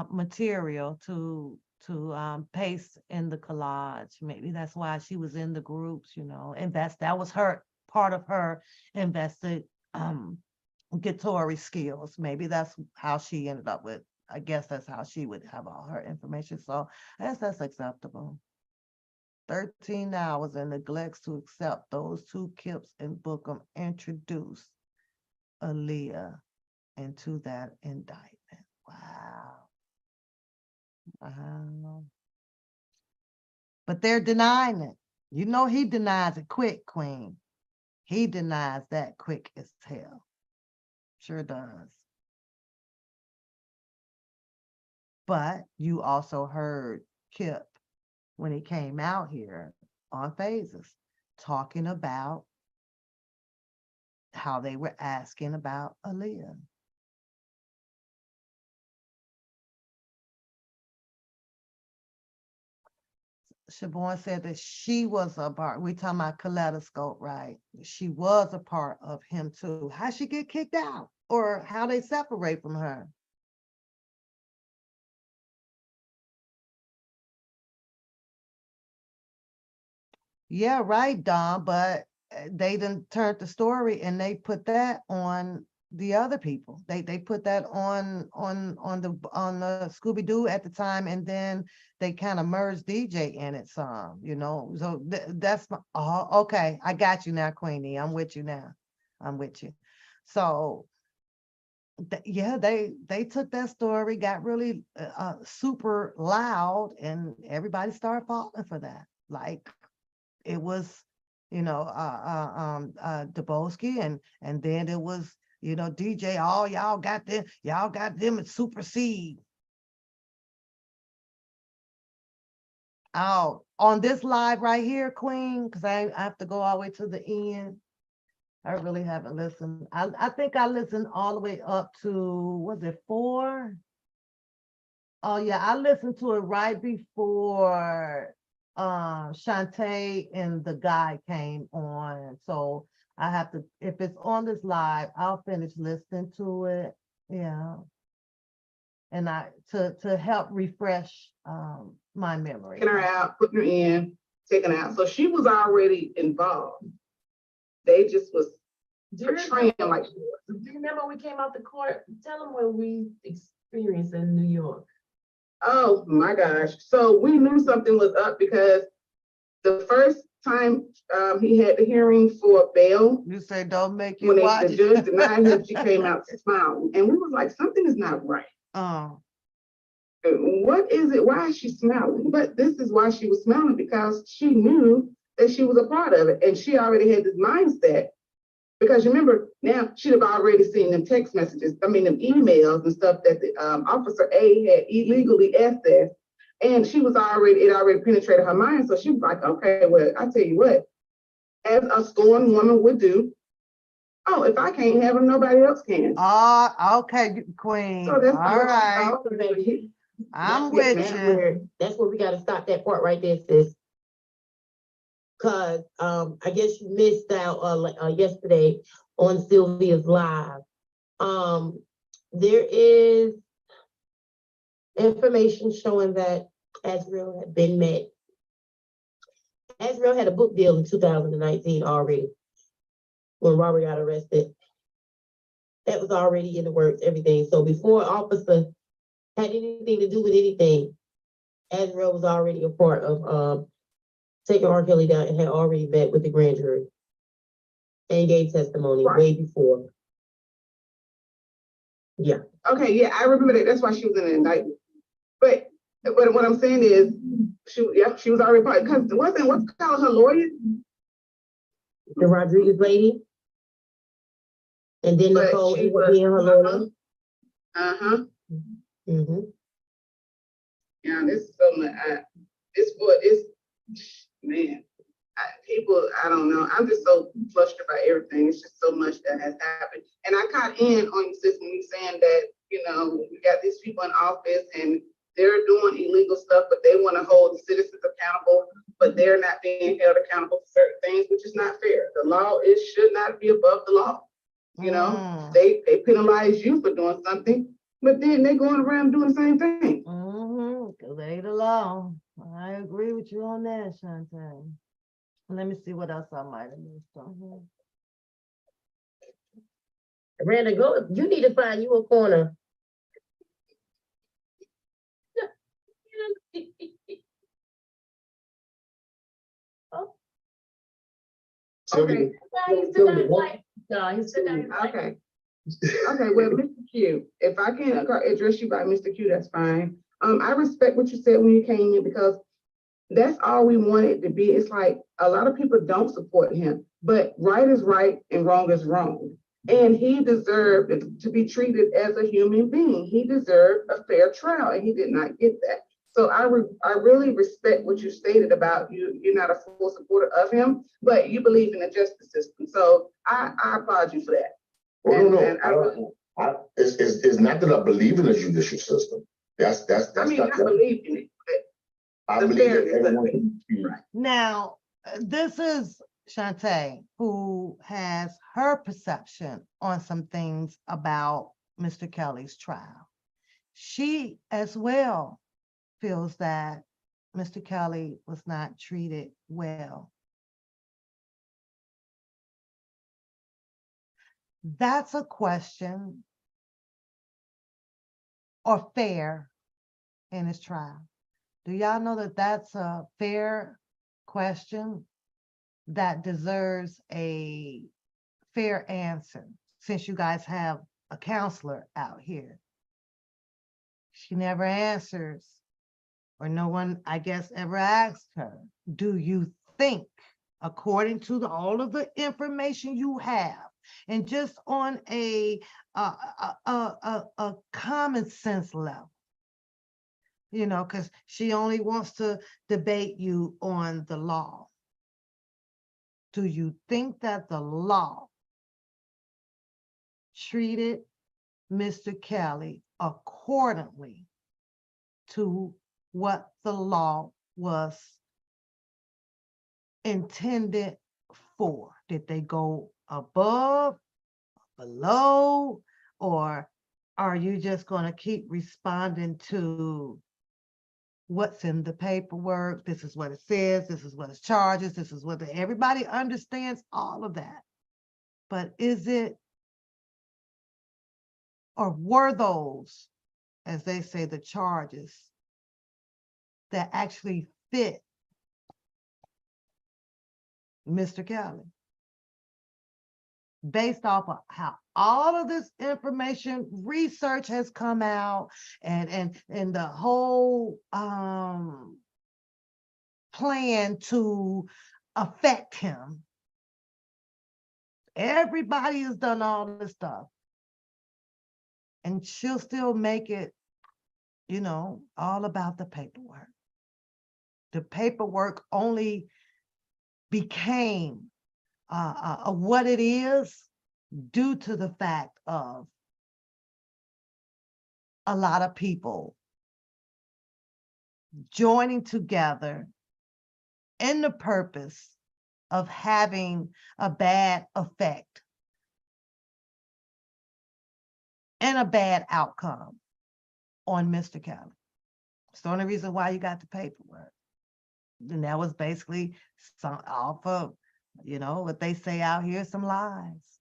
material to paste in the collage. Maybe that's why she was in the groups, you know. That was her part of her invested guitar skills. Maybe that's how she ended up with. I guess that's how she would have all her information. So I guess that's acceptable. 13 hours and neglects to accept those two Kips and Bookham introduced Aaliyah into that indictment. Wow. Wow. But they're denying it. You know he denies it quick, Queen. He denies that quick as hell. Sure does. But you also heard Kip when he came out here on Phases talking about how they were asking about Aaliyah. Siobhan said that she was a part, we talking about Kaleidoscope, right? She was a part of him too. How she get kicked out or how they separate from her? Yeah, right, Don, but they didn't turn the story and they put that on the other people. They put that on the Scooby-Doo at the time, and then they kind of merged DJ in it some, you know. So that's my, oh, okay. I got you now, Queenie. I'm with you now. I'm with you. So yeah, they took that story, got really super loud, and everybody started falling for that. Like it was, you know, Dubosky, and then it was, you know, DJ. All y'all got them at supersede. Oh, on this live right here, Queen, because I have to go all the way to the end. I really haven't listened. I think I listened all the way up to, was it 4? Oh yeah, I listened to it right before Shantae and the guy came on. So I have to, if it's on this live, I'll finish listening to it. Yeah. And to help refresh my memory. Taking her out, putting her in, taking her out. So she was already involved. They just was portraying like she was. Do you remember when we came out the court? Tell them what we experienced in New York. Oh my gosh. So we knew something was up because the first time he had the hearing for bail. You say don't make you when watch the judge denied him, she came out smiling. And we was like, something is not right. Oh. What is it? Why is she smiling? But this is why she was smiling, because she knew that she was a part of it. And she already had this mindset. Because you remember, now she'd have already seen them text messages, them emails and stuff that the Officer A had illegally accessed. And she was it already penetrated her mind. So she was like, okay, well, I tell you what, as a scorned woman would do, oh, if I can't have him, nobody else can. Okay, Queen. So that's all right. I'm with you. That's where we got to stop that part right there, sis. Cause I guess you missed out yesterday on Sylvia's live. There is information showing that Azriel had been met. Azriel had a book deal in 2019 already when Robert got arrested. That was already in the works, everything. So before officer had anything to do with anything, Azriel was already a part of taking R. Kelly down and had already met with the grand jury and gave testimony way before. Yeah. Okay, yeah, I remember that. That's why she was in the indictment. But what I'm saying is, she was already part, because what's called her lawyer? The Rodriguez lady. And then Nicole ended up being her lawyer. Uh-huh. Mm-hmm. Yeah, this is so much. Man, I don't know. I'm just so flustered by everything. It's just so much that has happened. And I caught in on your sister when you saying that, you know, we got these people in office and they're doing illegal stuff, but they want to hold the citizens accountable, but they're not being held accountable for certain things, which is not fair. The law should not be above the law. You know, they penalize you for doing something, but then they're going around doing the same thing. Because they the law. I agree with you on that, Shantae. Let me see what else I might have missed on here. Randa, go. You need to find you a corner. Okay. He's still got like, no, he's still got Okay. Okay, well, Mr. Q, if I can address you by Mr. Q, that's fine. I respect what you said when you came in because that's all we wanted to be. It's like a lot of people don't support him, but right is right and wrong is wrong. And he deserved to be treated as a human being. He deserved a fair trial, and he did not get that. So I really respect what you stated about you. You're not a full supporter of him, but you believe in the justice system. So I applaud you for that. Well, no, And I really, it's not that I believe in the judicial system. That's I mean, not. I believe in it. I the believe that fairness of everyone it. can be. Right. Now, this is Shantae, who has her perception on some things about Mr. Kelly's trial. She as well feels that Mr. Kelly was not treated well. That's a question or fair in his trial. Do y'all know that that's a fair question that deserves a fair answer, since you guys have a counselor out here? She never answers, or no one, I guess, ever asked her, do you think, according to all of the information you have, and just on a common sense level, because she only wants to debate you on the law. Do you think that the law treated Mr. Kelly accordingly to what the law was intended for? Did they go above, below, or are you just going to keep responding to what's in the paperwork? This is what it says, this is what it charges, this is what everybody understands all of that. But is it, or were those, as they say, the charges that actually fit Mr. Kelly? Based off of how all of this information, research has come out, and the whole plan to affect him. Everybody has done all this stuff, and she'll still make it, all about the paperwork. The paperwork only became what it is due to the fact of a lot of people joining together in the purpose of having a bad effect and a bad outcome on Mr. Kelly. It's the only reason why you got the paperwork. And that was basically some off of, what they say out here, some lies.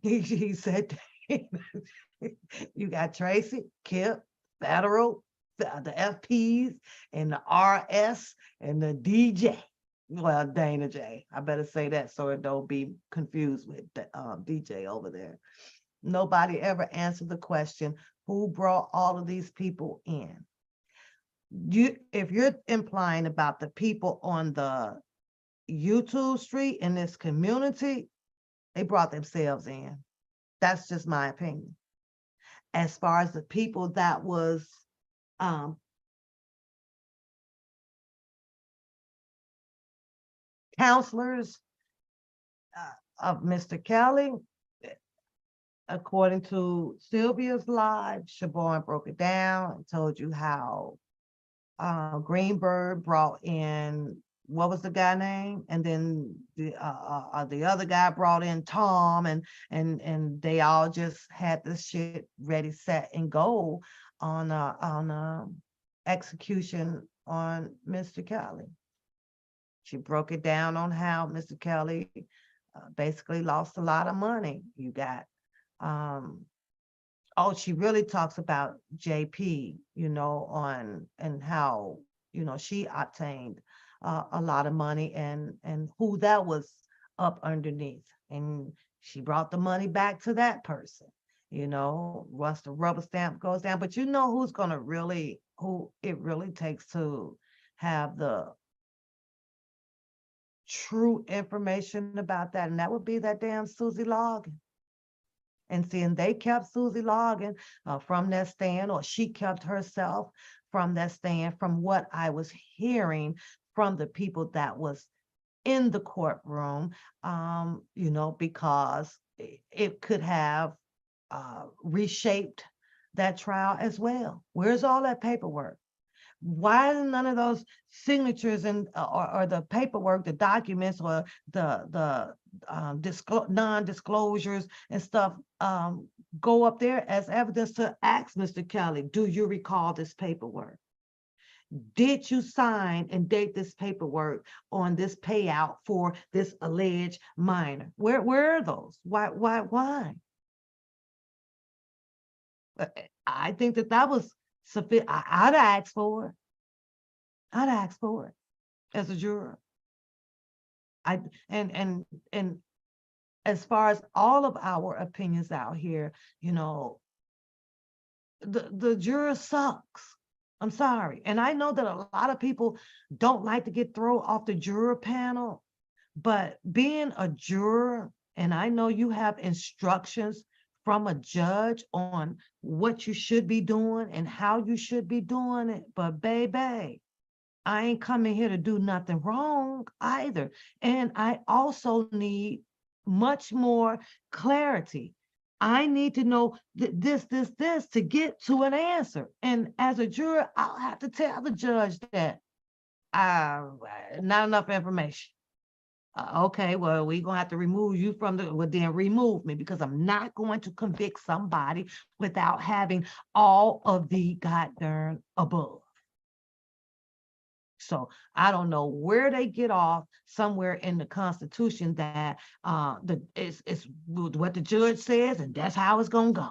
He said, you got Tracy, Kip, Federal, the FPs, and the RS, and the DJ. Well, Dana J. I better say that so it don't be confused with the DJ over there. Nobody ever answered the question, who brought all of these people in? If you're implying about the people on the YouTube street in this community, they brought themselves in. That's just my opinion. As far as the people that was counselors of Mr. Kelly, according to Sylvia's live, Siobhan broke it down and told you how Greenberg brought in, what was the guy name? And then the other guy brought in Tom, and they all just had this shit ready, set, and go on execution on Mr. Kelly. She broke it down on how Mr. Kelly basically lost a lot of money. You got, she really talks about JP, and how, she obtained a lot of money and who that was up underneath. And she brought the money back to that person. Once the rubber stamp goes down, but who's gonna who it really takes to have the true information about that, and that would be that damn Susie Logan. And seeing they kept Susie Logan from that stand, or she kept herself from that stand, from what I was hearing from the people that was in the courtroom, because it could have reshaped that trial as well. Where's all that paperwork? Why is none of those signatures and or the paperwork, the documents, or the non-disclosures and stuff go up there as evidence to ask Mr. Kelly, do you recall this paperwork? Did you sign and date this paperwork on this payout for this alleged minor? Where are those? Why? I think that was sufficient. I'd ask for it. I'd ask for it as a juror. And as far as all of our opinions out here, the juror sucks. I'm sorry. And I know that a lot of people don't like to get thrown off the juror panel, but being a juror, and I know you have instructions from a judge on what you should be doing and how you should be doing it, but baby, I ain't coming here to do nothing wrong either. And I also need much more clarity. I need to know this to get to an answer. And as a juror, I'll have to tell the judge that not enough information. Okay, well, we're gonna have to remove you from then remove me, because I'm not going to convict somebody without having all of the goddamn above. So I don't know where they get off somewhere in the Constitution that it's what the judge says, and that's how it's gonna go.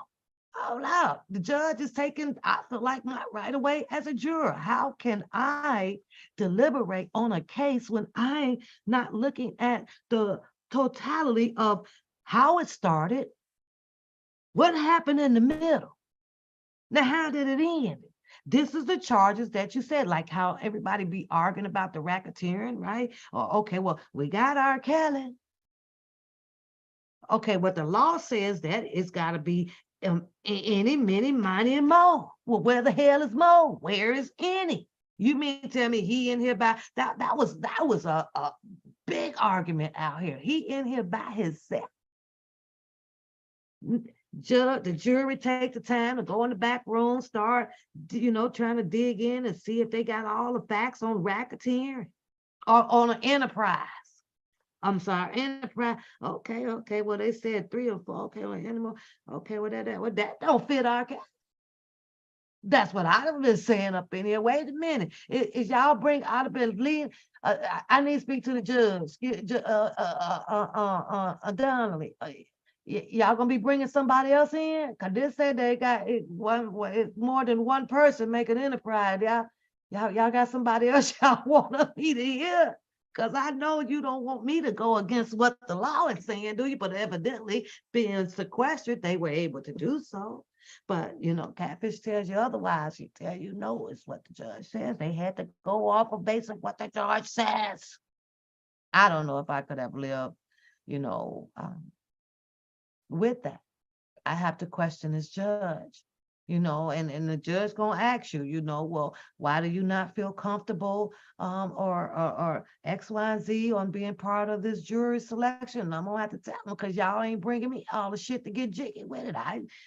Hold up, the judge is taking, I feel like, my right away as a juror. How can I deliberate on a case when I'm not looking at the totality of how it started, what happened in the middle, now how did it end? This is the charges that you said, like how everybody be arguing about the racketeering, right? Or, okay, well, we got R. Kelly. Okay, what the law says that it's got to be any, many, money, and more. Well, where the hell is Mo? Where is any? You mean to tell me he in here by that? That was a big argument out here. He in here by himself. The jury take the time to go in the back room, start, trying to dig in and see if they got all the facts on racketeering or on an enterprise. I'm sorry, enterprise. Okay. Well, they said 3 or 4. Okay, well, anymore. Okay, well, that don't fit our case. That's what I've been saying up in here. Wait a minute. Is y'all I'd have been leading. I need to speak to the judge. Donnelly. Y'all gonna be bringing somebody else in? Cause this said they got it's more than one person making enterprise. Y'all got somebody else y'all want me to hear? Cause I know you don't want me to go against what the law is saying, do you? But evidently, being sequestered, they were able to do so. But Catfish tells you otherwise. She tell you no, it's what the judge says. They had to go off of base of what the judge says. I don't know if I could have lived, with that. I have to question this judge, and the judge gonna ask you, well, why do you not feel comfortable or X, Y, and Z on being part of this jury selection? I'm gonna have to tell them, because y'all ain't bringing me all the shit to get jiggy with it.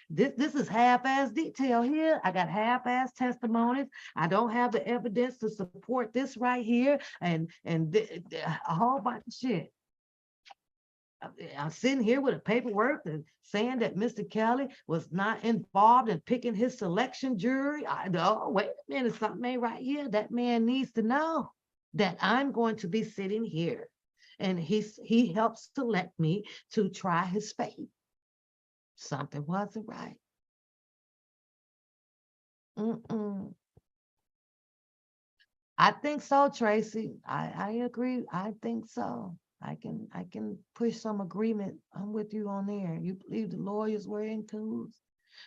This is half-ass detail here. I got half-ass testimonies. I don't have the evidence to support this right here, and a whole bunch of shit. I'm sitting here with a paperwork and saying that Mr. Kelly was not involved in picking his selection jury. Wait a minute, something ain't right here. That man needs to know that I'm going to be sitting here, and he helped select me to try his fate. Something wasn't right. I think so, Tracy. I agree. I think so. I can push some agreement. I'm with you on there. You believe the lawyers were in cahoots,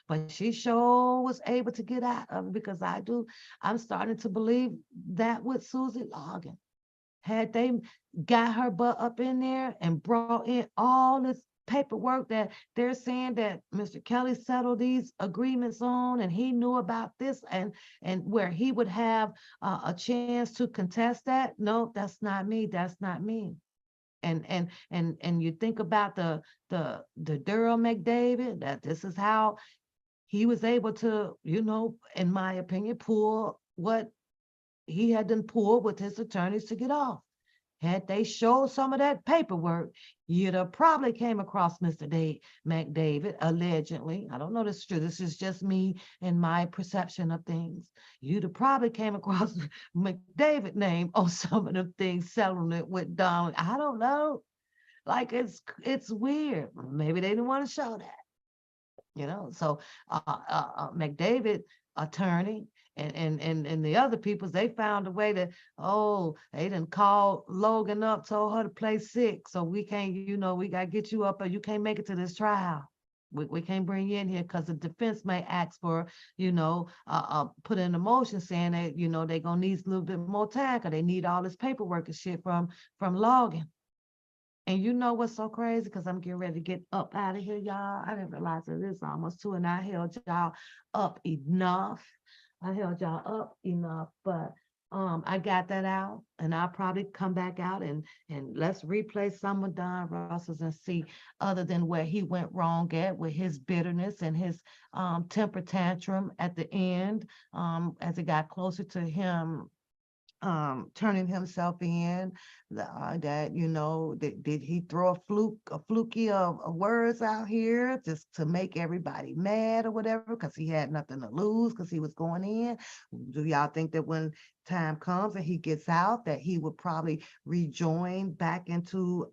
but she sure was able to get out of it because I'm starting to believe that with Susie Logan. Had they got her butt up in there and brought in all this paperwork that they're saying that Mr. Kelly settled these agreements on, and he knew about this, and where he would have a chance to contest that. No, that's not me. That's not me. And you think about the Durham McDavid, that this is how he was able to, in my opinion, pull what he had done pulled with his attorneys to get off. Had they showed some of that paperwork, you'd have probably came across Mr. McDavid, allegedly. I don't know this is true. This is just me and my perception of things. You'd have probably came across McDavid name on some of the things, settling it with Donald. I don't know. Like it's weird. Maybe they didn't want to show that. So McDavid attorney and the other peoples, they found a way to, they didn't call Logan up, told her to play sick, so we can't, we got to get you up, or you can't make it to this trial. We can't bring you in here because the defense may ask for, put in a motion saying that, they're gonna need a little bit more time because they need all this paperwork and shit from Logan. And you know what's so crazy? Because I'm getting ready to get up out of here, y'all. I didn't realize that it's almost 2 and I held y'all up enough. But I got that out, and I'll probably come back out and let's replay some of Don Russell's and see, other than where he went wrong at with his bitterness and his temper tantrum at the end, as it got closer to him turning himself in, did he throw a fluky of words out here just to make everybody mad or whatever because he had nothing to lose because he was going in? Do y'all think that when time comes and he gets out that he would probably rejoin back into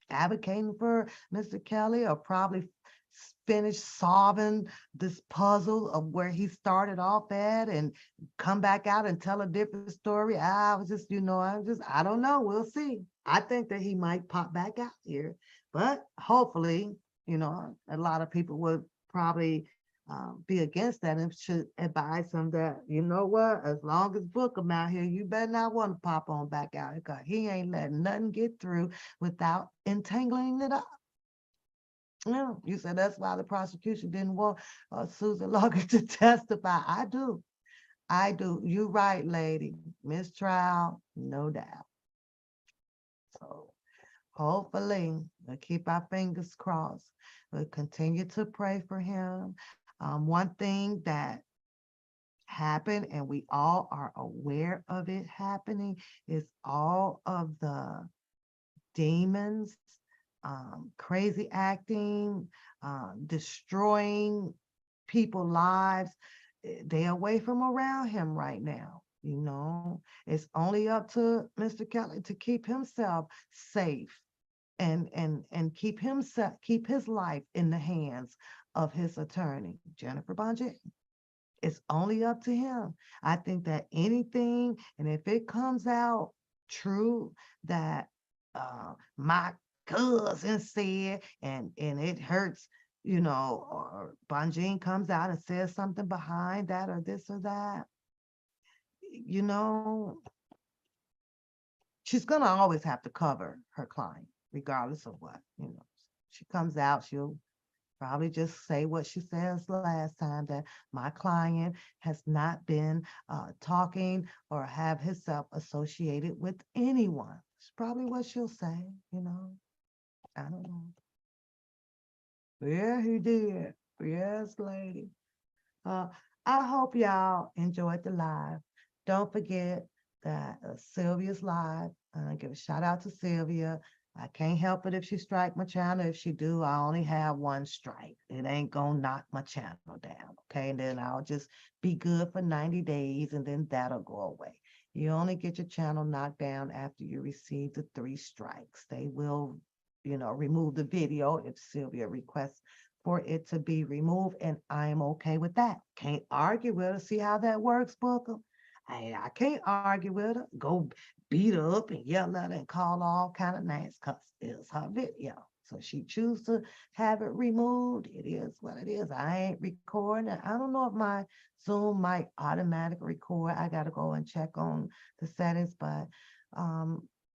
advocating for Mr. Kelly, or probably finish solving this puzzle of where he started off at and come back out and tell a different story? I don't know. We'll see. I think that he might pop back out here, but hopefully, a lot of people would probably be against that and should advise him that, as long as Bookham out here, you better not want to pop on back out because he ain't letting nothing get through without entangling it up. No, you said that's why the prosecution didn't want Susan Logan to testify. I do. You're right, lady. Mistrial, no doubt. So hopefully we'll keep our fingers crossed. We'll continue to pray for him. One thing that happened, and we all are aware of it happening, is all of the demons, crazy acting, destroying people's lives. They're away from around him right now. It's only up to Mr. Kelly to keep himself safe and keep his life in the hands of his attorney, Jennifer Bonje. It's only up to him. I think that anything, and if it comes out true that my cousin said, and it hurts, or Bonjean comes out and says something behind that, or this or that, she's gonna always have to cover her client, regardless of what. She comes out, she'll probably just say what she says last time, that my client has not been talking or have himself associated with anyone. It's probably what she'll say, I don't know. Yeah, he did. Yes, lady. I hope y'all enjoyed the live. Don't forget that Sylvia's live. Give a shout out to Sylvia. I can't help it if she strike my channel. If she do, I only have one strike. It ain't gonna knock my channel down, okay? And then I'll just be good for 90 days, and then that'll go away. You only get your channel knocked down after you receive the 3 strikes. They will, remove the video if Sylvia requests for it to be removed, and I'm okay with that. Can't argue with her. See how that works, Booker? I can't argue with her. Go beat her up and yell at her and call her all kind of names because it's her video. So she choose to have it removed. It is what it is. I ain't recording it. I don't know if my Zoom might automatic record. I gotta go and check on the settings, but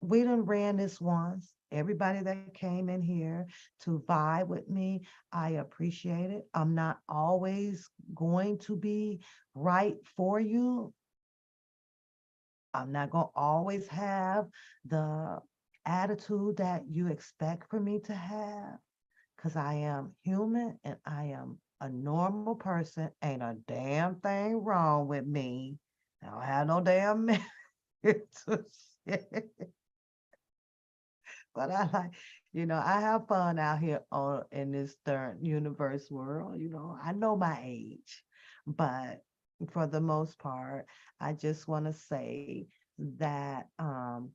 we done ran this once. Everybody that came in here to vibe with me, I appreciate it. I'm not always going to be right for you. I'm not going to always have the attitude that you expect for me to have because I am human and I am a normal person. Ain't a damn thing wrong with me. I don't have no damn mental shit. But I like, I have fun out here in this third universe world. I know my age, but for the most part, I just want to say that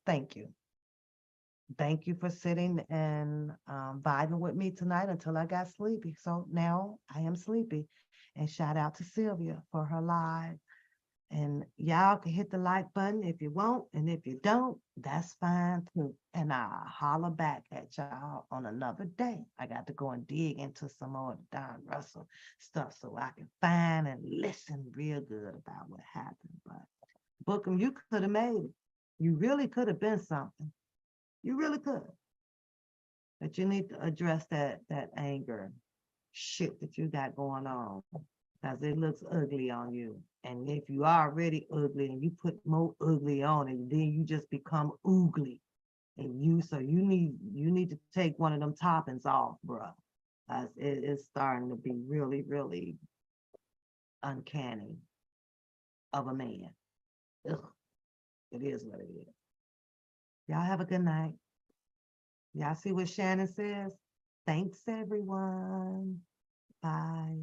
thank you. Thank you for sitting and vibing with me tonight until I got sleepy. So now I am sleepy. And shout out to Sylvia for her live. And y'all can hit the like button if you want, and if you don't, that's fine too. And I'll holler back at y'all on another day. I got to go and dig into some more of the Don Russell stuff so I can find and listen real good about what happened. But Bookham, you could have made it. You really could have been something. You really could. But you need to address that anger shit that you got going on because it looks ugly on you. And if you are already ugly and you put more ugly on it, then you just become oogly. And you need to take one of them toppings off, bro. It's starting to be really, really uncanny of a man. Ugh, it is what it is. Y'all have a good night. Y'all see what Shannon says? Thanks, everyone. Bye.